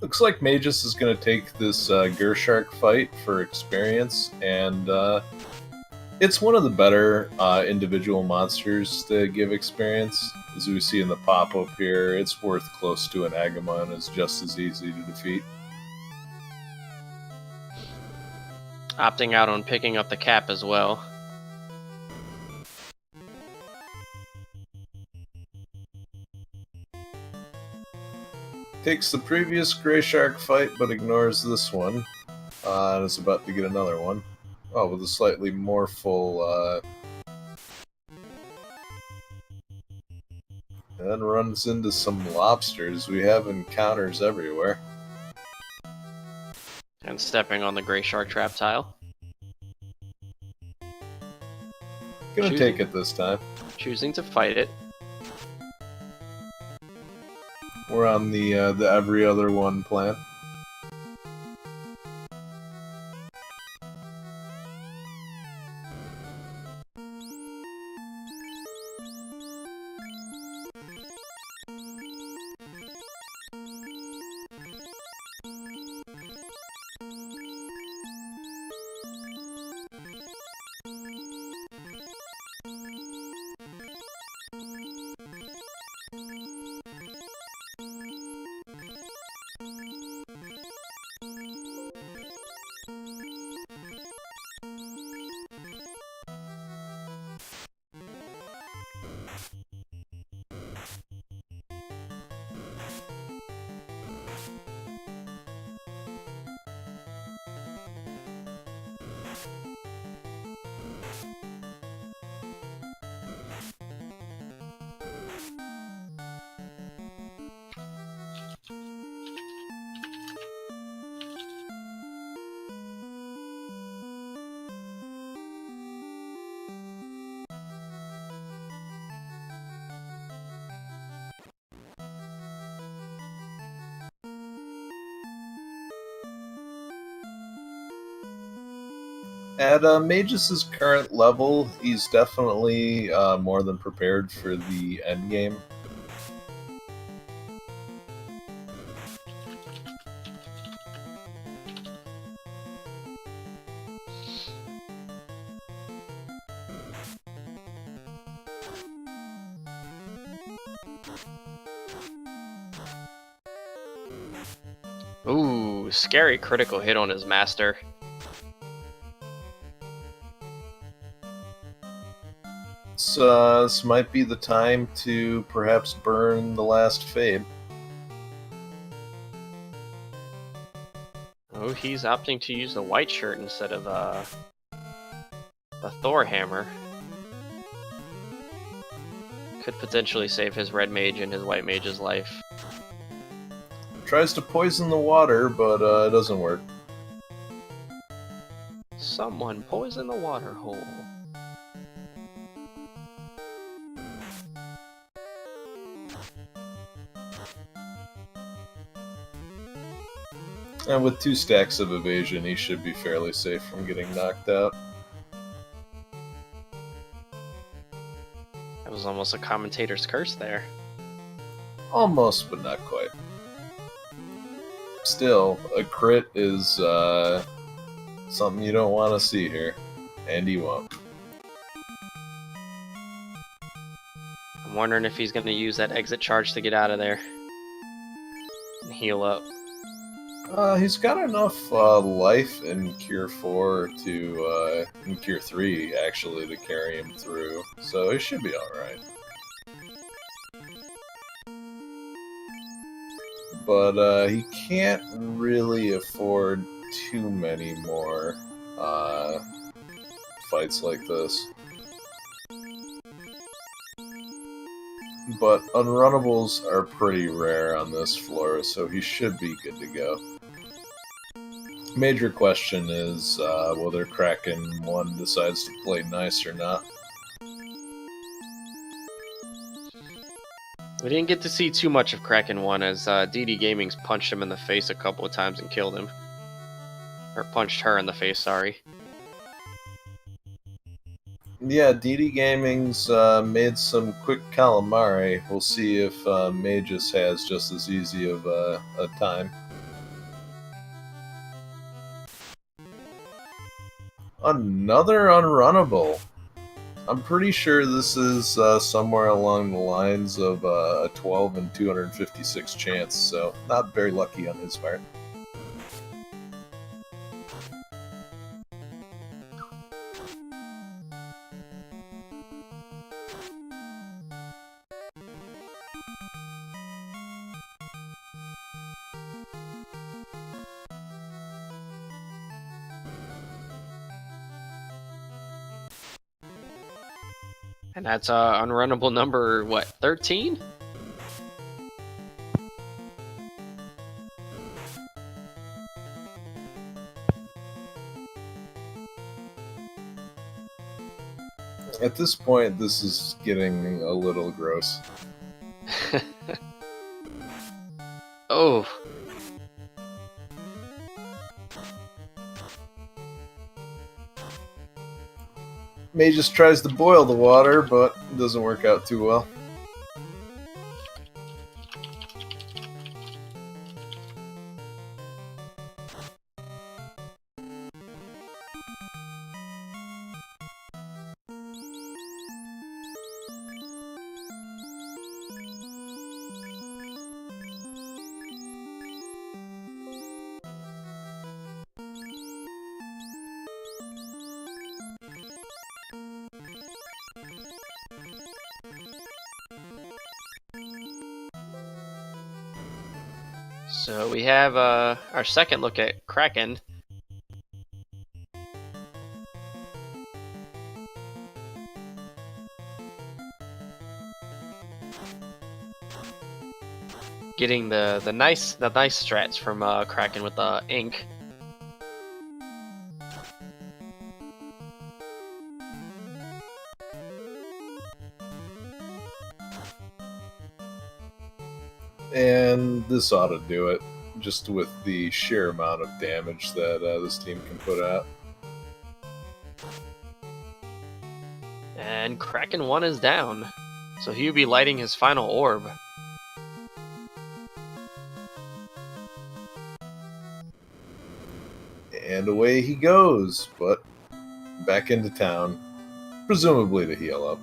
Looks like Mageius is going to take this Gershark fight for experience, and it's one of the better individual monsters to give experience. As we see in the pop-up here, it's worth close to an Agama and is just as easy to defeat. Opting out on picking up the cap as well. Takes the previous Gray Shark fight, but ignores this one. And is about to get another one. Oh, with a slightly more full, and then runs into some lobsters. We have encounters everywhere. And stepping on the gray shark trap tile. Gonna take it this time. Choosing to fight it. We're on the every other one plan. At Mageius' current level, he's definitely more than prepared for the endgame. Ooh, scary critical hit on his master. This might be the time to perhaps burn the last fade. Oh, he's opting to use the white shirt instead of the Thor hammer. Could potentially save his red mage and his white mage's life. Tries to poison the water, but it doesn't work. Someone poison the water hole. And with 2 stacks of evasion, he should be fairly safe from getting knocked out. That was almost a commentator's curse there. Almost, but not quite. Still, a crit is something you don't want to see here, and he won't. I'm wondering if he's going to use that exit charge to get out of there and heal up. He's got enough life in Cure 4 to, in Cure 3, actually, to carry him through, so he should be alright. But he can't really afford too many more fights like this. But unrunnables are pretty rare on this floor, so he should be good to go. Major question is whether Kraken1 decides to play nice or not. We didn't get to see too much of Kraken1 as DD Gaming's punched him in the face a couple of times and killed him. Or punched her in the face, sorry. Yeah, DD Gaming's made some quick calamari. We'll see if Mageius has just as easy of a time. Another unrunnable. I'm pretty sure this is somewhere along the lines of a 12 and 256 chance, so not very lucky on his part. And that's unrunnable number, what, 13? At this point, this is getting a little gross. Oh. Magus tries to boil the water, but it doesn't work out too well. So we have our second look at Kraken. Getting the nice strats from Kraken with the ink. And this ought to do it, just with the sheer amount of damage that this team can put out. And Kraken 1 is down, so he'll be lighting his final orb. And away he goes, but back into town, presumably to heal up.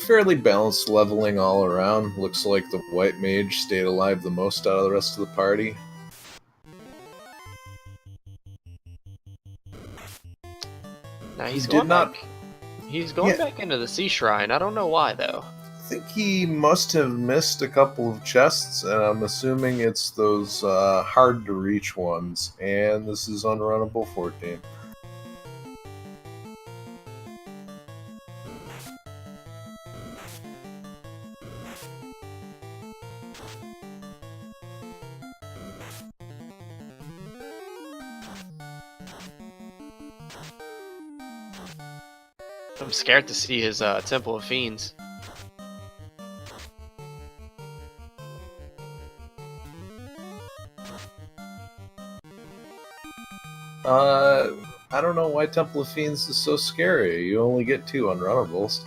Fairly balanced leveling all around. Looks like the white mage stayed alive the most out of the rest of the party. Now he's He going did not- back. He's going back into the sea shrine. I don't know why though. I think he must have missed a couple of chests, and I'm assuming it's those hard to reach ones. And this is unrunnable 14. I'm scared to see his Temple of Fiends. I don't know why Temple of Fiends is so scary. You only get 2 unrunnables.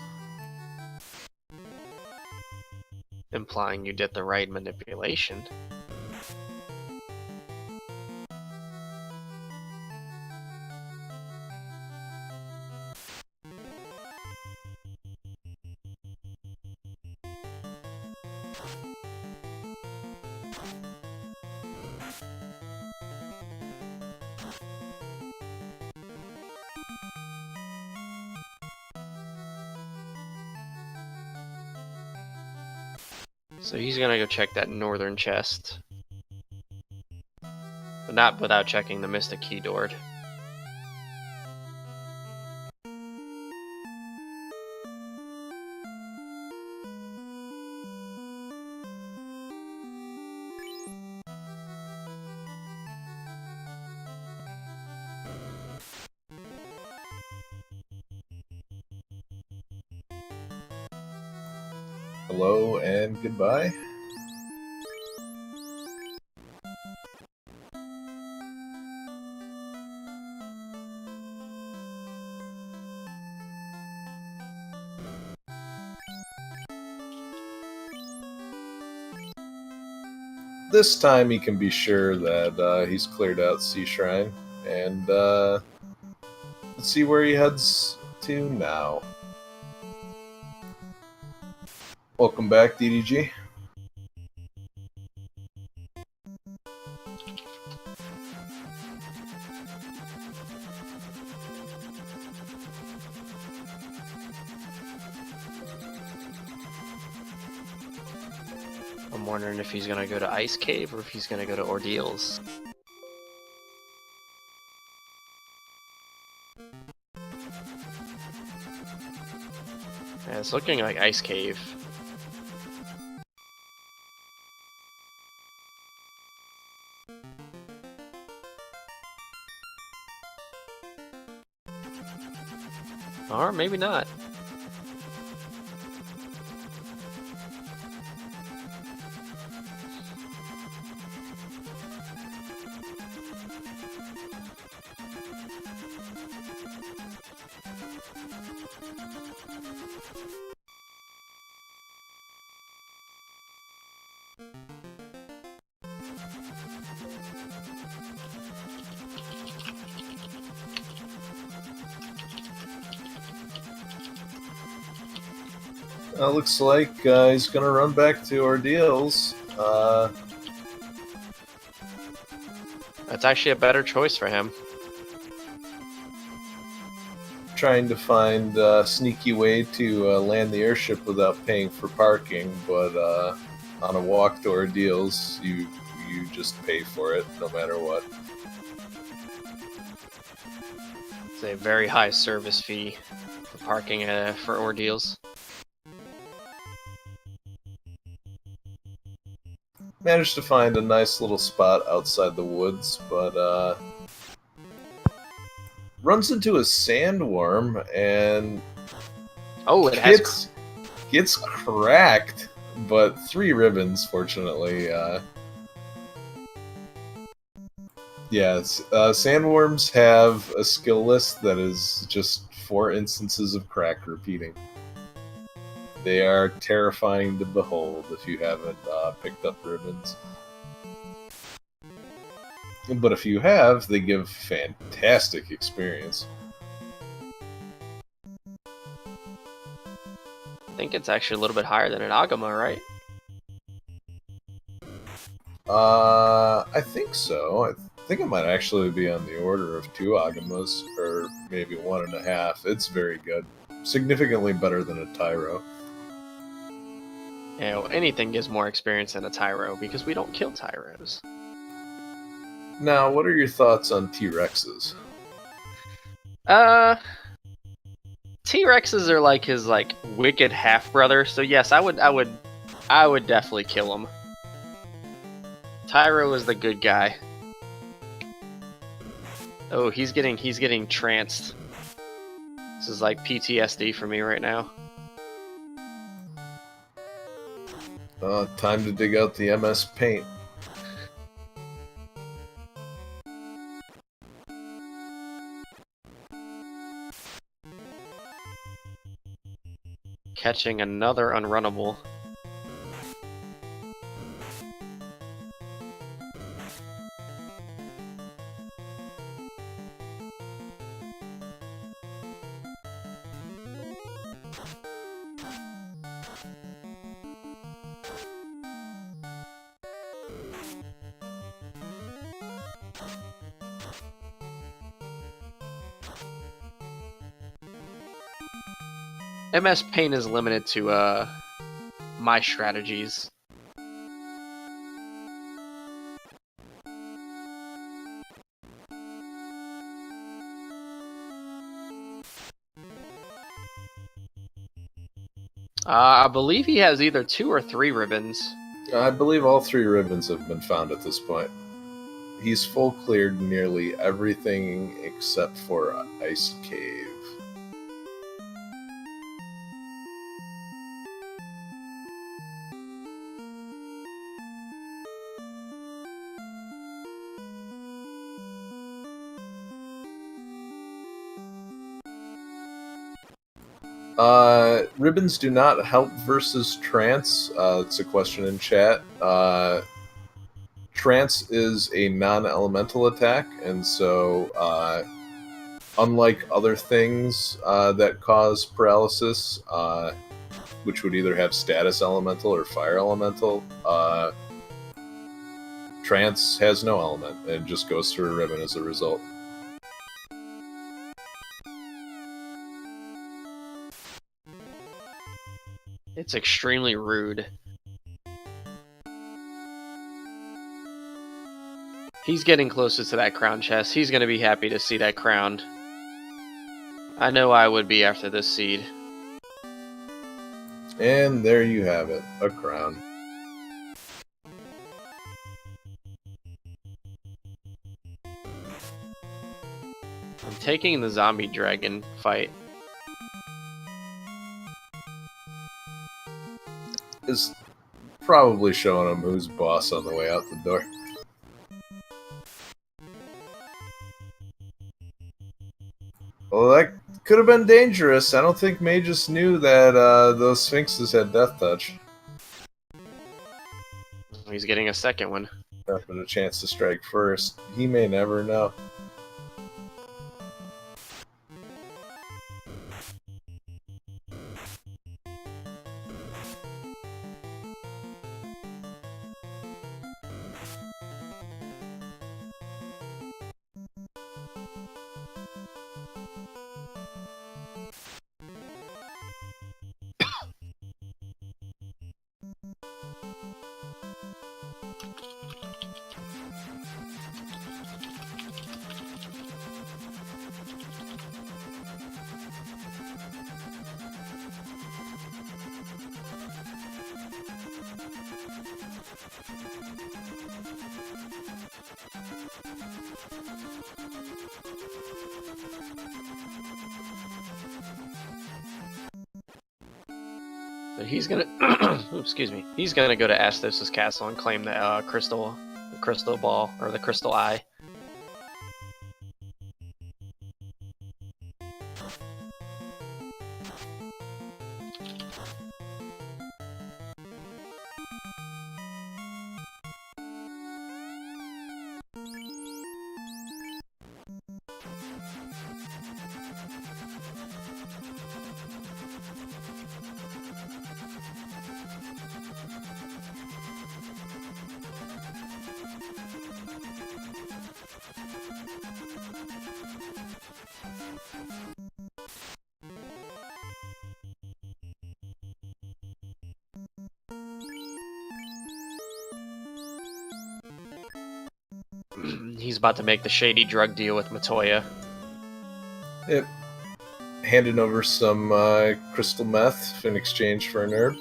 Implying you did the right manipulation. So he's gonna go check that northern chest. But not without checking the Mystic Key door. Hello and goodbye. This time he can be sure that he's cleared out Sea Shrine, and let's see where he heads to now. Welcome back, DDG. I'm wondering if he's gonna go to Ice Cave or if he's gonna go to Ordeals. Yeah, it's looking like Ice Cave. Or maybe not. Looks like he's gonna run back to Ordeals. That's actually a better choice for him. Trying to find a sneaky way to land the airship without paying for parking, but on a walk to Ordeals, you just pay for it no matter what. It's a very high service fee for parking for Ordeals. Managed to find a nice little spot outside the woods, but runs into a sandworm and Oh, it has. gets cracked, but 3 ribbons, fortunately. Sandworms have a skill list that is just 4 instances of crack repeating. They are terrifying to behold if you haven't picked up ribbons. But if you have, they give fantastic experience. I think it's actually a little bit higher than an Agama, right? I think so. I think it might actually be on the order of 2 Agamas, or maybe 1.5. It's very good. Significantly better than a Tyro. Yeah, well, anything gives more experience than a Tyro because we don't kill Tyros. Now, what are your thoughts on T-Rexes? T-Rexes are like his wicked half brother. So yes, I would definitely kill him. Tyro is the good guy. Oh, he's getting tranced. This is like PTSD for me right now. Time to dig out the MS Paint. Catching another unrunnable. MS Paint is limited to my strategies. I believe he has either 2 or 3 ribbons. I believe all 3 ribbons have been found at this point. He's full cleared nearly everything except for Ice Cave. Ribbons do not help versus trance. It's a question in chat. Trance is a non-elemental attack, and so unlike other things that cause paralysis, which would either have status elemental or fire elemental. Trance has no element and just goes through a ribbon as a result. It's extremely rude. He's getting closer to that crown chest. He's going to be happy to see that crown. I know I would be after this seed. And there you have it, a crown. I'm taking the zombie dragon fight. Is probably showing him who's boss on the way out the door. Well, that could have been dangerous. I don't think Mageius knew that those Sphinxes had Death Touch. He's getting a second one. Not been a chance to strike first. He may never know. So he's gonna, excuse me. He's gonna go to Astos' castle and claim the crystal ball or the crystal eye. He's about to make the shady drug deal with Matoya. Yep. Handing over some crystal meth in exchange for an herb.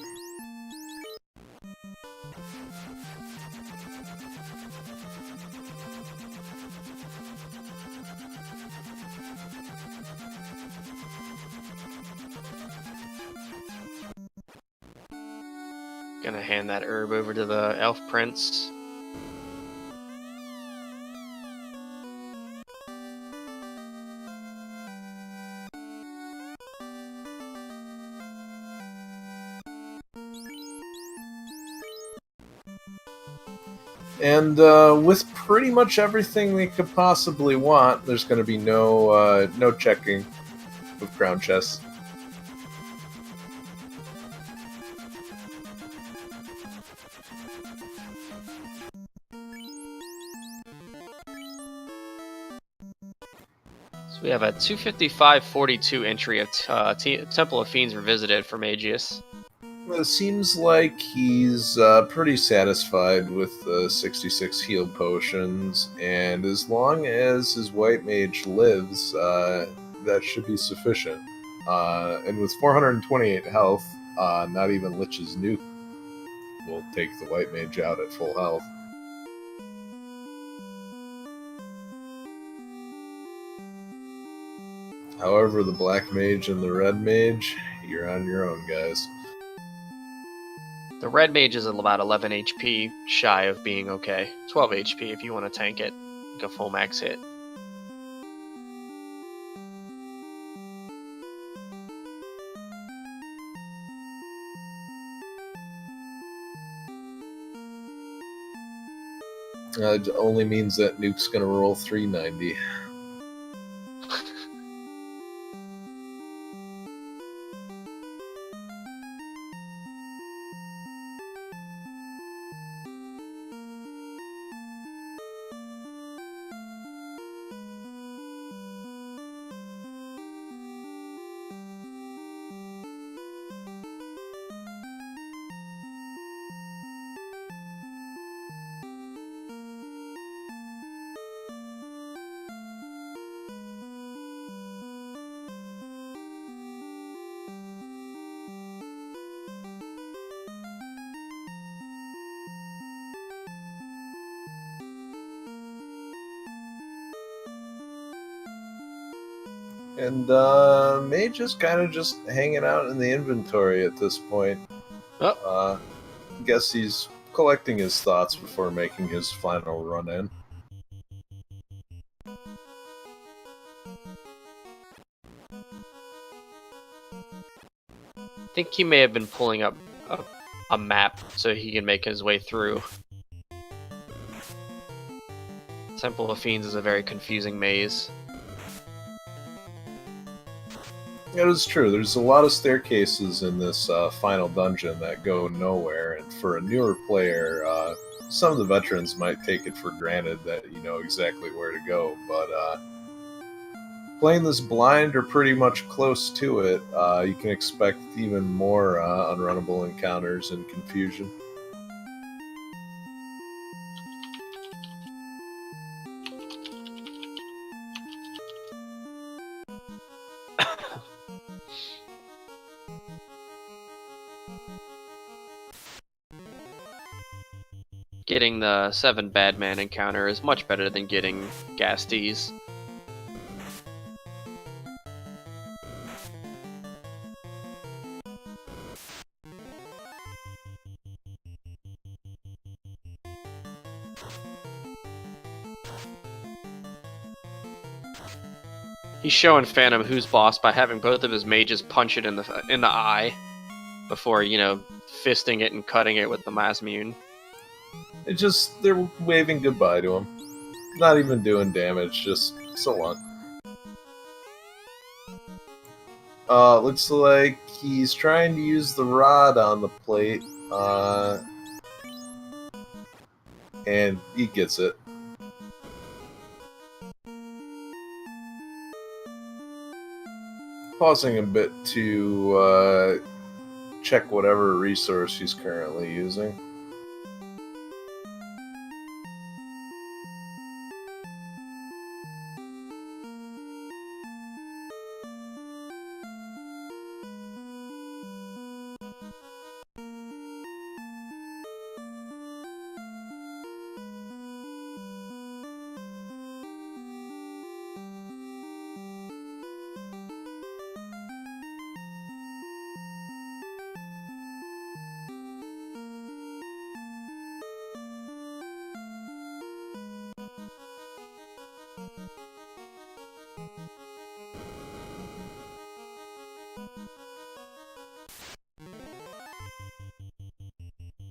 Gonna hand that herb over to the elf prince. And with pretty much everything they could possibly want, there's going to be no checking with crown chests. So we have a 255.42 entry of Temple of Fiends Revisited for Mageius. It seems like he's pretty satisfied with the 66 heal potions, and as long as his white mage lives, that should be sufficient. And with 428 health, not even Lich's nuke will take the white mage out at full health. However, the black mage and the red mage, you're on your own, guys. The red mage is about 11 HP shy of being okay. 12 HP if you want to tank it. Like a full max hit. It only means that Nuke's gonna roll 390. And Mage is kind of just hanging out in the inventory at this point. Oh. Guess he's collecting his thoughts before making his final run in. I think he may have been pulling up a map so he can make his way through. Temple of Fiends is a very confusing maze. It is true. There's a lot of staircases in this final dungeon that go nowhere, and for a newer player, some of the veterans might take it for granted that you know exactly where to go, but playing this blind or pretty much close to it, you can expect even more unrunnable encounters and confusion. Getting the 7 Badman encounter is much better than getting Gasties. He's showing Phantom who's boss by having both of his mages punch it in the eye before, you know, fisting it and cutting it with the Masmune. They're waving goodbye to him. Not even doing damage, just so long. Looks like he's trying to use the rod on the plate, and he gets it. Pausing a bit to check whatever resource he's currently using.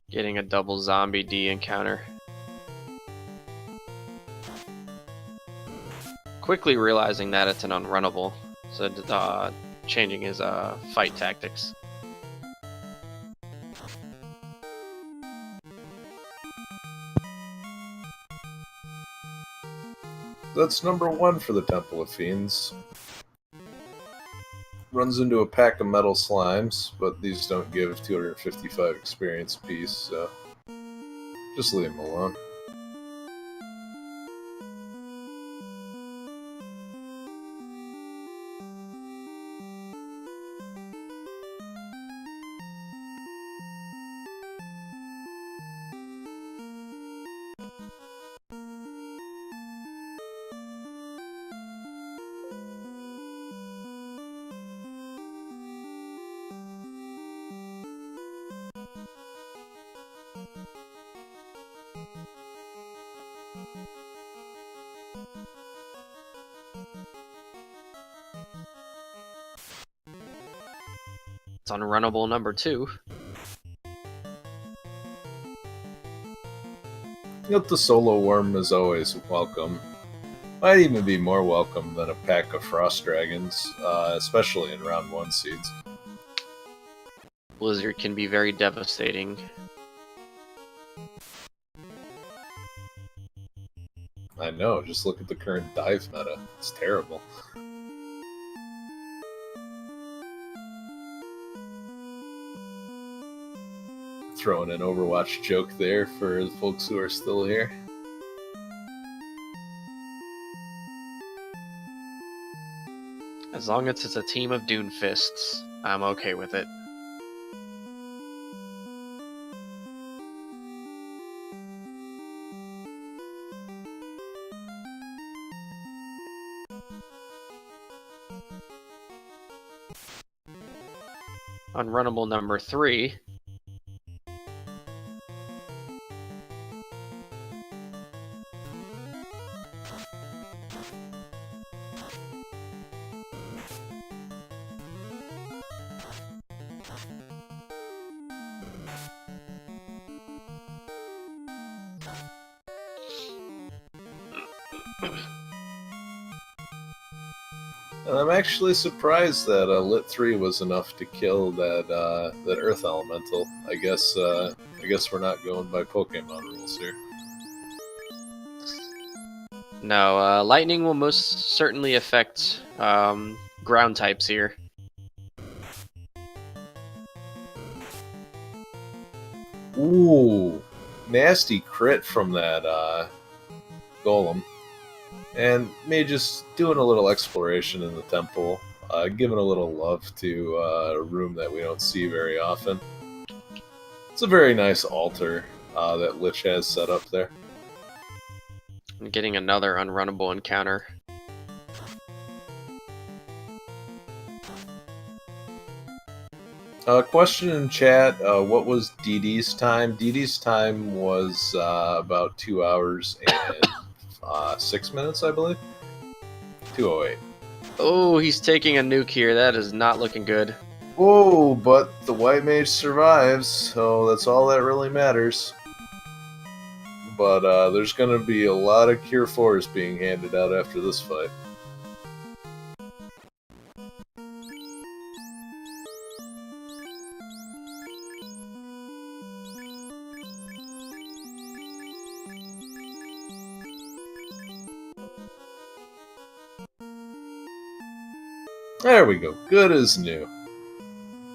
Getting a double zombie D encounter. Quickly realizing that it's an unrunnable, so changing his fight tactics. That's number 1 for the Temple of Fiends. Runs into a pack of metal slimes, but these don't give 255 experience apiece, so just leave them alone. It's unrunnable number 2. Yet the solo worm is always welcome. Might even be more welcome than a pack of frost dragons, especially in round 1 seeds. Blizzard can be very devastating. I know, just look at the current dive meta. It's terrible. Throwing an Overwatch joke there for the folks who are still here. As long as it's a team of Doomfists, I'm okay with it. unrunnable number 3. And I'm actually surprised that Lit 3 was enough to kill that that Earth Elemental. I guess we're not going by Pokemon rules here. No, lightning will most certainly affect ground types here. Ooh, nasty crit from that Golem. And maybe just doing a little exploration in the temple, giving a little love to a room that we don't see very often. It's a very nice altar that Lich has set up there. I'm getting another unrunnable encounter. Question in chat, what was DD's time? DD's time was about 2 hours and 6 minutes, I believe. 2:08. Oh, he's taking a nuke here. That is not looking good. Whoa, but the White Mage survives, so that's all that really matters. But there's going to be a lot of Cure 4s being handed out after this fight. There we go. Good as new.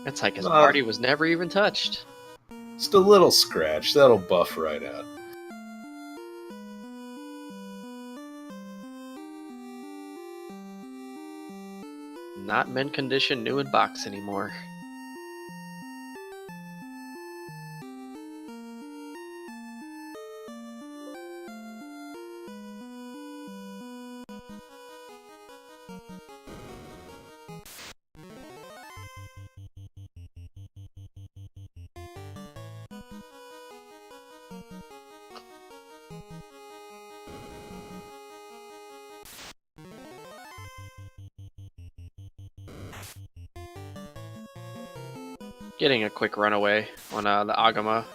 It's like his party was never even touched. Just a little scratch. That'll buff right out. Not mint condition, new in box anymore. Getting a quick runaway on the Agama.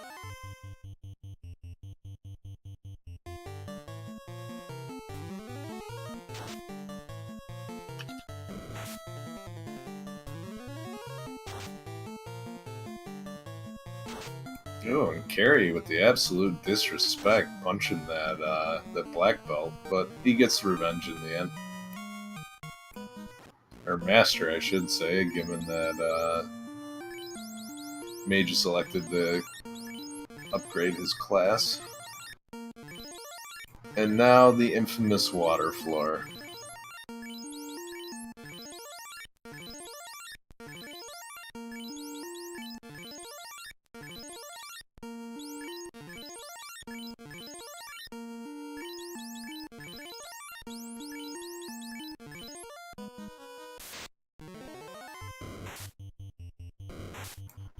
Oh, and Carrie with the absolute disrespect punching that black belt, but he gets revenge in the end. Or master, I should say, given that Mage selected to upgrade his class. And now the infamous water floor.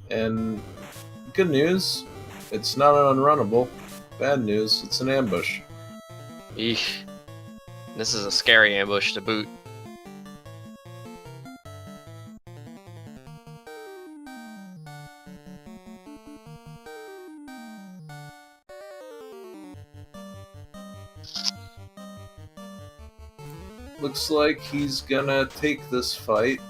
And good news, it's not an unrunnable. Bad news, it's an ambush. Eesh. This is a scary ambush to boot. Looks like he's gonna take this fight.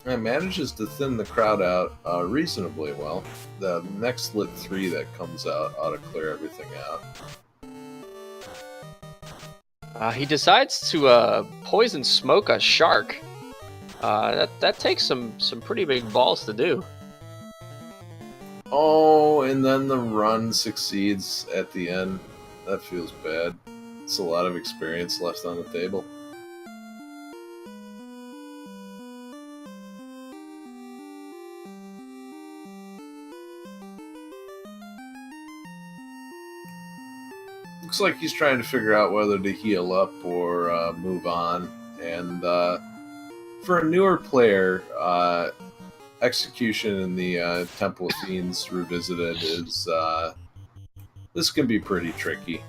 And manages to thin the crowd out reasonably well. The next Lit 3 that comes out ought to clear everything out. He decides to poison smoke a shark. That takes some pretty big balls to do. Oh, and then the run succeeds at the end. That feels bad. It's a lot of experience left on the table. Looks like he's trying to figure out whether to heal up or move on. And for a newer player, Execution in the Temple of Fiends Revisited is this can be pretty tricky.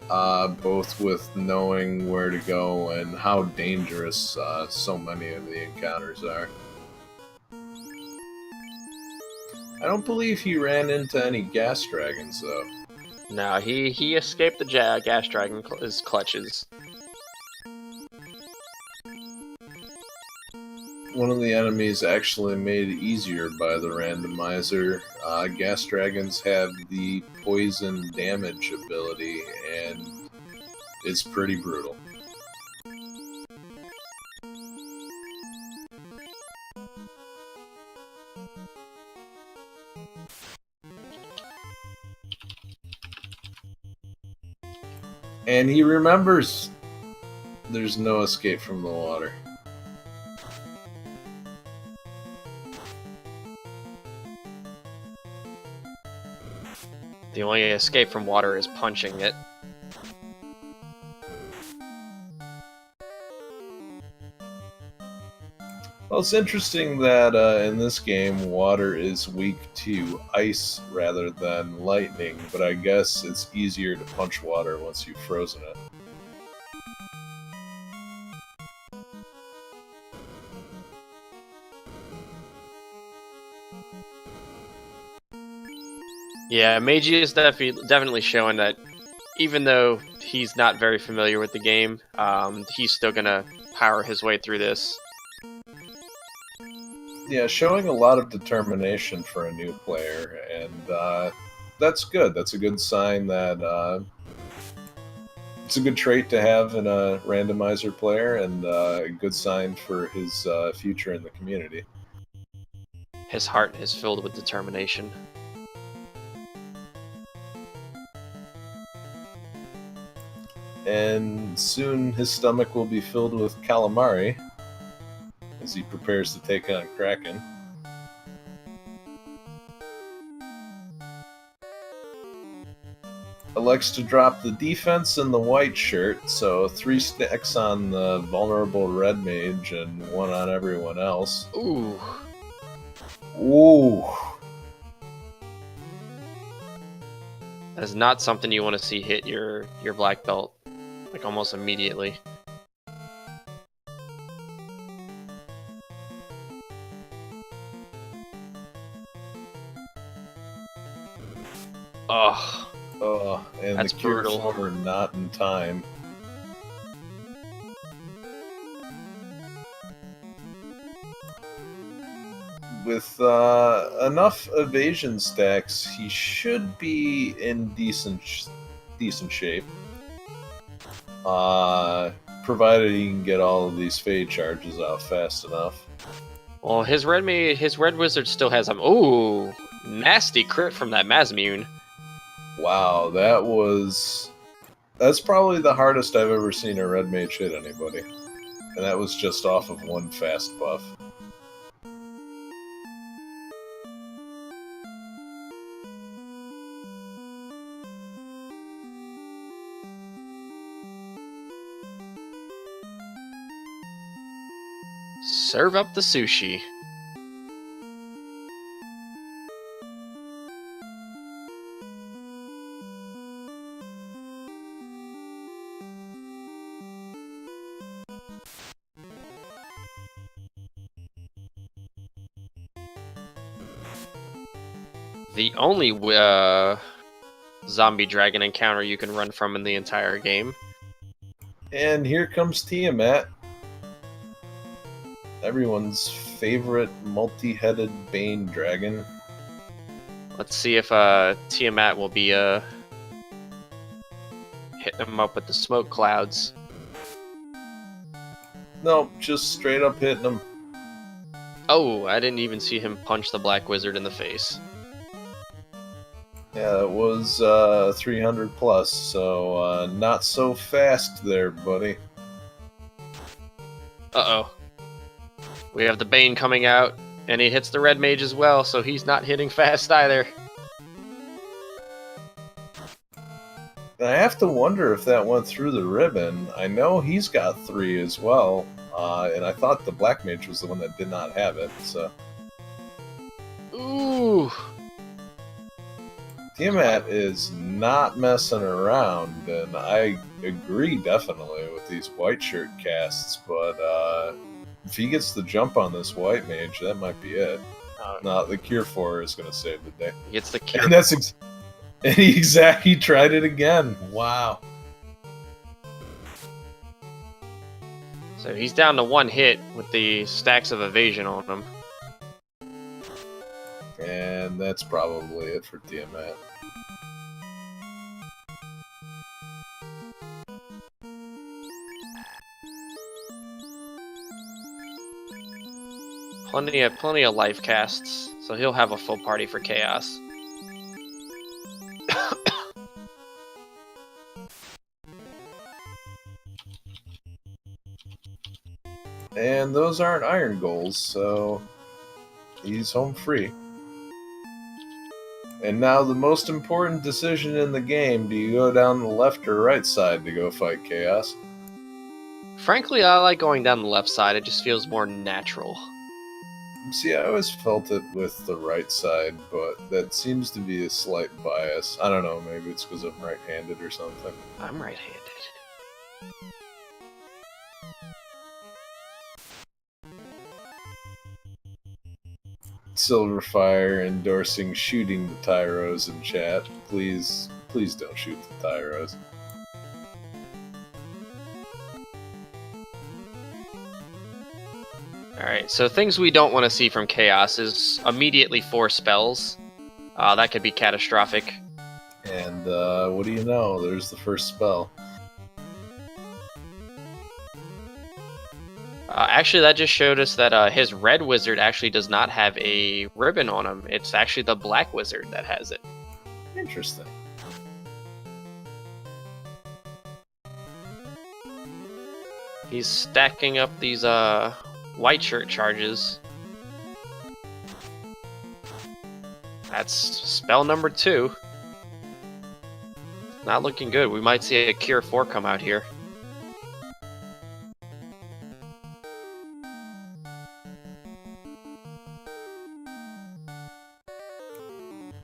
Both with knowing where to go and how dangerous so many of the encounters are. I don't believe he ran into any gas dragons, though. No, he escaped the gas dragon his clutches. One of the enemies actually made easier by the randomizer. Gas dragons have the poison damage ability, and it's pretty brutal. And he remembers there's no escape from the water. The only escape from water is punching it. Well, it's interesting that in this game, water is weak to ice rather than lightning, but I guess it's easier to punch water once you've frozen it. Yeah, Meiji is definitely showing that even though he's not very familiar with the game, he's still gonna power his way through this. Yeah, showing a lot of determination for a new player, and that's good. That's a good sign that it's a good trait to have in a randomizer player, and a good sign for his future in the community. His heart is filled with determination. And soon his stomach will be filled with calamari as he prepares to take on Kraken. Elects to drop the defense in the white shirt, so 3 stacks on the vulnerable red mage and 1 on everyone else. Ooh. Ooh. That's not something you want to see hit your black belt, like almost immediately. Ugh. Oh, and That's the cure brutal. former not in time. With enough evasion stacks, he should be in decent shape. Provided he can get all of these fade charges out fast enough. Well, his red wizard still has him. Ooh, nasty crit from that Mazmune. Wow, that's probably the hardest I've ever seen a red mage hit anybody. And that was just off of 1 fast buff. Serve up the sushi. The only zombie dragon encounter you can run from in the entire game. And here comes Tiamat. Everyone's favorite multi-headed Bane dragon. Let's see if Tiamat will be hitting him up with the smoke clouds. Nope, just straight up hitting him. Oh, I didn't even see him punch the black wizard in the face. Yeah, it was 300 plus, so not so fast there, buddy. Uh-oh. We have the Bane coming out, and he hits the red mage as well, so he's not hitting fast either. I have to wonder if that went through the ribbon. I know he's got 3 as well, and I thought the Black Mage was the one that did not have it. So Ooh. Tiamat is not messing around, and I agree definitely with these white shirt casts, but if he gets the jump on this white mage, that might be it. No, the Cure 4 is going to save the day. He gets the cure. And that's and he tried it again. Wow. So he's down to 1 hit with the stacks of evasion on him. And that's probably it for Tiamat. Plenty of life casts, so he'll have a full party for Chaos. And those aren't iron goals, so he's home free. And now the most important decision in the game, do you go down the left or right side to go fight Chaos? Frankly, I like going down the left side. It just feels more natural. See, I always felt it with the right side, but that seems to be a slight bias. I don't know, maybe it's because I'm right-handed or something. I'm right-handed. Silverfire endorsing shooting the Tyros in chat. Please don't shoot the Tyros. Alright, so things we don't want to see from Chaos is immediately 4 spells. That could be catastrophic. And what do you know? There's the first spell. Actually, that just showed us that his red wizard actually does not have a ribbon on him. It's actually the black wizard that has it. Interesting. He's stacking up these white shirt charges. That's spell number 2. Not looking good. We might see a Cure 4 come out here.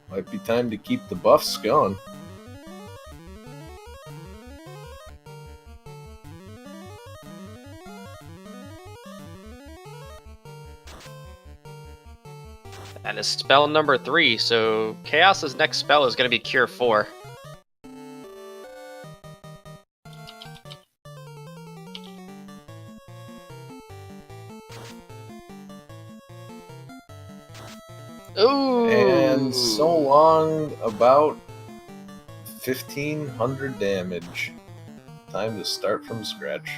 Might be time to keep the buffs going. That is spell number 3, so Chaos's next spell is going to be Cure 4. Ooh! And so long, about 1,500 damage. Time to start from scratch.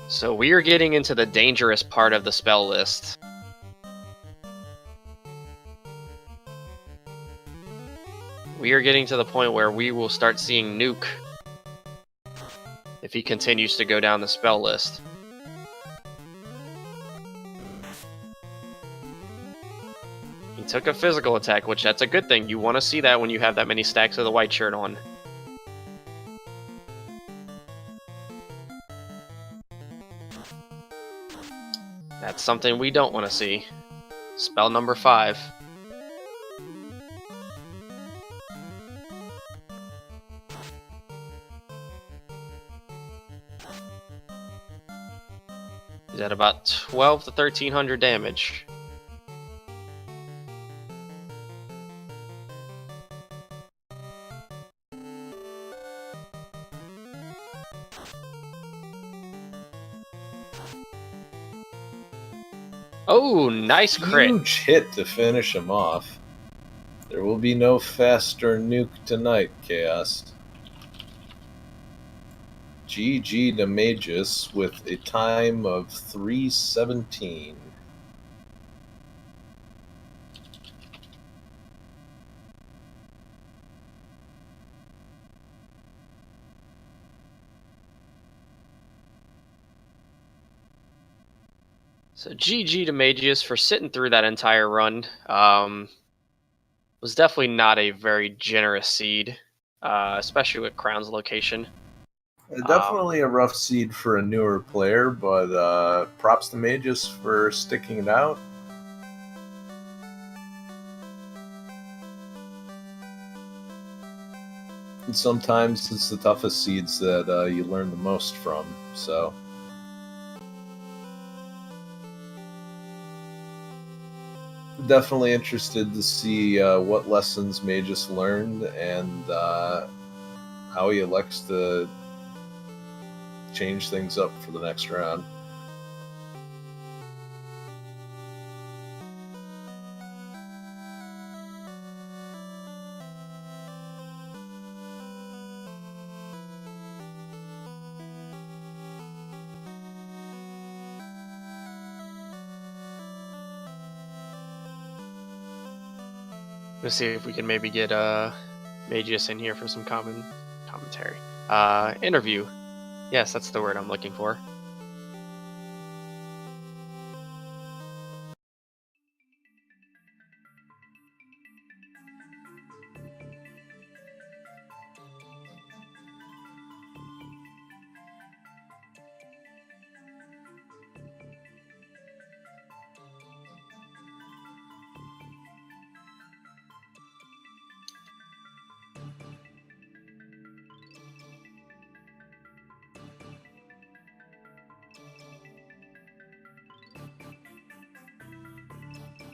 So we are getting into the dangerous part of the spell list. We are getting to the point where we will start seeing Nuke if he continues to go down the spell list. He took a physical attack, which that's a good thing. You want to see that when you have that many stacks of the white shirt on. That's something we don't want to see. Spell number 5. He's at about 12 to 1,300 damage. Oh, nice crit. Huge hit to finish him off. There will be no faster nuke tonight, Chaos. GG to Mageius with a time of 3:17. So GG to Mageius for sitting through that entire run. Was definitely not a very generous seed, especially with Crown's location. Definitely a rough seed for a newer player, but props to Mageius for sticking it out. And sometimes it's the toughest seeds that you learn the most from, so... Definitely interested to see what lessons Mageius learned and how he elects to change things up for the next round. Let's see if we can maybe get Mageius in here for some commentary. Interview. Yes, that's the word I'm looking for.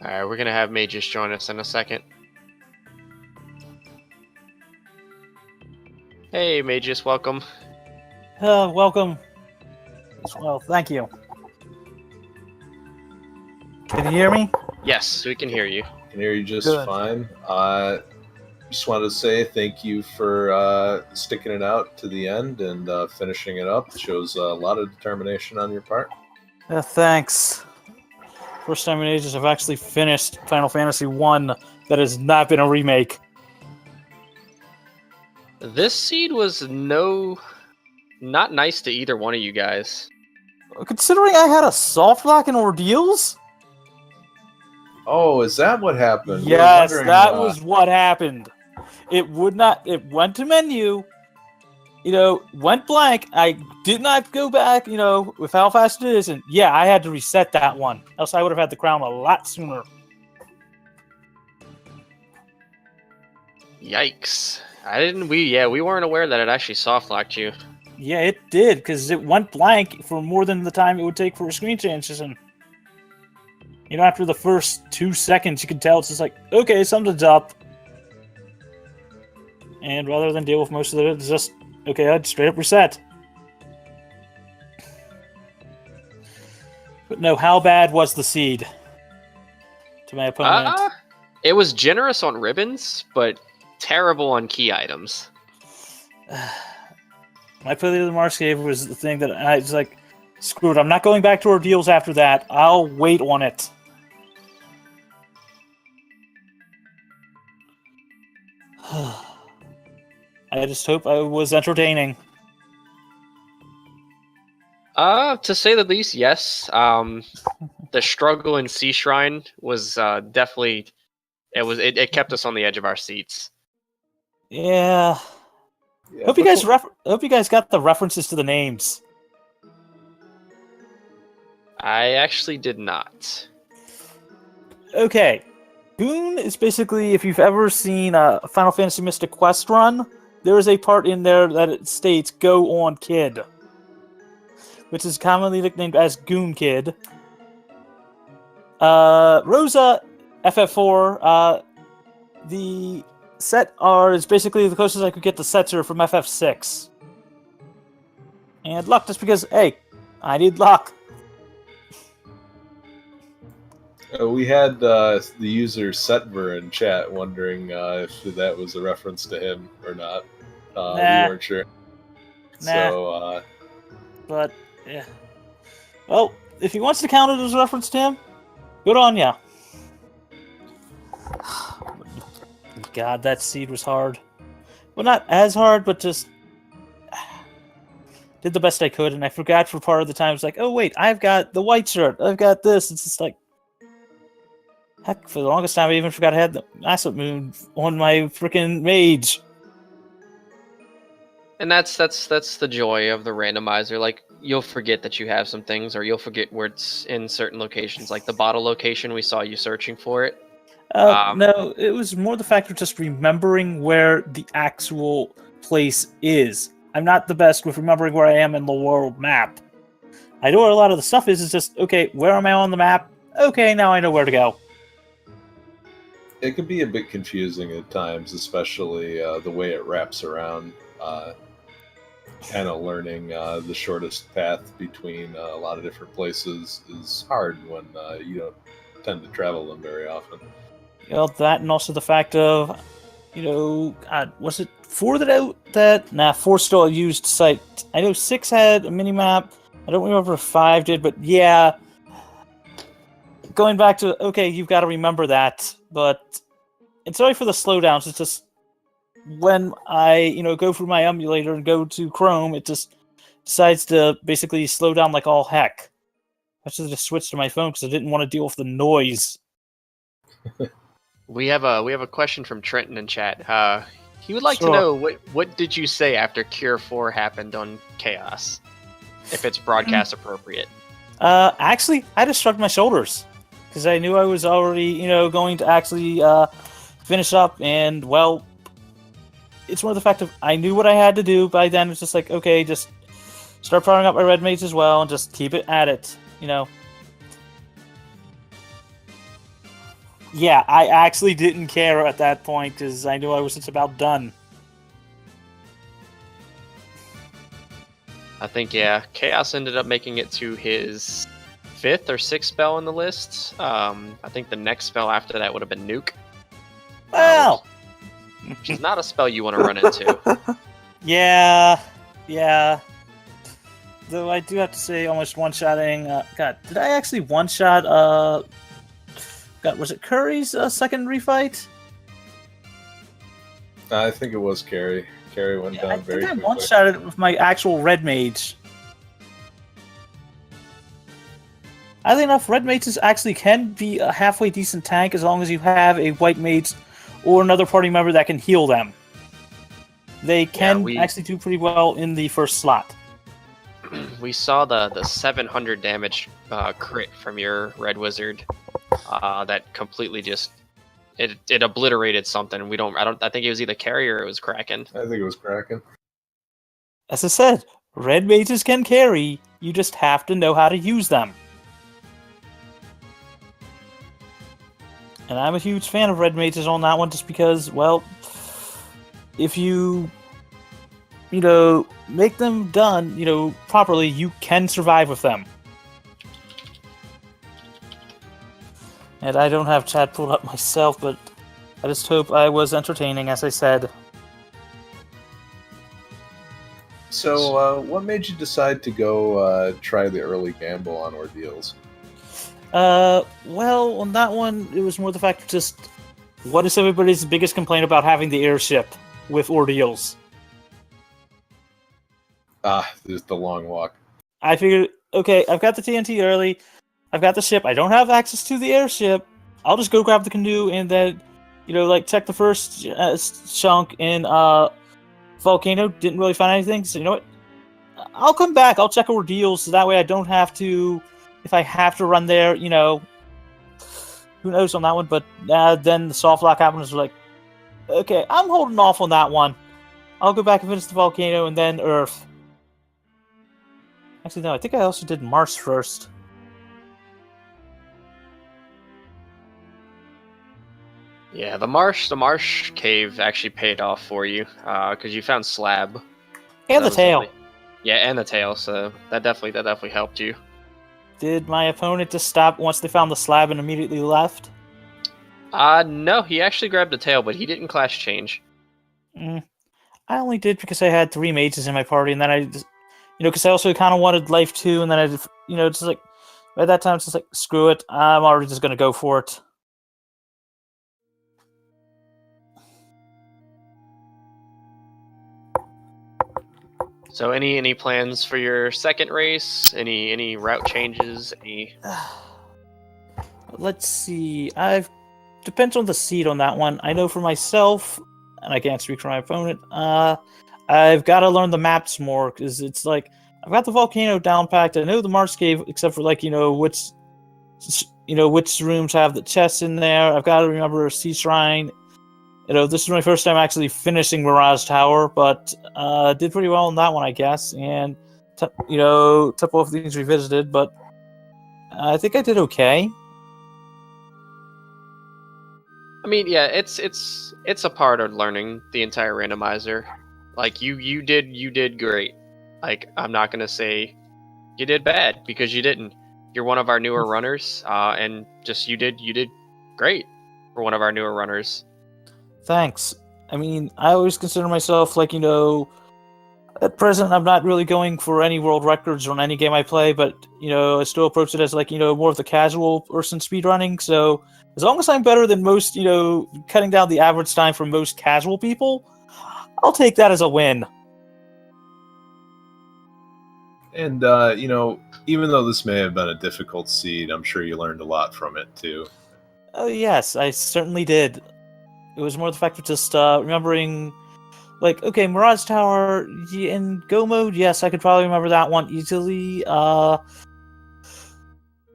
Alright, we're gonna have Mageius join us in a second. Hey, Mageius, welcome. Welcome. Well, thank you. Can you hear me? Yes, we can hear you. Can hear you just Good. fine. Just wanted to say thank you for sticking it out to the end and finishing it up. It shows a lot of determination on your part. Thanks. First time in ages I've actually finished Final Fantasy 1 that has not been a remake. This seed was not nice to either one of you guys. Considering I had a soft lock in Ordeals? Oh, is that what happened? Yes, that was what happened. It went to menu, went blank. I did not go back, with how fast it is. And yeah, I had to reset that one. Else I would have had the crown a lot sooner. Yikes. We weren't aware that it actually soft locked you. Yeah, it did, because it went blank for more than the time it would take for a screen transition. After the first 2 seconds, you can tell it's just like, okay, something's up. And rather than deal with most of it, it's just, okay, I'd straight up reset. But no, how bad was the seed to my opponent? It was generous on ribbons, but terrible on key items. My failure to the marks gave was the thing that I was like, screw it, I'm not going back to Ordeals after that. I'll wait on it. I just hope I was entertaining. To say the least, yes. The struggle in Sea Shrine was definitely it kept us on the edge of our seats. Yeah. Hope you guys got the references to the names. I actually did not. Okay. Goon is basically, if you've ever seen a Final Fantasy Mystic Quest run, there is a part in there that it states, "Go on, kid," which is commonly nicknamed as Goon Kid. Rosa, FF4, the set R is basically the closest I could get to Setzer from FF6. And luck, just because, hey, I need luck. We had the user Setver in chat wondering if that was a reference to him or not. Nah. We weren't sure. Nah. So, But, yeah. Well, if he wants to count it as a reference to him, good on ya. God, that seed was hard. Well, not as hard, but just... did the best I could, and I forgot for part of the time. It's like, oh wait, I've got the white shirt. I've got this. It's just like, heck, for the longest time, I even forgot I had the Asset Moon on my freaking mage. And that's the joy of the randomizer. Like, you'll forget that you have some things, or you'll forget where it's in certain locations. Like the bottle location, we saw you searching for it. No, it was more the fact of just remembering where the actual place is. I'm not the best with remembering where I am in the world map. I know where a lot of the stuff is. It's just, okay, where am I on the map? Okay, now I know where to go. It can be a bit confusing at times, especially the way it wraps around. Kind of learning the shortest path between a lot of different places is hard when you don't tend to travel them very often. Well, that and also the fact of, God, was it 4 4 still used site. I know 6 had a mini-map. I don't remember if 5 did, but yeah. Going back to, okay, you've got to remember that, but it's sorry for the slowdowns. It's just, when I, go through my emulator and go to Chrome, it just decides to basically slow down like all heck. I should just switch to my phone because I didn't want to deal with the noise. We have a question from Trenton in chat. He would like to Sure. know what did you say after Cure 4 happened on Chaos, if it's broadcast appropriate. Actually, I just shrugged my shoulders because I knew I was already, going to actually finish up, and well, it's more the fact of I knew what I had to do by then. It's just like, okay, just start powering up my red mates as well and just keep it at it, Yeah, I actually didn't care at that point because I knew I was just about done. I think, yeah, Chaos ended up making it to his 5th or 6th spell on the list. I think the next spell after that would have been Nuke. Well, Which is not a spell you want to run into. yeah. Though I do have to say, almost one-shotting. God, did I actually one-shot? God, was it Curry's second refight? I think it was Carrie. Carrie went Yeah, down I very think I quickly. one-shot it with my actual red mage. Oddly enough, red mages actually can be a halfway decent tank as long as you have a white mage or another party member that can heal them. They can actually do pretty well in the first slot. We saw the 700 damage crit from your red wizard. That completely just it obliterated something. I think it was either carry or it was Kraken. I think it was Kraken. As I said, red mages can carry. You just have to know how to use them. And I'm a huge fan of red mages on that one just because, well, if you, make them done, properly, you can survive with them. And I don't have chat pulled up myself, but I just hope I was entertaining, as I said. So, what made you decide to go try the early gamble on ordeals? Well, on that one, it was more the fact of just, what is everybody's biggest complaint about having the airship with ordeals? There's the long walk. I figured, okay, I've got the TNT early, I've got the ship, I don't have access to the airship, I'll just go grab the canoe and then, check the first chunk in, Volcano, didn't really find anything, so you know what? I'll come back, I'll check ordeals, so that way I don't have to, if I have to run there, who knows on that one, but then the soft lock happens, like, okay, I'm holding off on that one. I'll go back and finish the Volcano and then Earth. Actually, no, I think I also did Mars first. Yeah, the marsh cave actually paid off for you because you found Slab. And the tail. Yeah, and the tail. So that definitely helped you. Did my opponent just stop once they found the slab and immediately left? No, he actually grabbed the tail, but he didn't clash change. I only did because I had 3 mages in my party, and then I just, because I also kind of wanted life too, and then I just, just like, at that time, it's just like, screw it, I'm already just going to go for it. So any plans for your second race? Any route changes? Any? Let's see. Depends on the seed on that one. I know for myself, and I can't speak for my opponent. I've got to learn the maps more because it's like I've got the volcano down packed. I know the Mars cave, except for like which rooms have the chests in there. I've got to remember Sea Shrine. This is my first time actually finishing Mirage Tower, but did pretty well on that one, I guess. And Temple of Things Revisited, but I think I did okay. I mean, yeah, it's a part of learning the entire randomizer. Like you did great. Like I'm not gonna say you did bad because you didn't. You're one of our newer runners, and just you did great for one of our newer runners. Thanks. I mean, I always consider myself like at present I'm not really going for any world records on any game I play, but I still approach it as like more of the casual person speedrunning. So as long as I'm better than most, cutting down the average time for most casual people, I'll take that as a win. And, even though this may have been a difficult seed, I'm sure you learned a lot from it, too. Oh, yes, I certainly did. It was more the fact of just remembering, like, okay, Mirage Tower in Go mode, yes, I could probably remember that one easily.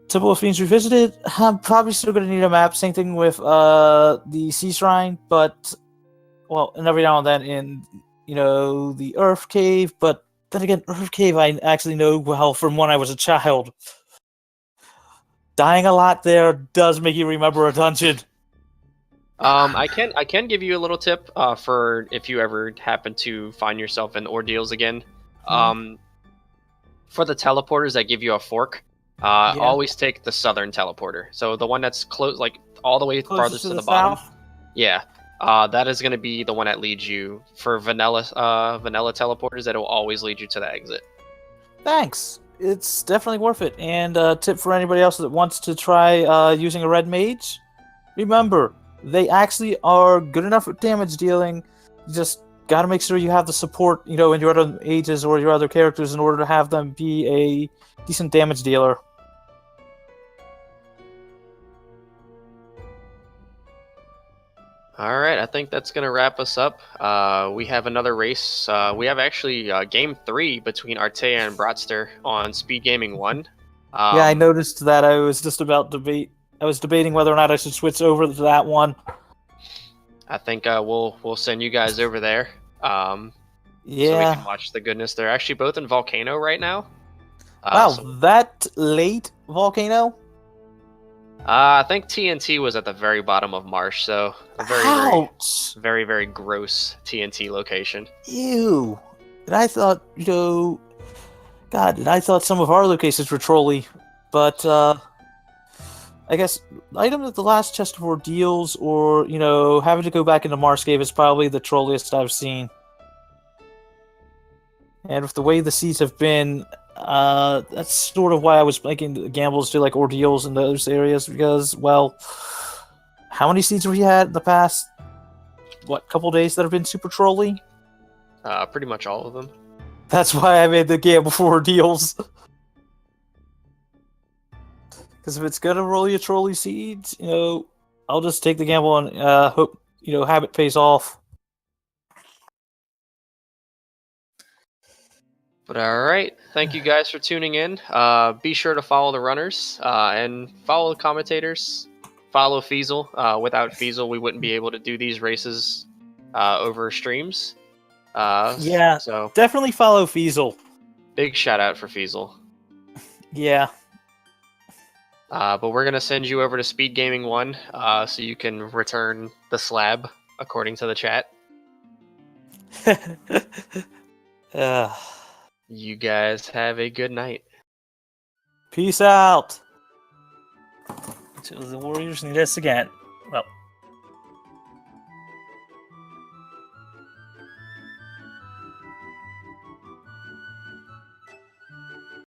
Temple of Fiends Revisited, I'm probably still going to need a map. Same thing with the Sea Shrine, but, well, and every now and then in, the Earth Cave, but then again, Earth Cave I actually know well from when I was a child. Dying a lot there does make you remember a dungeon. I can give you a little tip for if you ever happen to find yourself in ordeals again. For the teleporters that give you a fork, always take the southern teleporter. So the one that's close, like all the way farthest to the bottom. South? Yeah, that is going to be the one that leads you for vanilla teleporters. That will always lead you to the exit. Thanks. It's definitely worth it. And a tip for anybody else that wants to try using a red mage: remember, they actually are good enough at damage dealing. You just gotta make sure you have the support, in your other mages or your other characters in order to have them be a decent damage dealer. All right, I think that's going to wrap us up. We have another race. We have actually game 3 between Artea and Bratster on Speed Gaming 1. Yeah, I noticed that. I was just about I was debating whether or not I should switch over to that one. I think we'll send you guys over there. Yeah. So we can watch the goodness. They're actually both in Volcano right now. Wow, that late Volcano? I think TNT was at the very bottom of Marsh, so a very, very gross TNT location. Ew. And I thought, God, and I thought some of our locations were trolly. But, I guess, item at the last chest of ordeals, or, having to go back into Marsh Cave is probably the trolliest I've seen. And with the way the seeds have been, that's sort of why I was making gambles to like ordeals in those areas, because, well, how many seeds have we had in the past, couple days that have been super trolly? Pretty much all of them. That's why I made the gamble for ordeals. Because if it's gonna roll you trolly seeds, I'll just take the gamble and hope, habit pays off. But alright, thank you guys for tuning in. Be sure to follow the runners and follow the commentators. Follow Feasel. Without Feasel, we wouldn't be able to do these races over streams. Yeah, so definitely follow Feasel. Big shout out for Feasel. Yeah. But we're going to send you over to Speed Gaming 1 so you can return the slab, according to the chat. You guys have a good night. Peace out. Until the Warriors need us again. Well,